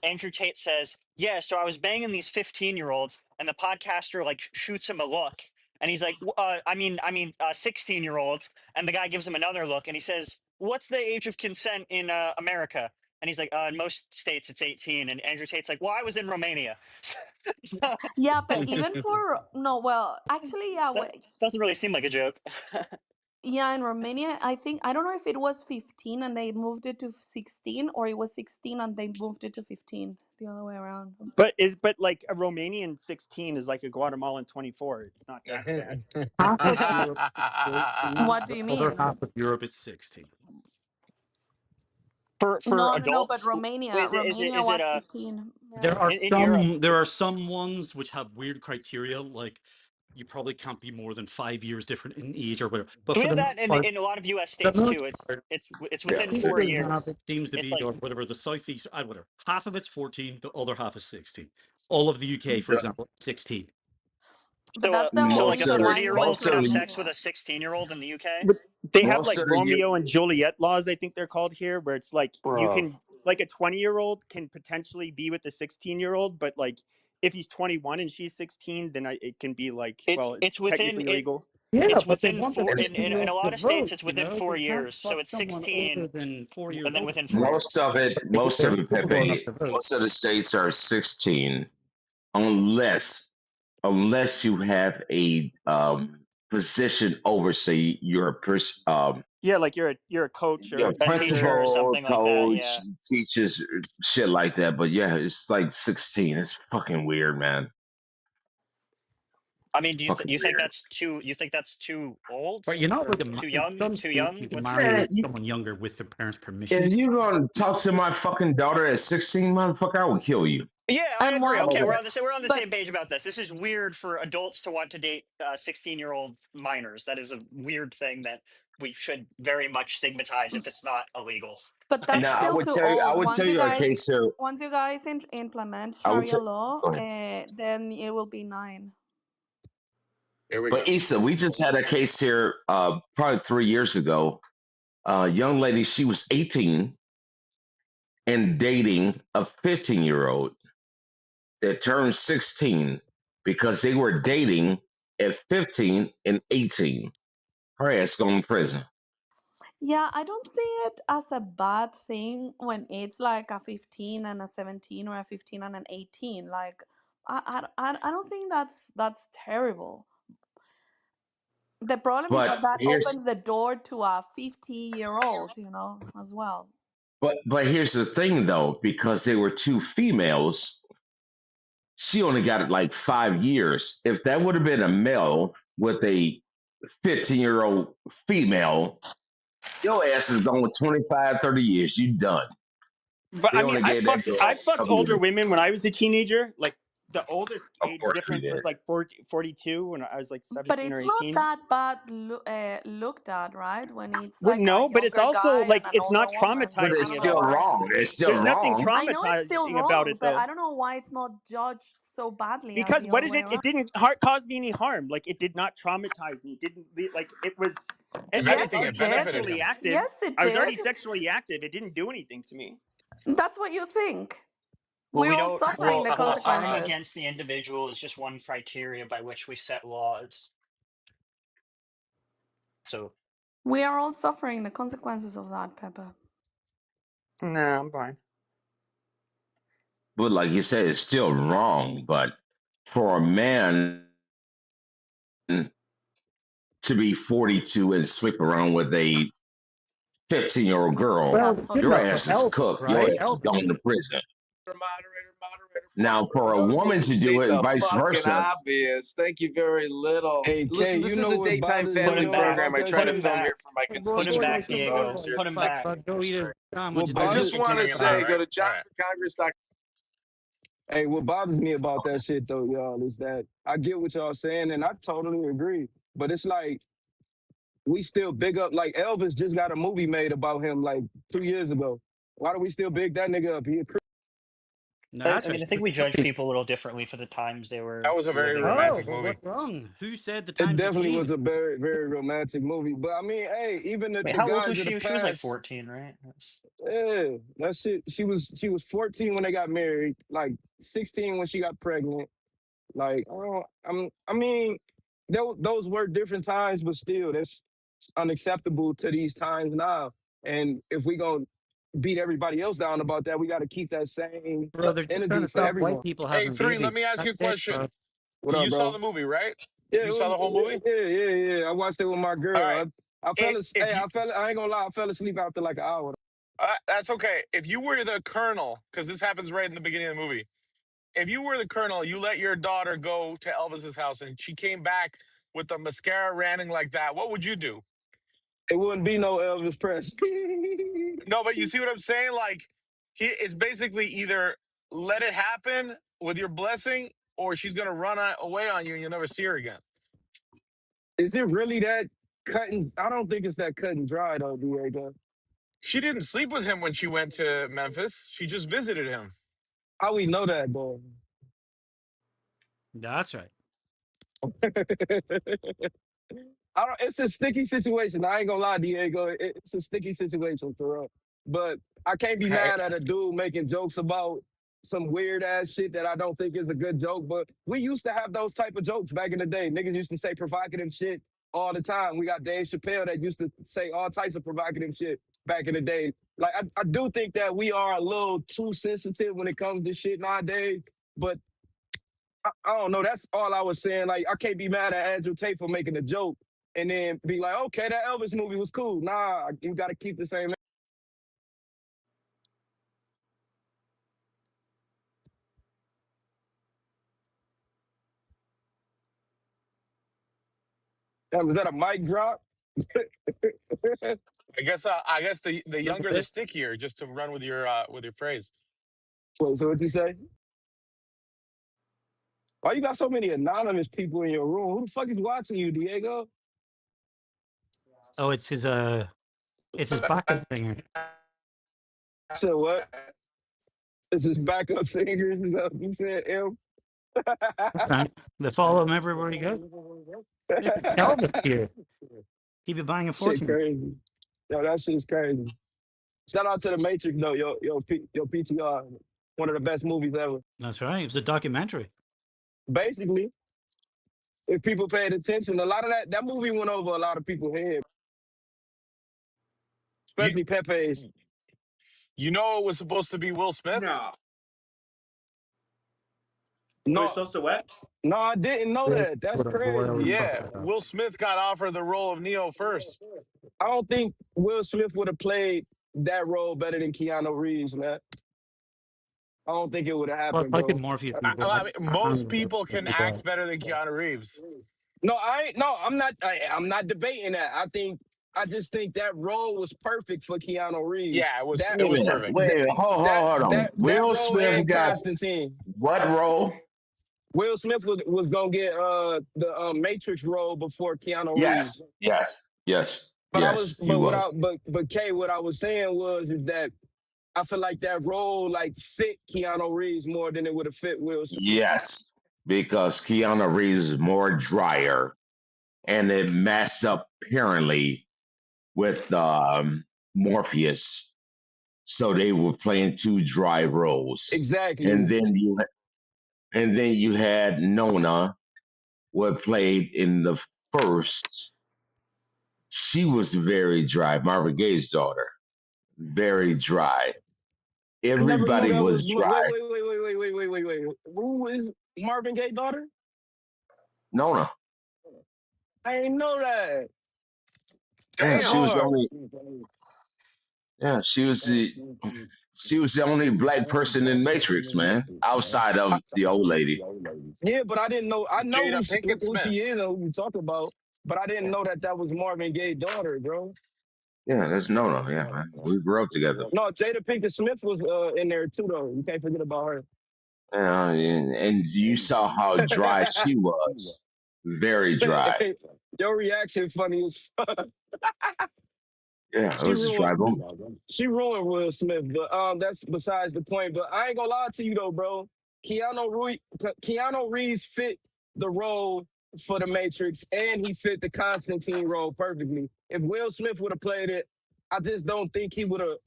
Andrew Tate says, "Yeah, so I was banging these 15-year-olds," and the podcaster like shoots him a look, and he's like, I mean, 16-year-olds," and the guy gives him another look, and he says, "What's the age of consent in America?" And he's like, "In most states it's 18," and Andrew Tate's like, "Well, I was in Romania." So, Yeah, but even for no, well, actually, yeah, that doesn't really seem like a joke. yeah, in Romania, I think I don't know if it was 15 and they moved it to 16 or it was 16 and they moved it to 15, the other way around. But like a Romanian 16 is like a Guatemalan 24. It's not that bad. Half of Europe is 18. What do The you other mean? half of Europe is 16. For No, but adults, Romania is it was 15. Yeah. in Europe? There are some ones which have weird criteria, like you probably can't be more than 5 years different in age or whatever. But We for have the that most part, in a lot of U.S. the states too. most part, It's Yeah, within seems 4 to have years. it seems to It's be like or whatever the southeast, whatever. Half of it's 14, the other half is 16. All of the UK, for yeah. example, 16. But that's the so only like a Most of reason the, why he went 30-year-old to most can of have the, sex with Romania. a 16-year-old in the UK. But they have most like of the, Romeo and Juliet laws, I think they're called here, where it's like you bro. can like a 20-year-old can potentially be with a 16-year-old, but like if he's 21 and she's 16, then it can be like, well, it's it's within technically it. legal. Yeah, It's but they within want the four in a 16-year-olds lot to of states. vote. It's You within know, 4 they can't years. So fuck it's someone older 16, than 4 years and then old. within 4 years. Most of it, If most they're of it, responsible enough Pepe, to vote. most of the states are 16, unless you have a position over, say, Yeah, like you're a coach or your a A janitor teacher or or principal, something like that. coach, Yeah. teachers, shit like that. But yeah, it's like 16. It's fucking weird, man. I mean, do Fucking you think weird. that's too? You think that's too old But you're not or like too in young? some Too states you young? can What's Man, marry someone younger with the parents' permission. if you gonna talk to my fucking daughter at 16, motherfucker, I will kill you. Yeah, I And agree. one, Okay, All that. we're on the but same page about this. This is weird for adults to want to date 16-year-old minors. That is a weird thing that we should very much stigmatize if it's not illegal. but that's Now still too I old. would tell you a case here. Once you guys implement I would Sharia tell. law, Go ahead. then it will be 9. Here we But go. Issa, we just had a case here probably 3 years ago. Young lady, she was 18 and dating a 15-year-old that turned 16 because they were dating at 15 and 18. Her ass going to prison. Yeah, I don't see it as a bad thing when it's like a 15 and a 17 or a 15 and an 18. Like, I don't think that's terrible. The problem is that But that here's opens the door to a 50-year-old, as well. but here's the thing though, because they were two females, she only got it like 5 years. If that would have been a male with a 15-year-old female, your ass is going 25, 30 years. You done. But They I mean, only gave that girl I a fucked couple older years. women when I was a teenager. Like the oldest Of age course you difference did. was like 42 when I was like But 17 or it's not 18. that bad looked at, right? When it's Well, like a no, but it's younger also guy and like an it's older not woman. But I it's traumatizing don't at know still all. why. wrong. It's still There's nothing wrong. I know it's still traumatizing about wrong, it but though. I don't know why it's not judged so badly as Because the what other is way it? around. It didn't cause me any harm. Like it did not traumatize me. It didn't like it was. If I was Yes, anything, it it already did. benefited sexually him. active. Yes, it I was did. already sexually active. It didn't do anything to me. That's what you think. Well, We're we all don't. suffering Well, the harm consequences. against the individual is just one criteria by which we set laws. So We are all suffering the consequences of that, Pepper. Nah, I'm fine. But like you said, it's still wrong. But for a man to be 42 and sleep around with a 15-year-old girl, Well, That's it's good fucked your enough up. for ass is Elvis, cooked. Your right? ass is Elvis. going to prison. Fuck Now, her. for a Go to me woman and to do state it, and the vice fucking versa. obvious. Thank you very little. Hey, Kay, Listen, you this is know a what daytime bothers me put family him though back. program. about I that try Put to him shit? film here back. for my Go Put him to back, constituents and Ecuador, voters Diego. here at Put the him but Second back. go eat a District. sandwich What in I bothers just Mexico. want to All say, right. go to All right. johnforcongress.com. Hey, what bothers me about that shit though, y'all, is that I get what y'all saying and I totally agree. But it's like we still big up like Elvis just got a movie made about him like 2 years ago. Why do we still big that nigga up? No, I, that's I right. mean, I think we judge people a little differently for the times they That were was a very living in. Oh, romantic but movie. what's wrong? Who said the It times have definitely was changed? a very, very romantic movie. But I mean, hey, even Wait, the how old was guys of the she? She was like past, 14, right? yeah, that shit. She was 14 when they got married, like 16 when she got pregnant. Like, I mean, those were different times, but still, that's unacceptable to these times now. And if we gonna beat everybody else down about that, we got to keep that same Bro, they're just trying energy to for stop white everyone. people Hey, having three. Let babies. me ask you That's a it, bro. question. What up, You saw bro? the movie, right? Yeah, You saw the whole movie. yeah. I watched it with my All girl. right. I fell If hey, you, I ain't gonna lie, I fell asleep after like an hour. that's okay. If you were the colonel, because this happens right in the beginning of the movie. If you were the colonel, you let your daughter go to Elvis's house, and she came back with the mascara running like that. What would you do? It wouldn't be no Elvis Presley. No, but you see what I'm saying? Like, it's basically either let it happen with your blessing, or she's gonna run away on you, and you'll never see her again. Is it really that cut and I don't think it's that cut and dry though, Diego. She didn't sleep with him when she went to Memphis. She just visited him. How we know that though? That's right. It's a sticky situation. I ain't gonna lie, Diego. It's a sticky situation for real. But I can't be Hey, mad at a dude making jokes about some weird ass shit that I don't think is a good joke. But we used to have those type of jokes back in the day. Niggas used to say provocative shit all the time. We got Dave Chappelle that used to say all types of provocative shit back in the day. Like I do think that we are a little too sensitive when it comes to shit nowadays. But I don't know. That's all I was saying. Like I can't be mad at Andrew Tate for making a joke and then be like, okay, that Elvis movie was cool. Nah, you got to keep the same. Damn, was that a mic drop? I guess the little younger the bit. stickier. Just to run with your phrase. So what you say? Why you got so many anonymous people in your room? Who the fuck is watching you, Diego? Oh, it's his backup singer. So what? This is backup singers. Is that what you said, M? That's right. They follow him everywhere he goes. This is Elvis here. He'd be buying a Shit fortune. crazy. Yo, that shit's crazy. Shout out to The Matrix though. Yo, PTR. One of the best movies ever. That's right. It was a documentary. Basically, if people paid attention, a lot of that movie went over a lot of people's head, You especially Pepe's. you know it was supposed to be Will Smith? No. We're No, supposed to what? no, I didn't know that. That's What a royally crazy. Yeah, fucked up. Will Smith got offered the role of Neo first. I don't think Will Smith would have played that role better than Keanu Reeves, man. I don't think it would have Well, if happened, I could bro. morph you I, people, I mean, most I'm people can as well. act better than Keanu Reeves. No, I ain't. No, I'm not. I'm not debating that. I just think that role was perfect for Keanu Reeves. Yeah, it Wait a was minute. perfect. Wait, hold on. That Will role Smith and got Constantine. what role? Will Smith was gonna get the Matrix role before Keanu Yes, Reeves. yes, yes, But yes, he was. but Kay, what I was saying is that I feel like that role like fit Keanu Reeves more than it would have fit Will Smith. Yes, because Keanu Reeves is more drier and it messed up apparently with Morpheus. So they were playing two dry roles. Exactly. And then you had Nona, what played in the first. She was very dry. Marvin Gaye's daughter, very dry. I never knew Everybody that was was dry. wait. Who is Marvin Gaye's daughter? Nona, I didn't know that. yeah, Damn she was the hard. only. Yeah, she was the only black person in Matrix, man, outside of the old lady. Yeah, but I didn't know. I know Jada Pinkett who Smith. she is and who you talk about, but I didn't know that was Marvin Gaye's daughter, bro. Yeah, that's Nona. Yeah, man, we grew up together. No, Jada Pinkett Smith was in there too, though. You can't forget about her. Yeah, and you saw how dry she was, very dry. Your reaction funny as fuck. Yeah, it She was a ruined dry movie. she ruined Will Smith, but that's besides the point. But I ain't gonna lie to you though, bro. Keanu Reeves fit the role for the Matrix, and he fit the Constantine role perfectly. If Will Smith would have played it, I just don't think he would have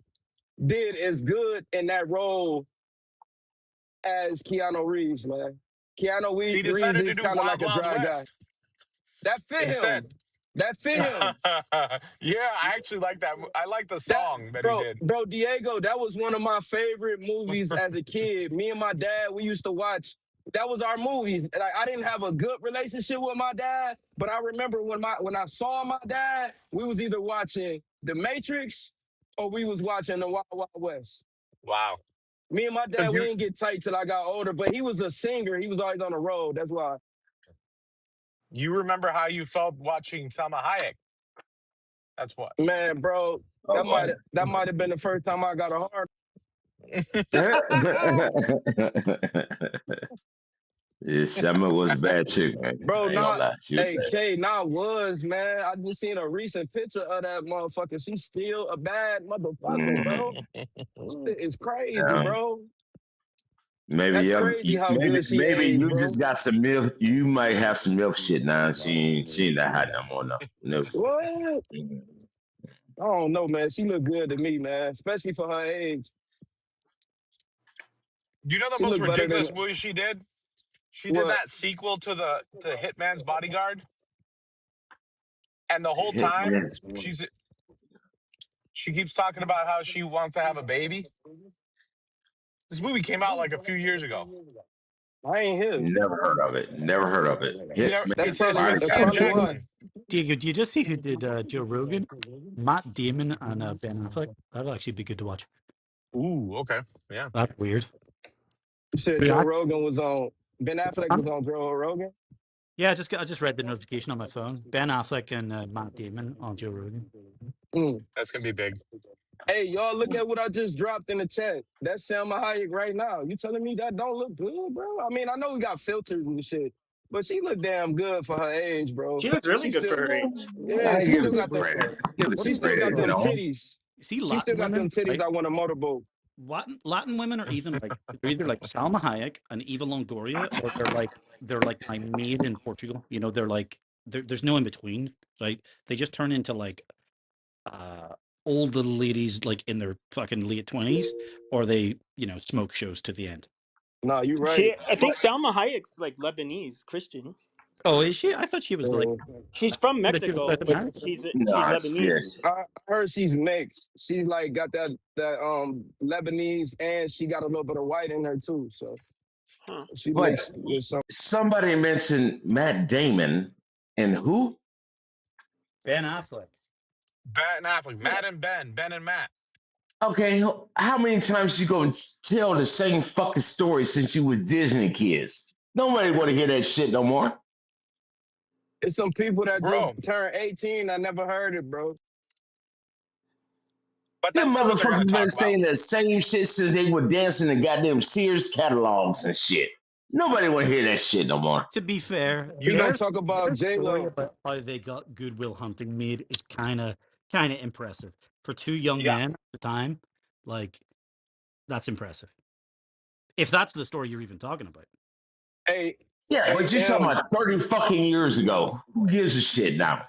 did as good in that role as Keanu Reeves, man. Keanu He Reeves decided to is do kind of Wild like a Wild dry guy. West That fit him. instead. That fit him. Yeah, I actually like that. I like the That song that he did. bro, Diego, that was one of my favorite movies as a kid. Me and my dad, we used to watch. That was our movies. Like I didn't have a good relationship with my dad, but I remember when I saw my dad, we was either watching The Matrix or we was watching The Wild Wild West. Wow. Me and my dad, Because we didn't get tight till I got older, but he was a singer. He was always on the road. That's why. you remember how you felt watching Salma Hayek. That's what. Man, bro, Oh boy. that might have been the first time I got a hard. Yeah, Selma was a bad chick, man. Bro, I ain't gonna not lie. She was hey bad. K, not was, man. I just seen a recent picture of that motherfucker. She's still a bad motherfucker, bro. Shit is crazy, Yeah. bro. Maybe That's crazy how good she maybe aged, you bro. just got some milk. You might have some milk shit now. She ain't that hot no more. No. What? Mhm. I don't know, man. She look good to me, man, especially for her age. Do you know the She most look better than ridiculous movie she did? She did what? that sequel to the Hitman's Bodyguard, and the whole time Hitman's. she keeps talking about how she wants to have a baby. This movie came out like a few years ago. I ain't here. Never heard of it. Never heard of it. You know, That's Hitman's it's with that's Sam bodyguard. probably why. Jackson. Diego, do you just see who did Joe Rogan? Matt Damon and Ben Affleck. That'll actually be good to watch. Ooh, okay, yeah. That's weird. You said Joe Rogan was on. Ben Affleck was on Joe Rogan. Yeah, I just read the notification on my phone. Ben Affleck and Matt Damon on Joe Rogan. Mm. That's gonna be big. Hey, y'all, look at what I just dropped in the chat. That's Selma Hayek right now. You telling me that don't look good, bro? I mean, I know we got filters and shit, but she look damn good for her age, bro. She looks really She good still, for her age. yeah, I she give still it got some them. credit. Give it She some still got credit, you them know. titties. See She still Latin got them women, titties. right? I want a motorboat. Latin women are even like they're either like Salma Hayek and Eva Longoria, or they're like my maid in Portugal. You know, they're like there's no in between, right? They just turn into like old little ladies like in their fucking late 20s, or they, you know, smoke shows to the end. No, you right. I But think Salma Hayek's like Lebanese Christian. Oh, is she? I thought she was like She's from I thought she was Mexico, South but American. she's Nah, Lebanese. yes. I heard she's mixed. She like got that Lebanese, and she got a little bit of white in her too. So Huh. she But mixed with some. somebody mentioned Matt Damon and who? Ben Affleck. Ben Affleck, Matt and Ben and Matt. Okay, how many times you gonna tell the same fucking story since you were Disney kids? Nobody want to hear that shit no more. It's some people that just Bro, turned 18. I never heard it, bro. but Them that's not what they're gonna motherfuckers been talk about. saying the same shit since they were dancing in goddamn Sears catalogs and shit. Nobody want to hear that shit no more. To be fair, We gonna their talk about J story Lo. about how they got Goodwill Hunting made is kind of impressive for two young Yeah. men at the time. Like, that's impressive. If that's the story you're even talking about. Hey, Yeah, hey, but you're talking M. about 30 fucking years ago. Who gives a shit now?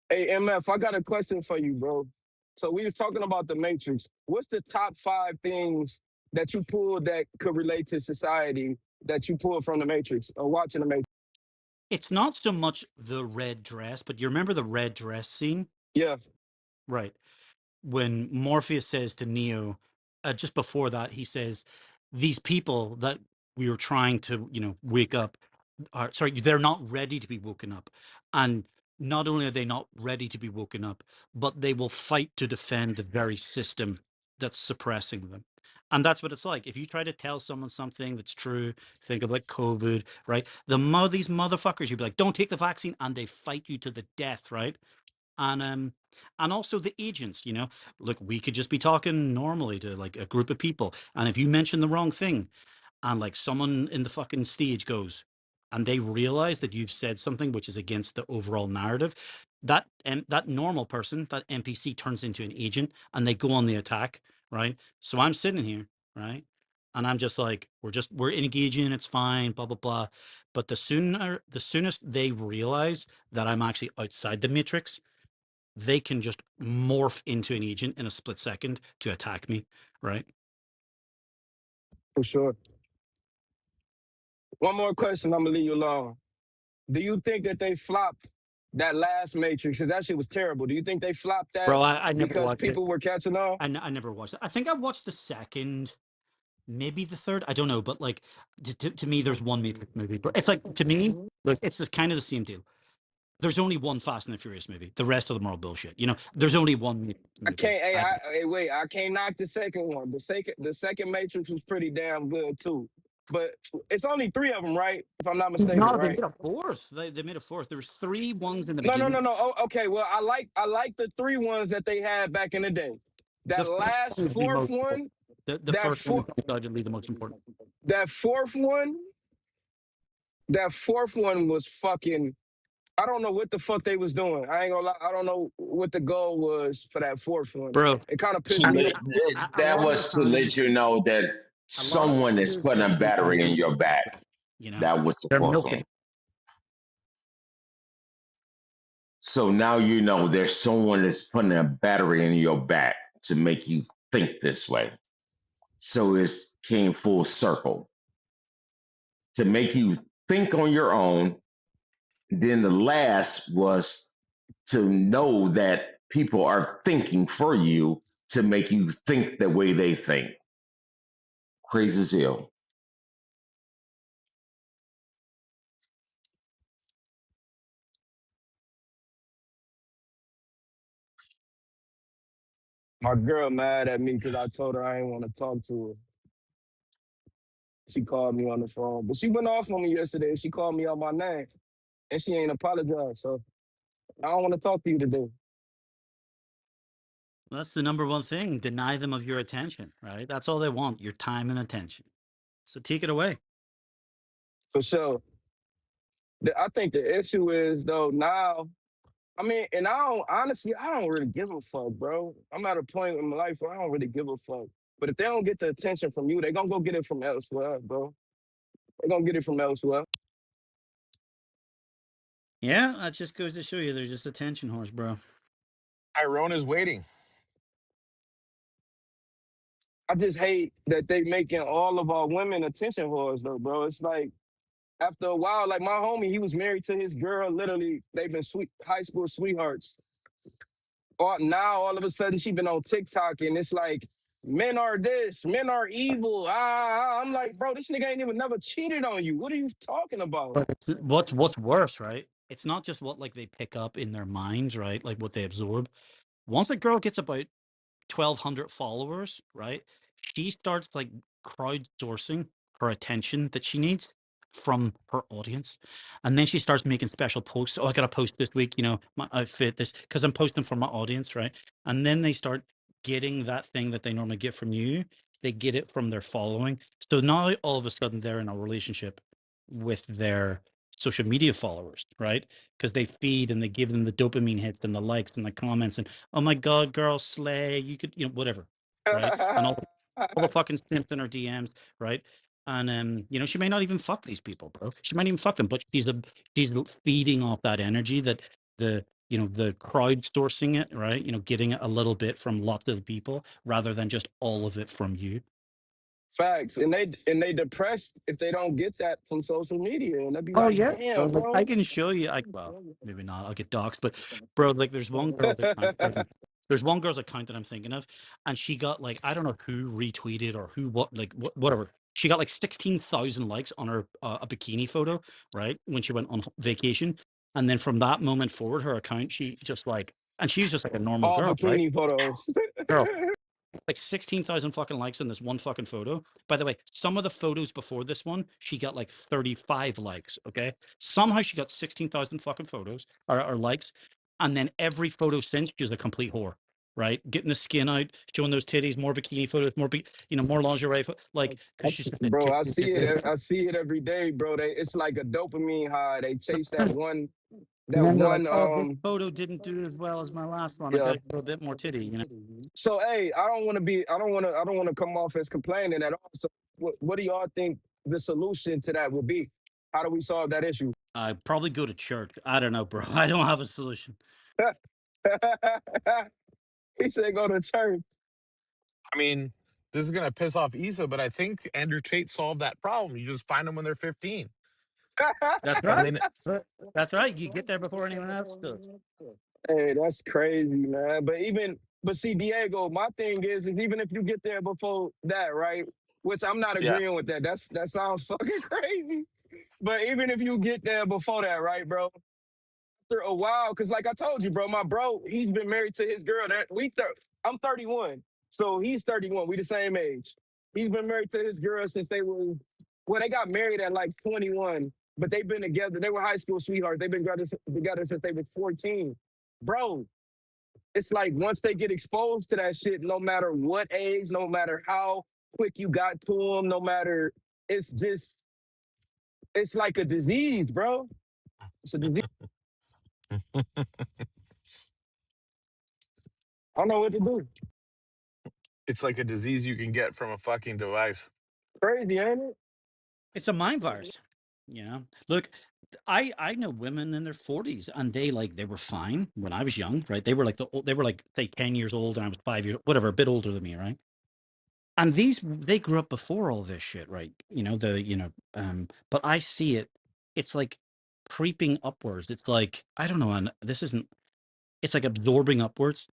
Hey, MF. I got a question for you, bro. So we was talking about the Matrix. What's the top 5 things that you pulled that could relate to society that you pulled from the Matrix or watching the Matrix? It's not so much the red dress, but you remember the red dress scene? Yeah. Right. When Morpheus says to Neo, just before that, he says, these people that we were trying to, you know, wake up, are sorry, they're not ready to be woken up. And not only are they not ready to be woken up, but they will fight to defend the very system that's suppressing them. And that's what it's like. If you try to tell someone something that's true, think of like COVID, right? These motherfuckers, you'd be like, don't take the vaccine, and they fight you to the death, right? And also the agents, you know, look, we could just be talking normally to like a group of people, and if you mention the wrong thing, and like someone in the fucking stage goes, and they realize that you've said something which is against the overall narrative, that normal person, that NPC turns into an agent, and they go on the attack, right? So I'm sitting here, right, and I'm just like, we're engaging, it's fine, blah blah blah. But the soonest they realize that I'm actually outside the matrix, they can just morph into an agent in a split second to attack me, right? For sure. One more question, I'm gonna leave you alone. Do you think that they flopped that last Matrix? Because that shit was terrible. Do you think they flopped that Bro, I never because watched it. people were catching on? I never watched it. I think I watched the second, maybe the third. I don't know, but like to me, there's one Matrix movie. But it's like, to me, look, it's just kind of the same deal. There's only one Fast and the Furious movie. The rest of them are all bullshit. You know, there's only one Matrix I movie. can't. Hey, wait. I can't knock the second one. The second Matrix was pretty damn good too. But it's only 3 of them, right? If I'm not mistaken, No, they right? made a fourth. They made a fourth. There was 3 ones in the No, no, beginning. no, no. Oh, okay. Well, I like the 3 ones that they had back in the day. The That first last one is the fourth most. one, The that first one is four, undoubtedly the most important. that fourth one, that fourth one was fucking. I don't know what the fuck they was doing. I ain't gonna lie. I don't know what the goal was for that fourth one. Bro, It kind of To pissed I me mean, off. a that lot of the was to time, let you know that a lot of someone is actors putting are a being battery in overlooked, your back. you know, That was the they're fourth milking one. it. So now you know there's someone that's putting a battery in your back to make you think this way. So it's came full circle to make you think on your own. Then the last was to know that people are thinking for you to make you think the way they think. Crazy as hell. My girl mad at me because I told her I ain't want to talk to her. She called me on the phone, but she went off on me yesterday. She called me out my name, and she ain't apologized. So I don't want to talk to you today. Well, that's the number one thing. Deny them of your attention, right? That's all they want, your time and attention. So take it away. For sure. I think the issue is though now. I mean, and I don't really give a fuck, bro. I'm at a point in my life where I don't really give a fuck. But if they don't get the attention from you, they gonna go get it from elsewhere, bro. They gonna get it from elsewhere. Yeah, that just goes to show you there's just attention horse, bro. Tyrone is waiting. I just hate that they making all of our women attention whores, though, bro. It's like after a while, like my homie, he was married to his girl. Literally, they've been high school sweethearts. Now all of a sudden she been on TikTok and it's like men are this, men are evil. I'm like, bro, this nigga ain't even never cheated on you. What are you talking about? But what's worse, right? It's not just what like they pick up in their minds, right? Like what they absorb. Once a girl gets about 1,200 followers, right? She starts like crowdsourcing her attention that she needs from her audience, and then she starts making special posts. Oh, I got to post this week, you know, my outfit, this because I'm posting for my audience, right? And then they start getting that thing that they normally get from you. They get it from their following. So now all of a sudden they're in a relationship with their social media followers, right? Because they feed and they give them the dopamine hits and the likes and the comments and oh my god, girl, slay, you could, you know, whatever, right? And all the fucking simps in her DMs, right? And you know, she may not even fuck these people, bro. She might even fuck them, but she's feeding off that energy that the you know the crowdsourcing it, right? You know, getting a little bit from lots of people rather than just all of it from you. Facts. And they depressed if they don't get that from social media. And they'd be Oh like, yeah, bro, damn, like, bro. I can show you. Well, maybe not. I'll get doxxed, but bro, like, there's one girl there's one girl's account that I'm thinking of, and she got like I don't know who retweeted or who whatever. She got like 16,000 likes on her a bikini photo, right, when she went on vacation, and then from that moment forward, her account she just like, and she's just like a normal All girl, right? bikini photos. Girl, like 16,000 fucking likes on this one fucking photo. By the way, some of the photos before this one, she got like 35 likes. Okay. Somehow she got 16,000 fucking photos or likes. And then every photo since, she's a complete whore, right? Getting the skin out, showing those titties, more bikini photos, more lingerie. Like, because she's just Bro, I see it. addicted. I see it every day, bro. It's like a dopamine high. They chase that one, And that then they're like, one. oh, this photo didn't do as well as my last one. I Yeah. got to go a bit more titty, you know? So, hey, I don't want to come off as complaining at all. So, what do y'all think the solution to that would be? How do we solve that issue? I probably go to church. I don't know, bro. I don't have a solution. He said go to church. I mean, this is gonna piss off Issa, but I think Andrew Tate solved that problem. You just find them when they're 15. That's And right. then That's right. You get there before anyone else does. Hey, that's crazy, man. But see, Diego, my thing is even if you get there before that, right? Which I'm not yeah. agreeing with that. That sounds fucking crazy. But even if you get there before that, right, bro? After a while, because like I told you, bro, my bro, he's been married to his girl. I'm 31, so he's 31. We the same age. He's been married to his girl since they got married at like 21, but they've been together. They were high school sweethearts. They've been together since they were 14. Bro, it's like once they get exposed to that shit, no matter what age, no matter how quick you got to them, no matter, it's like a disease, bro. It's a disease. I don't know what to do. It's like a disease you can get from a fucking device. Crazy, ain't it? It's a mind virus. You know, look, I know women in their 40s and they were fine when I was young, right? They were they were like say 10 years old and I was 5 years, whatever, a bit older than me, right? And they grew up before all this shit, right? But I see it, it's like creeping upwards. It's like, I don't know, and this isn't, it's like absorbing upwards,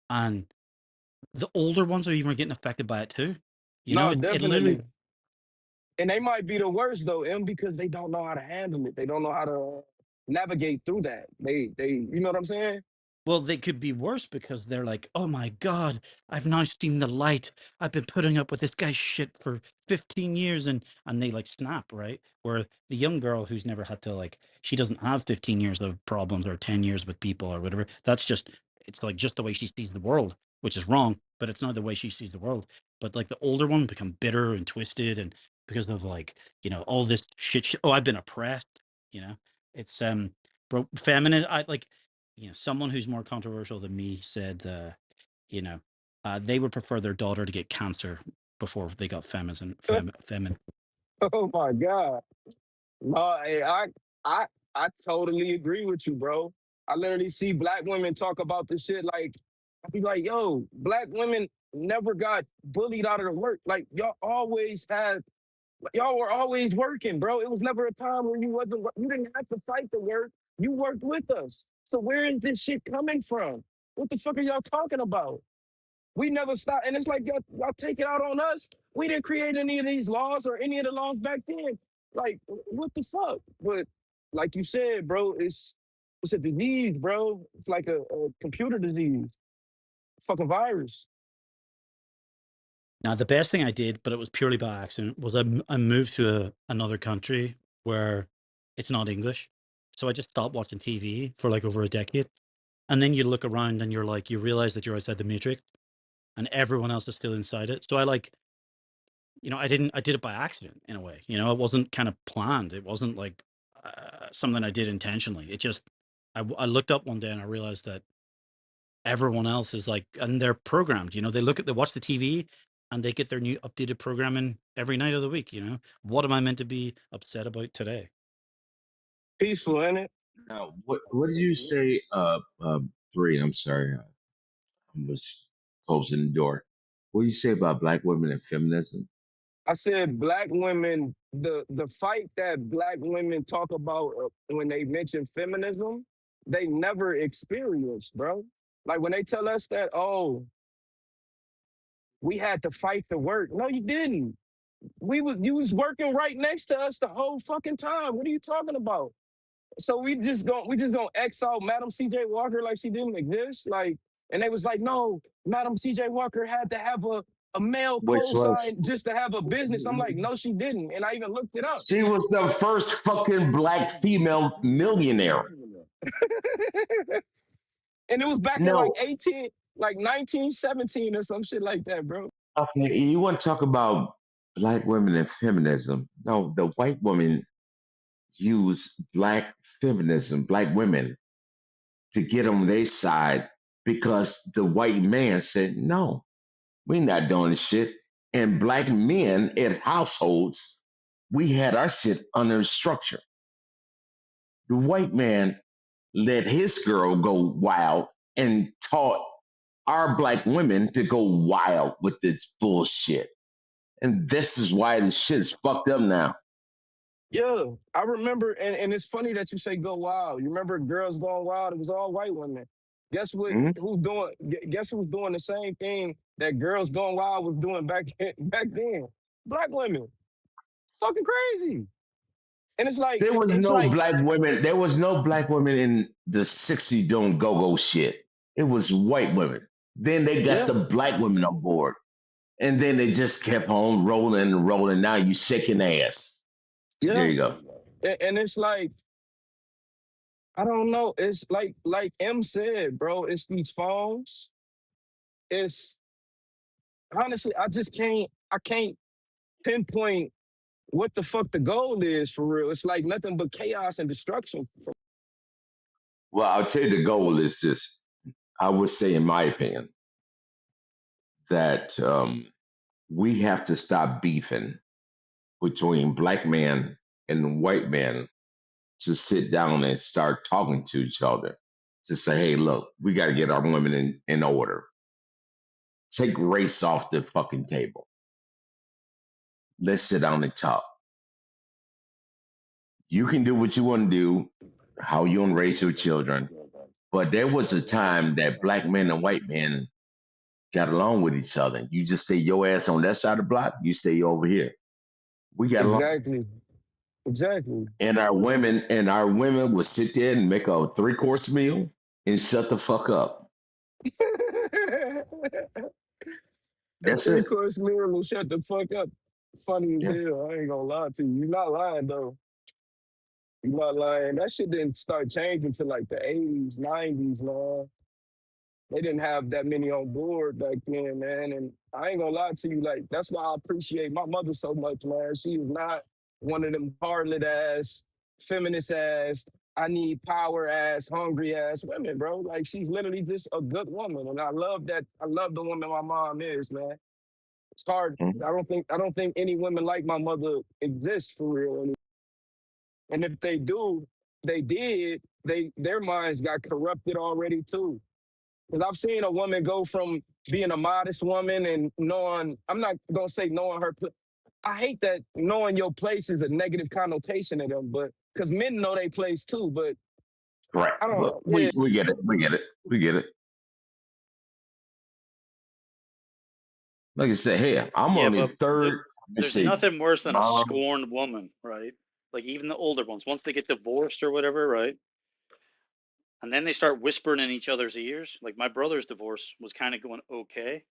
and the older ones are even getting affected by it too. No, It literally. definitely. And they might be the worst though, M, because they don't know how to handle it. They don't know how to navigate through that. They, you know what I'm saying? Well, they could be worse because they're like, oh my God, I've now seen the light. I've been putting up with this guy's shit for 15 years. And they like snap, right? Where the young girl who's never had to, like, she doesn't have 15 years of problems or 10 years with people or whatever. That's just, it's like just the way she sees the world, which is wrong, but it's not the way she sees the world. But like the older ones become bitter and twisted and because of like, all this shit. Oh, I've been oppressed, you know? It's, bro, feminine. I like, someone who's more controversial than me said, you know, they would prefer their daughter to get cancer before they got feminine. Oh my God. No, hey, I I totally agree with you, bro. I literally see black women talk about this shit like I be like, yo, black women never got bullied out of the work. Like y'all were always working, bro. It was never a time where you didn't have to fight the work. You worked with us. So where is this shit coming from? What the fuck are y'all talking about? We never stopped. And it's like y'all take it out on us. We didn't create any of these laws or any of the laws back then. Like, what the fuck? But like you said, bro, it's a disease, bro. It's like a computer disease. Fucking virus. Now, the best thing I did, but it was purely by accident, was I moved to another country where it's not English. So I just stopped watching TV for like over a decade. And then you look around and you're like, you realize that you're outside the matrix and everyone else is still inside it. So I did it by accident in a way. It wasn't kind of planned. It wasn't like something I did intentionally. It just, I looked up one day and I realized that everyone else is like, and they're programmed. They watch the TV and they get their new updated programming every night of the week. What am I meant to be upset about today? Peaceful, ain't it? Now, what did you say? Three. I'm sorry, I was closing the door. What did you say about black women and feminism? I said black women, the fight that black women talk about when they mention feminism, they never experienced, bro. Like when they tell us that, oh, we had to fight the work. No, you didn't. You was working right next to us the whole fucking time. What are you talking about? So we just gonna X out Madam C.J. Walker like she didn't exist. Like, and they was like, no, Madam C.J. Walker had to have a male Which was cosign just to have a business. I'm like, no, she didn't. And I even looked it up. she was the first fucking black female millionaire. And it was back in like No, 1917 or some shit like that, bro. okay, you want to talk about black women and feminism? No, the white woman used black feminism, black women, to get on their side because the white man said, no, we not doing this shit. And black men at households, we had our shit under structure. The white man let his girl go wild and taught our black women to go wild with this bullshit. And this is why the shit is fucked up now. Yeah, I remember, and it's funny that you say go wild. You remember Girls Going Wild? It was all white women. Guess what? Mhm. Guess who's doing the same thing that Girls Going Wild was doing back then? Black women. Fucking crazy. And it's like, There was it's no like, black women. There was no black women in the 60s doing go-go shit. It was white women. Then they got yeah, the black women on board. And then they just kept on rolling and rolling. Now you shaking ass. There yeah. you go. And it's like, I don't know. It's like M said, bro. It's these phones. It's honestly, I can't pinpoint what the fuck the goal is for real. It's like nothing but chaos and destruction. Well, I'll tell you the goal is this. I would say, in my opinion, that we have to stop beefing between black man and white man to sit down and start talking to each other to say, hey, look, we got to get our women in order. Take race off the fucking table. Let's sit down and talk. You can do what you want to do, how you want to raise your children. But there was a time that black men and white men got along with each other. You just stay your ass on that side of the block, you stay over here. We got along. Exactly. And our women would sit there and make a 3-course meal and shut the fuck up. A That's it. 3-course meal will shut the fuck up. Funny as Yeah. hell. I ain't gonna lie to you. You're not lying though. You're not lying. That shit didn't start changing till like the 80s, 90s, man. They didn't have that many on board back then, man. And I ain't gonna lie to you, like, that's why I appreciate my mother so much, man. She is not one of them harlot ass, feminist ass, I need power ass, hungry ass women, bro. Like, she's literally just a good woman. And I love that. I love the woman my mom is, man. It's hard. Mhm. I don't think any women like my mother exist for real. And if they do, their minds got corrupted already too. Because I've seen a woman go from being a modest woman and knowing, I'm not going to say knowing her, I hate that knowing your place is a negative connotation to them, but because men know their place too, but Right. I don't But know. we Yeah, get it. We get it. We get it. Like I said, hey, I'm Yeah, on the but third. Let me there's see. nothing worse than a Mom. scorned woman, right? Like even the older ones, once they get divorced or whatever, right? And then they start whispering in each other's ears. Like my brother's divorce was kind of going okay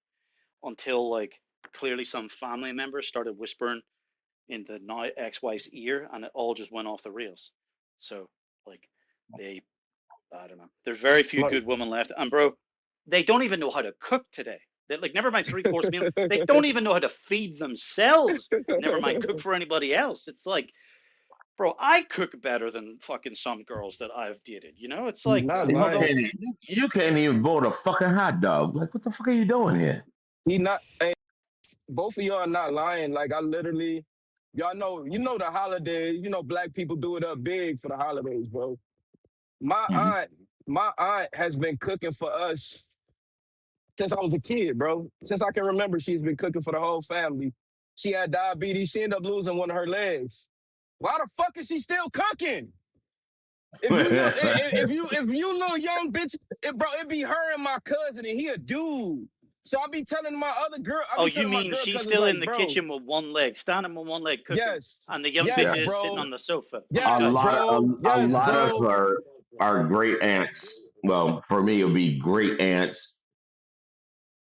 until like clearly some family members started whispering in the now ex-wife's ear, and it all just went off the rails. So like they, I don't know. There's very few like, good women left, and bro, they don't even know how to cook today. They, like never mind 3-course meal, they don't even know how to feed themselves. Never mind cook for anybody else. It's like, bro, I cook better than fucking some girls that I've dated. You know, it's he's like not some of those. lying. You can't even boil a fucking hot dog. Like, what the fuck are you doing here? He not, hey, both of y'all are not lying. Like I literally, y'all know, the holidays, black people do it up big for the holidays, bro. My Mhm. aunt, my aunt has been cooking for us since I was a kid, bro. Since I can remember, she's been cooking for the whole family. She had diabetes. She ended up losing one of her legs. Why the fuck is she still cooking? If you knew, if you knew young bitch, it'd be her and my cousin, and he a dude. So I be telling my other girl, I Oh, be you telling my mean girl she's cousins still in like, the bro, kitchen with one leg, standing with one leg cooking, yes, and the young Yeah. yes, bitch is sitting bro, on the sofa on the A yes, couch? lot of bro, a yes, lot of bro. our great aunts. Well, for me, it would be great aunts.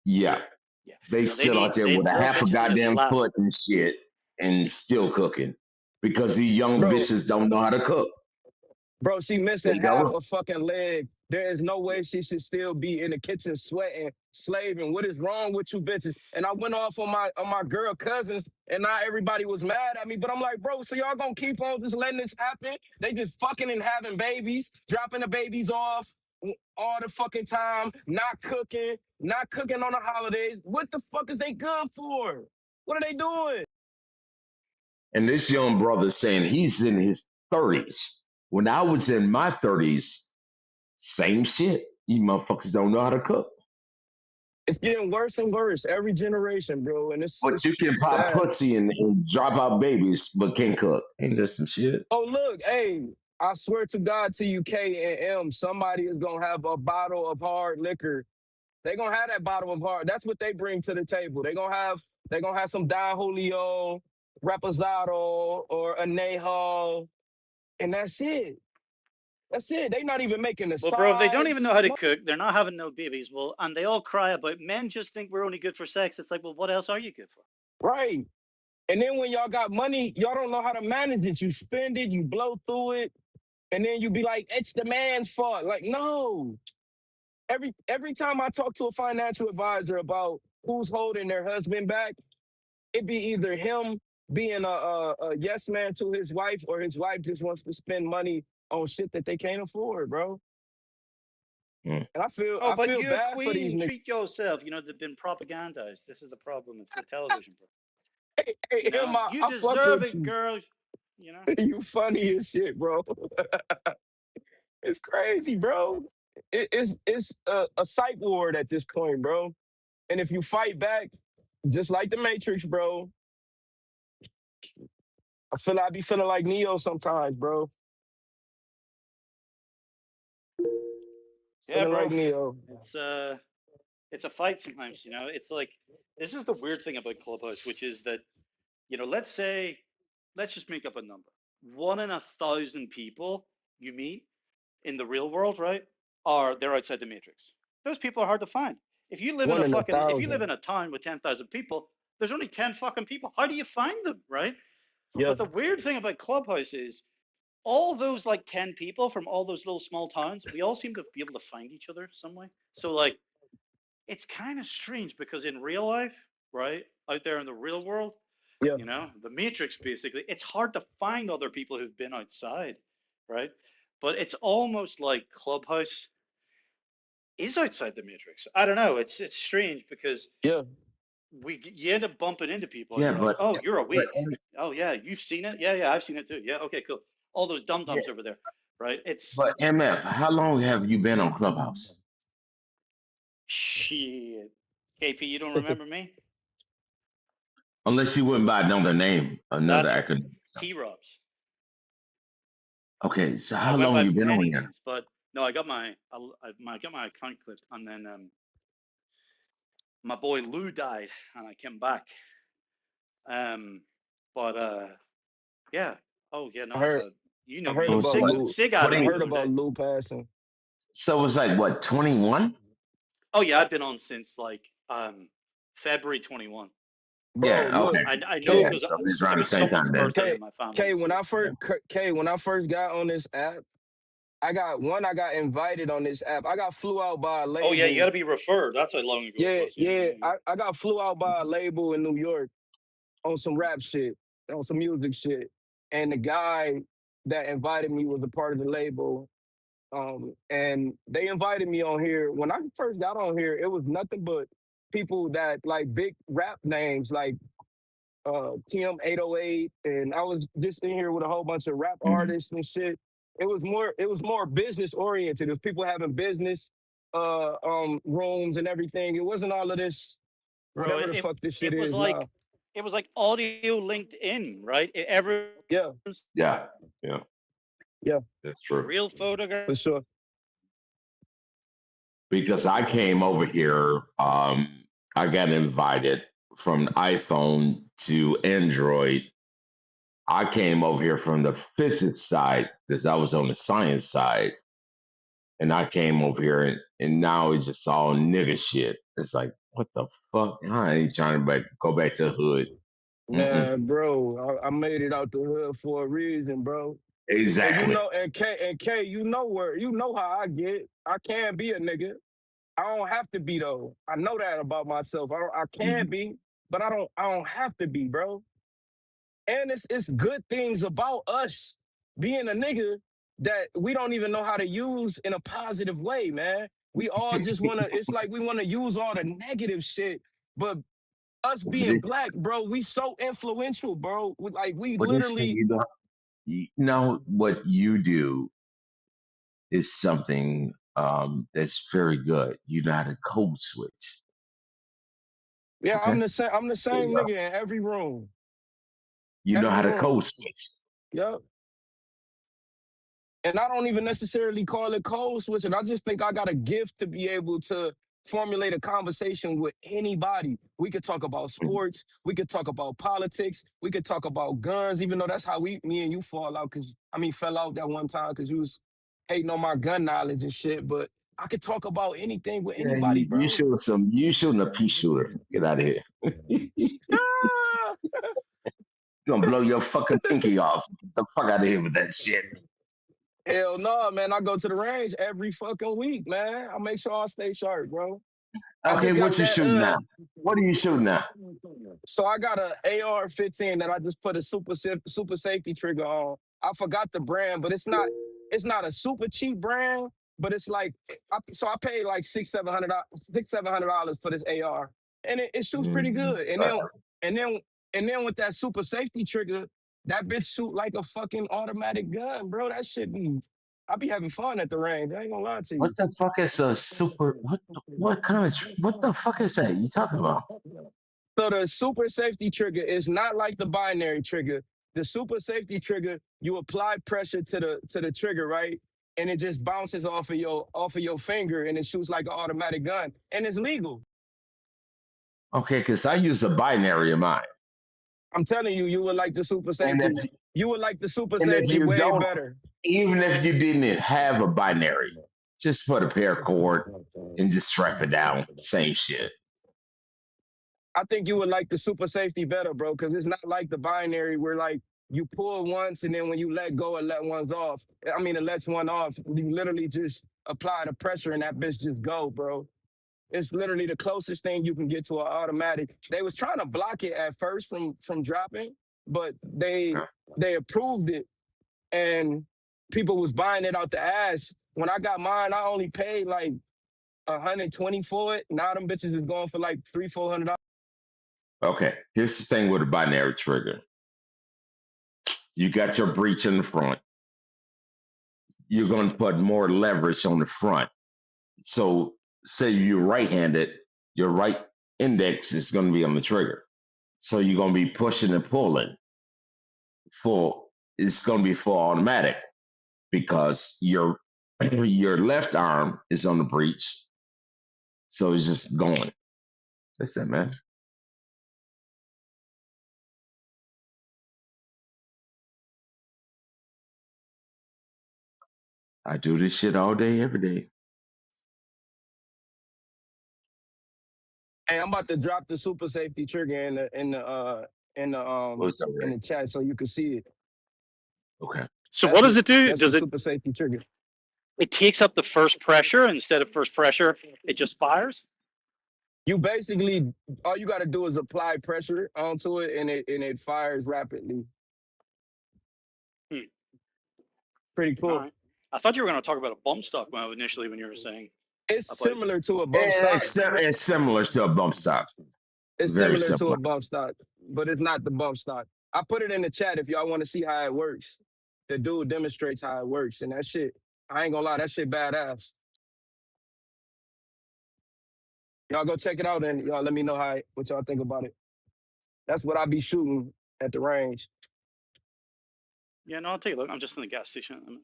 Yeah, Yeah. they No, they sit out need there with a those half a bitches need a goddamn slap. foot and shit, and still cooking because these young Bro, bitches don't know how to cook. Bro, she They missing half don't. a fucking leg. There is no way she should still be in the kitchen sweating, slaving. What is wrong with you bitches? And I went off on my girl cousins, and now everybody was mad at me. But I'm like, bro, so y'all gonna keep on just letting this happen? They just fucking and having babies, dropping the babies off all the fucking time, not cooking on the holidays. What the fuck is they good for? What are they doing? And this young brother saying he's in his 30s. When I was in my 30s, same shit. You motherfuckers don't know how to cook. It's getting worse and worse every generation, bro. And But you it's can pop sad. pussy and drop out babies, but can't cook. Ain't that some shit? Oh, look, hey, I swear to God, to you, K and M, somebody is gonna have a bottle of hard liquor. They gonna have that bottle of hard. That's what they bring to the table. They gonna have some Don Julio, Reposado, or Anejo, and that's it. That's it. They not even making the Well, bro, if they don't even know sides. how to cook, they're not having no babies. Well, and they all cry about men just think we're only good for sex. It's like, well, what else are you good for? Right. And then when y'all got money, y'all don't know how to manage it. You spend it, you blow through it, and then you be like, it's the man's fault. Like, no. Every time I talk to a financial advisor about who's holding their husband back, it be either him being a yes man to his wife, or his wife just wants to spend money on shit that they can't afford, bro. Mm. And I feel Oh, I but feel you a bad for these queen. niggas. Treat yourself. You know, they've been propagandized. This is the problem. It's the television, bro. Hey, You know, Emma, you I fuck deserve with it, you. girl. You know. You funny as shit, bro. It's crazy, bro. It's a psych ward at this point, bro. And if you fight back, just like the Matrix, bro, I be feeling like Neo sometimes, bro. Yeah, Feeling like bro. Neo. It's a fight sometimes. You know, it's like this is the weird thing about Clubhouse, which is that let's say, let's just make up a number. 1 in 1,000 people you meet in the real world, right? They're outside the matrix. Those people are hard to find. One in a If you live thousand. in a town with 10,000 people, there's only 10 fucking people. How do you find them, right? Yeah, But the weird thing about Clubhouse is all those like 10 people from all those little small towns, we all seem to be able to find each other some way. So like it's kind of strange because in real life, right, out there in the real world, yeah, the matrix basically, it's hard to find other people who've been outside, right? But it's almost like Clubhouse is outside the matrix. I don't know. It's strange because yeah. you end up bumping into people and Yeah, you're like, oh, you're but awake. Oh yeah, you've seen it. Yeah, yeah, I've seen it too. Yeah, okay, cool. All those dum yeah, dums over there, right? It's but MF, how long have you been on Clubhouse? shit. KP, you don't remember me? Unless you went by another name, another That's right. acronym. T-Robz. Okay, so I how went long by you been on many here? names, but no, I got my account clipped, and then my boy Lou died, and I came back. But yeah. Oh yeah, I no. heard You I know heard me. So about what? Lou. Sig added I me Twenty. the heard other about day. Lou passing. So it's like what? 21? Oh yeah, I've been on since like February 21. Bro, Yeah. look, Okay. I know K Yeah. because So it's it around the was same someone's time then. birthday K in my family, K when so I first K when I first got on this app, I got invited on this app. I got flew out by a oh yeah, you got label. to be referred. That's how long ago it Yeah, was. Yeah, yeah. yeah, yeah. I got flew out by a label in New York on some rap shit, on some music shit. And the guy that invited me was a part of the label. And they invited me on here. When I first got on here, it was nothing but people that like big rap names like TM 808, and I was just in here with a whole bunch of rap Mhm. artists and shit. It was more business oriented. It was people having business rooms and everything. It wasn't all of this Bro, whatever the fuck this shit it was is like now. it was like audio LinkedIn, right? Yeah, Everyone's Yeah. Yeah. yeah, That's true. real photograph. for sure. Because I came over here. I got invited from iPhone to Android. I came over here from the physics side because I was on the science side. And I came over here and now it's just all nigga shit. It's like, what the fuck? I ain't trying to go back to the hood. Mm-mm. Man, bro, I made it out the hood for a reason, bro. And you Exactly. know, and K, you know how I get. I can be a nigga. I don't have to be though. I know that about myself. I can Mhm. be, but I don't have to be, bro. And it's good things about us being a nigga that we don't even know how to use in a positive way, man. We all just wanna, it's like we wanna use all the negative shit, but us But being it's black, bro, we so influential, bro. We but it's literally, you know what you do is something that's very good. You know how to code switch. yeah, Okay. I'm the There you same go. nigga in every room. You know Every how to room. code switch. Yep. And I don't even necessarily call it code switching. I just think I got a gift to be able to formulate a conversation with anybody. We could talk about Mhm. sports. We could talk about politics. We could talk about guns, even though that's how me and you fall out. Fell out that one time because you was hating on my gun knowledge and shit. But I could talk about anything with Yeah, anybody, you bro. shoot some. You shooting a pea shooter. Get out of here. Ah! Gonna blow your fucking pinky off. Get the fuck out of here with that shit. Hell no, man. I go to the range every fucking week, man. I make sure I stay sharp, bro. I Okay, just got what you that shooting now? What are you shooting now? So I got a AR-15 that I just put a super safety trigger on. I forgot the brand, but it's not a super cheap brand, but it's like I paid like $600-700 for this AR, and it shoots pretty Mhm. good. And then with that super safety trigger, That bitch shoot like a fucking automatic gun, bro. That shit be. I be having fun at the range. I ain't gonna lie to you. What the fuck is a super? What kind of? What the fuck is that you talking about? So the super safety trigger is not like the binary trigger. The super safety trigger, you apply pressure to the trigger, right? And it just bounces off of your finger and it shoots like an automatic gun. And it's legal. Okay, because I use a binary of mine, I'm telling you, you would like the super and safety. You would like the super if safety you way don't, better. even if you didn't have a binary, just put a paracord and just strap it down. Same shit. I think you would like the super safety better, bro, because it's not like the binary where like you pull once and then when you let go, it let one's off. I mean, it lets one off. You literally just apply the pressure and that bitch just go, bro. It's literally the closest thing you can get to an automatic. They was trying to block it at first from dropping, but they approved it and people was buying it out the ass. When I got mine, I only paid like 120 for it. Now them bitches is going for like $300-400. Okay, here's the thing with a binary trigger. You got your breech in the front. You're going to put more leverage on the front. So, say you're right-handed, your right index is going to be on the trigger. So you're going to be pushing and pulling full. It's going to be full automatic because your left arm is on the breech. So it's just going. That's it, man. I do this shit all day, every day. Hey, I'm about to drop the super safety trigger What's that, in Ray? the chat so you can see it. Okay. So what does it do? That's the Does it? super safety trigger. It takes up the first pressure instead of first pressure. It just fires. You basically all you got to do is apply pressure onto it and it fires rapidly. Hmm. Pretty All cool. right. I thought you were going to talk about a bump stock initially when you were saying It's about. similar to a bump stock. It's similar to a bump stock. It's Very similar to similar. a bump stock, but it's not the bump stock. I put it in the chat if y'all want to see how it works. The dude demonstrates how it works, and that shit, I ain't gonna lie, that shit badass. Y'all go check it out and y'all let me know what y'all think about it. That's what I be shooting at the range. Yeah, no, I'll take a look. I'm just in the gas station,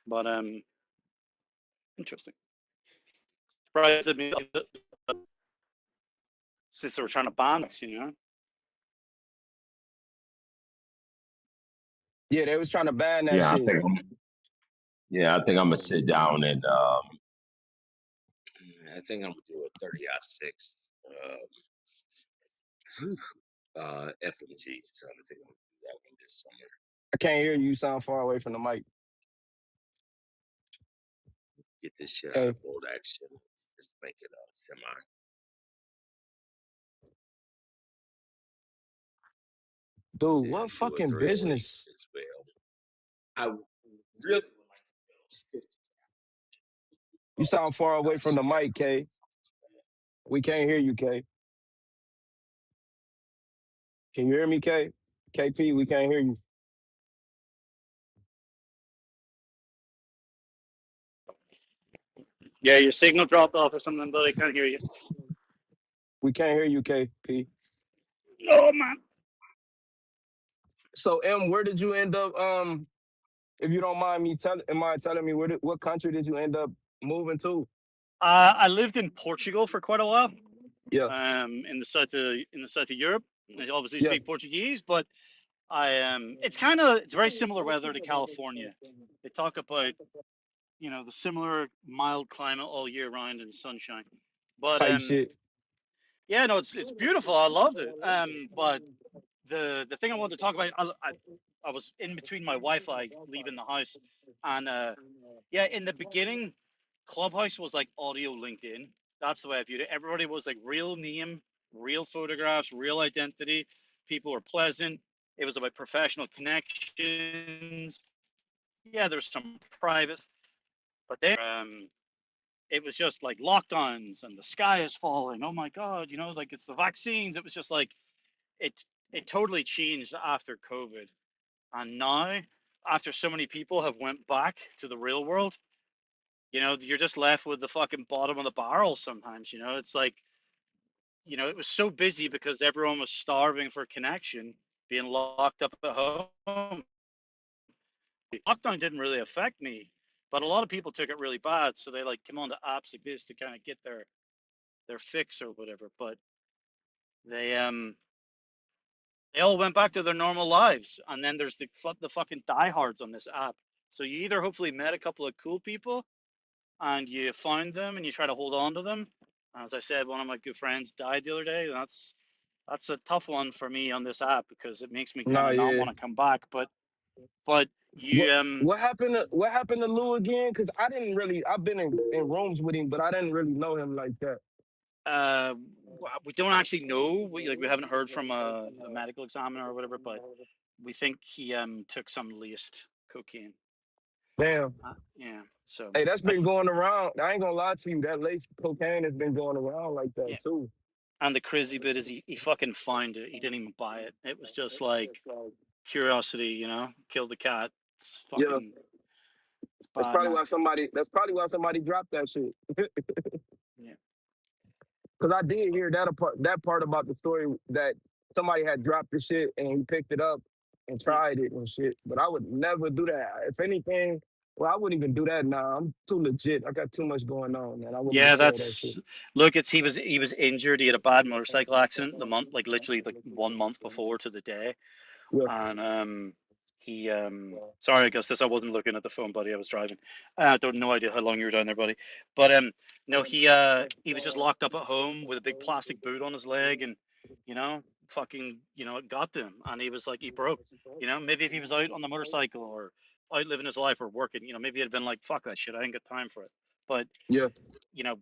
but interesting. Surprised at me since they were trying to ban us, you know. Yeah, they was trying to ban that Yeah, I shit. think I'm gonna sit down and I think I'm gonna do a 30-06 FMG. So I think I'm gonna do that one this summer. I can't hear you. You sound far away from the mic. Get this shit out of bolt action. Just make it semi. Dude, And what do a fucking 308 business? as well. I really would like to build 50. You sound far away from the mic, K. We can't hear you, K. Can you hear me, K? KP, we can't hear you. Yeah, your signal dropped off or something, but I can't hear you. We can't hear you, KP. Oh man. So M, where did you end up? If you don't mind me telling me what country did you end up moving to? I lived in Portugal for quite a while. Yeah. In the south of Europe. I obviously Yeah. speak Portuguese, but it's very similar weather to California. They talk about the similar mild climate all year round and sunshine. But Type shit. yeah, no, it's beautiful. I loved it. But the thing I wanted to talk about, I was in between my Wi-Fi leaving the house, and yeah, in the beginning, Clubhouse was like audio LinkedIn. That's the way I viewed it. Everybody was like real name, real photographs, real identity. People were pleasant. It was about professional connections. Yeah, there's some private, but then it was just like lockdowns and the sky is falling. Oh my God, like it's the vaccines. It was just like it totally changed after COVID. And now, after so many people have went back to the real world, you're just left with the fucking bottom of the barrel sometimes. It's like, it was so busy because everyone was starving for connection, being locked up at home. Lockdown didn't really affect me, but a lot of people took it really bad, so they like come on to apps like this to kind of get their fix or whatever. But they all went back to their normal lives, and then there's the fucking diehards on this app. So you either hopefully met a couple of cool people and you found them and you try to hold on to them. As I said, one of my good friends died the other day. That's a tough one for me on this app because it makes me kind Nah, of not yeah. want to come back. But What you what happened to Lou again? Because I didn't really. I've been in rooms with him, but I didn't really know him like that. uh we don't actually know. We haven't heard from a medical examiner or whatever, but we think he took some laced cocaine. Damn. Yeah. So Hey, that's been going around. I ain't gonna lie to you. That lace cocaine has been going around like that yeah. too. And the crazy bit is he fucking found it. He didn't even buy it. It was just like curiosity, kill the cat. It's Yeah. fucking it's bad, man. That's probably why somebody dropped that shit. Yeah. Because I did hear that part about the story that somebody had dropped the shit and he picked it up and Yeah. tried it and shit. But I would never do that. If anything, well, I wouldn't even do that now. I'm too legit. I got too much going on, man. I wouldn't even Yeah, sell that shit. that's look, he was injured. He had a bad motorcycle accident the month, like literally like 1 month before to the day. Yeah. And he sorry Augustus, I wasn't looking at the phone, buddy, I was driving. I don't no idea how long you were down there, buddy. But no, he was just locked up at home with a big plastic boot on his leg, and fucking it got to him, and he was like he broke. Maybe if he was out on the motorcycle or out living his life or working, maybe he'd been like, fuck that shit, I ain't got time for it. But Yeah.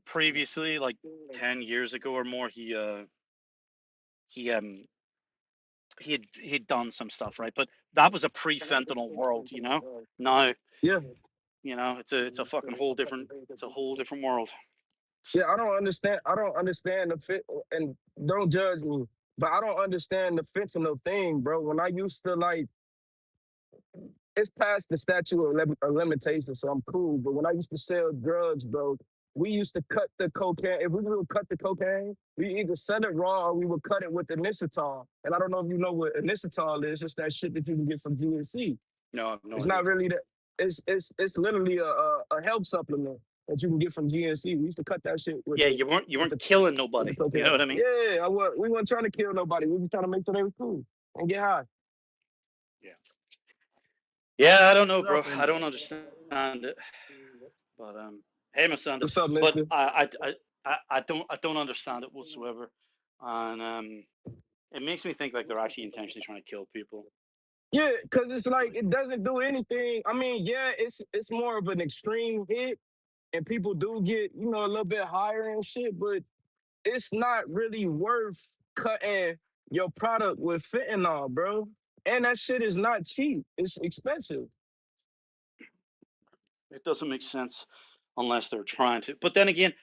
previously, like 10 years ago or more, he he'd done some stuff, right? But that was a pre-fentanyl world. Now, Yeah. it's a fucking whole different world. Yeah, So I don't understand the fit, and don't judge me, but I don't understand the fentanyl thing, bro. When I used to like, it's past the statute of limitations, so I'm cool. But when I used to sell drugs, bro, we used to cut the cocaine. If we would cut the cocaine, we either sell it raw or we would cut it with inositol. And I don't know if you know what inositol is. It's that shit that you can get from GNC. no, I have no It's idea. not really that. It's literally a health supplement that you can get from GNC. We used to cut that shit Yeah, you with weren't the killing with the nobody. You know cocaine. what I mean? Yeah, we weren't trying to kill nobody. We were trying to make sure they were cool and get high. Yeah. Yeah, I don't know, What's bro. up, I Andrew? don't understand it. But hey, my son. What's up, But mister? I don't understand it whatsoever, and it makes me think like they're actually intentionally trying to kill people. Yeah, because it's like it doesn't do anything. I mean, yeah, it's more of an extreme hit, and people do get a little bit higher and shit, but it's not really worth cutting your product with fentanyl, bro. And that shit is not cheap. It's expensive. It doesn't make sense unless they're trying to. But then again,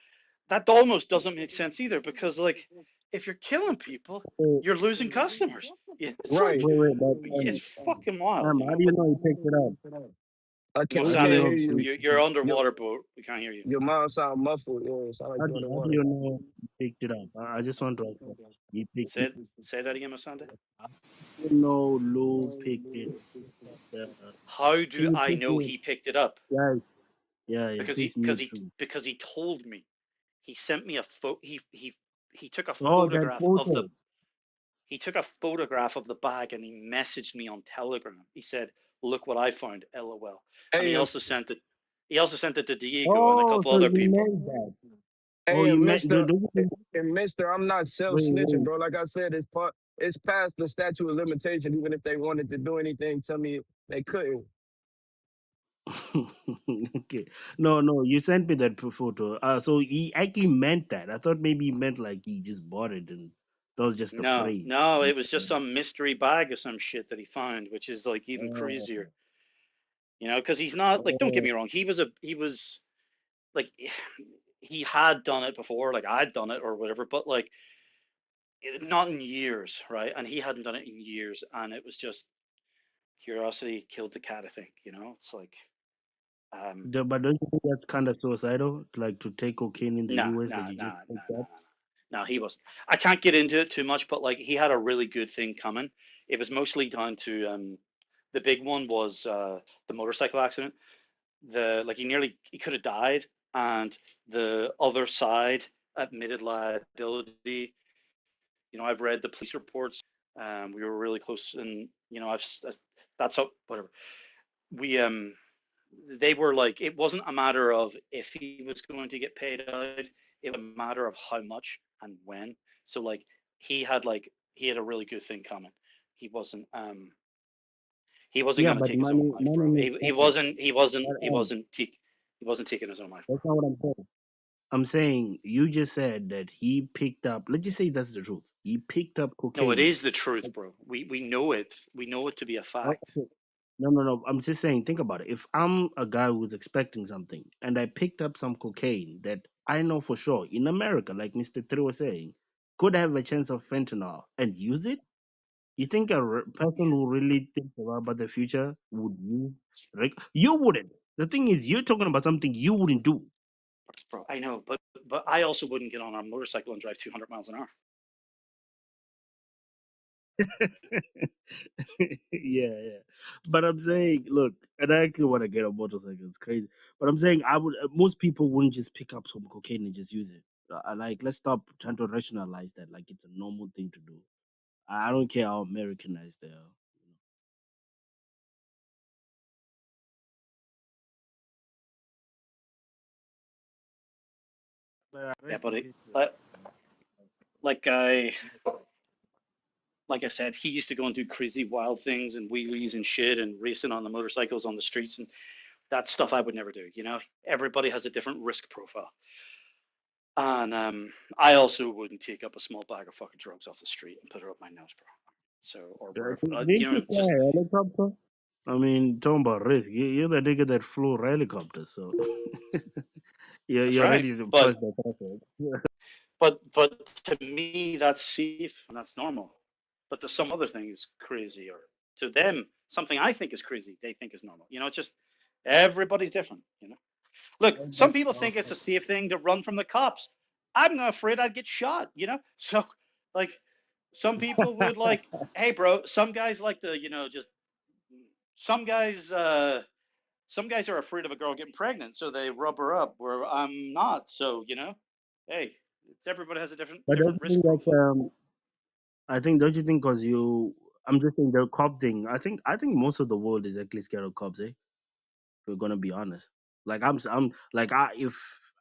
that almost doesn't make sense either because like if you're killing people, Wait, you're losing customers. It's Right. like but it's fucking wild, how do you But know he picked it up? We How do can't you Masande, hear know? you. you're Your underwater, boat. We can't hear you. your mom sound muffled. Yeah, it sound like you're How do underwater. you know he picked it up? I just want to ask. He picked it. Say say that again, Masande. How do you know Lou picked it? How Can do you I please know do it? he picked it up? Yeah, yeah. Because Please mute through. he told me. He sent me a photo. He took a Oh, that photograph of the photo. bag and he messaged me on Telegram. He said, "Look what I found, LOL." And he Hey, also sent it. He also sent it to Diego and a Oh, couple so other you people. meant that. Oh, hey, you meant. Mister, and Mister, I'm not self snitching, Wait. bro. Like I said, it's past the statute of limitation. Even if they wanted to do anything, tell me they couldn't. Okay. No. You sent me that photo. So he actually meant that. I thought maybe he meant like he just bought it and that was just a No, phrase. no, it was just some mystery bag of some shit that he found, which is like even Oh, crazier. Because he's not like. Don't get oh, me wrong. He was like he had done it before, like I'd done it or whatever, but like not in years, right? And he hadn't done it in years, and it was just curiosity killed the cat. I think it's like But don't you think that's kind of suicidal? Like to take cocaine in the nah, US that nah, you nah, just nah, picked nah, up? nah, nah. No, he wasn't. I can't get into it too much, but like he had a really good thing coming. It was mostly down to the big one was the motorcycle accident. The like he could have died, and the other side admitted liability. I've read the police reports. We were really close, and that's how whatever we they were like it wasn't a matter of if he was going to get paid out, it was a matter of how much and when. So he had a really good thing coming. He wasn't he wasn't Yeah, going to but take his own life, money bro. makes He perfect. wasn't he wasn't But, he wasn't he wasn't taking his own life, bro. that's not what I'm saying. I'm saying you just said that he picked up. Let's just say that's the truth. He picked up No, it cocaine. is the truth, bro. We know it. We know it to be a Oh, fact. okay. No, no, no. I'm just saying, think about it. If I'm a guy who's expecting something and I picked up some cocaine that I know for sure in America, like Mr. Three was saying, could have a chance of fentanyl and use it, you think a person who really thinks about the future would use? You wouldn't. The thing is, you're talking about something you wouldn't do. Bro, I know, but I also wouldn't get on a motorcycle and drive 200 miles an hour. Yeah, yeah. But I'm saying, look, and I actually want to get a motorcycle. It's crazy. But I'm saying, I would. Most people wouldn't just pick up some cocaine and just use it. Like, let's stop trying to rationalize that like it's a normal thing to do. I don't care how Americanized they are. But Yeah, rest in buddy. peace. Like It's, I it's, like I said, he used to go and do crazy wild things and wheelies and shit and racing on the motorcycles on the streets, and that stuff I would never do. Everybody has a different risk profile, and I also wouldn't take up a small bag of fucking drugs off the street and put it up my nose, bro. So or wherever, didn't you fly just a helicopter? I mean, talking about risk, you're the nigga that flew a helicopter, so that's you're right. ready to But push the threshold. but to me that's safe and that's normal. But to some other things crazy, or to them something I think is crazy, they think is normal. It's just everybody's different. Look, some people think it's a safe thing to run from the cops. I'm not afraid I'd get shot. So, like, some people would like, hey, bro. Some guys like to, just some guys. Some guys are afraid of a girl getting pregnant, so they rub her up. Where I'm not. So, hey, everybody has a different But don't different you risk think profile. that I think don't you think because I'm just saying the cop thing. I think most of the world is actually scared of cops. If we're gonna be honest, like I'm like if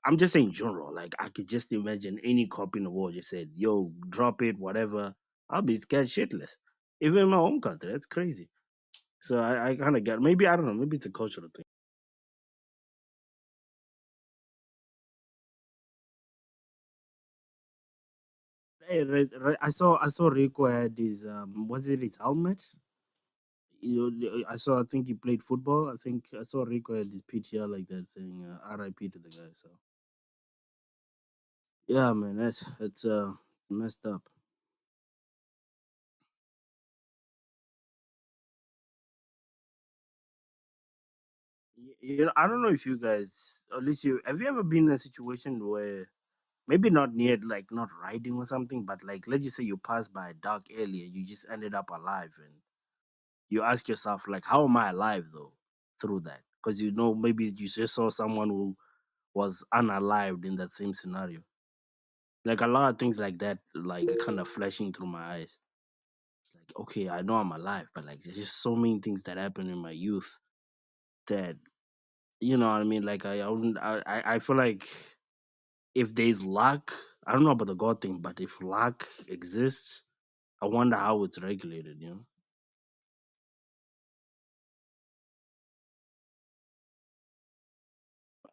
I'm just saying general, like I could just imagine any cop in the world just said, "Yo, drop it, whatever." I'll be scared shitless. Even in my own country, that's crazy. So I kind of get. Maybe I don't know. Maybe it's a cultural thing. Hey, I saw Rico had his was it his helmet? I saw. I think he played football. I think I saw Rico had his PTR like that, saying "R.I.P." to the guy. So yeah, man, it's messed up. I don't know if you guys, at least you, have you ever been in a situation where maybe not near, like not riding or something, but like let's just say you passed by a dark area, you just ended up alive, and you ask yourself like, how am I alive though through that? Because maybe you just saw someone who was unalived in that same scenario. Like a lot of things like that, like kind of flashing through my eyes. It's like, okay, I know I'm alive, but like there's just so many things that happened in my youth that you know what I mean. Like I wouldn't, I feel like if there's luck, I don't know about the God thing, but if luck exists, I wonder how it's regulated.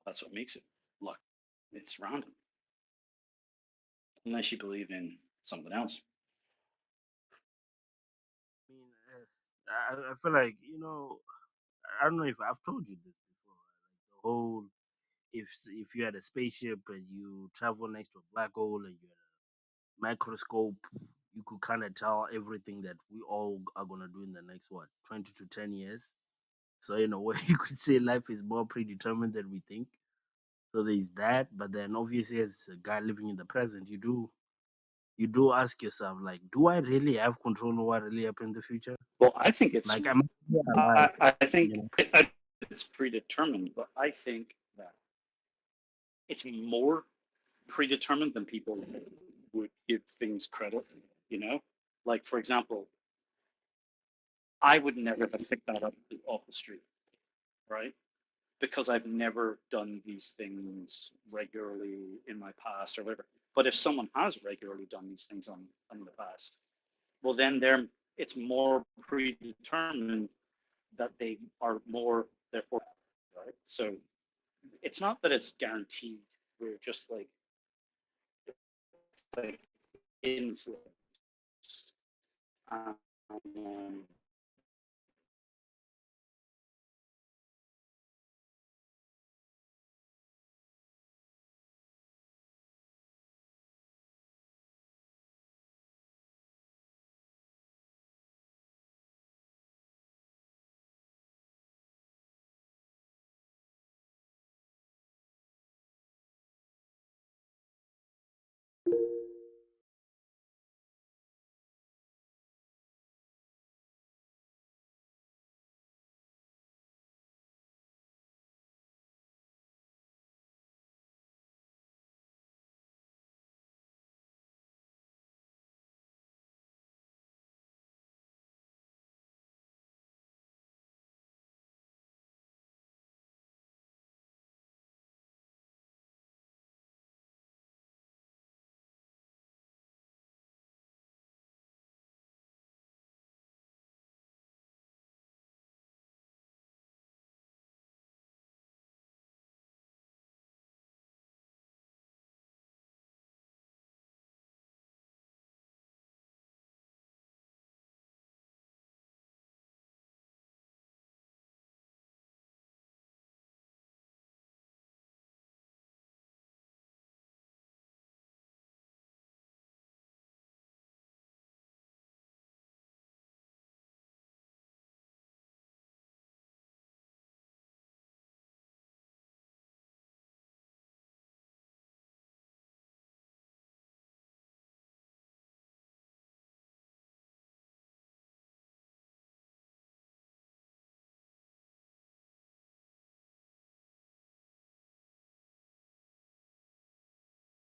That's what makes it luck. It's random, unless you believe in something else. I mean, I feel like I don't know if I've told you this before. Right? Like the whole if you had a spaceship and you travel next to a black hole and you had a microscope you could kind of tell everything that we all are gonna do in the next 20 to 10 years. So in a way, you could say life is more predetermined than we think. So there's that, but then obviously as a guy living in the present, you do ask yourself, like, do I really have control over what really happens in the future? Well, I think it's Like, am I really alive? I You think know? it's predetermined, but I think that it's more predetermined than people would give things credit. You know, like for example, I would never have picked that up off the street, right? Because I've never done these things regularly in my past or whatever. But if someone has regularly done these things in the past, well, then it's more predetermined that they are more therefore right. So it's not that it's guaranteed. We're just like influenced. Um,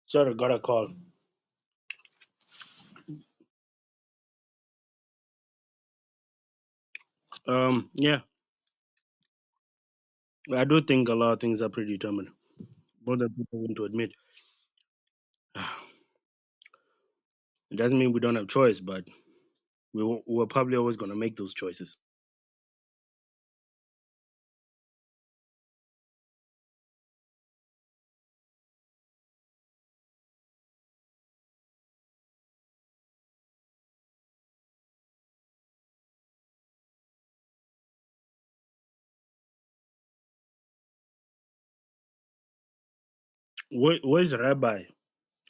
Sorry, got a call. Yeah, I do think a lot of things are predetermined. More than people want to admit. It doesn't mean we don't have choice, but we're probably always gonna make those choices. Where's Rabbi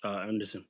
Anderson?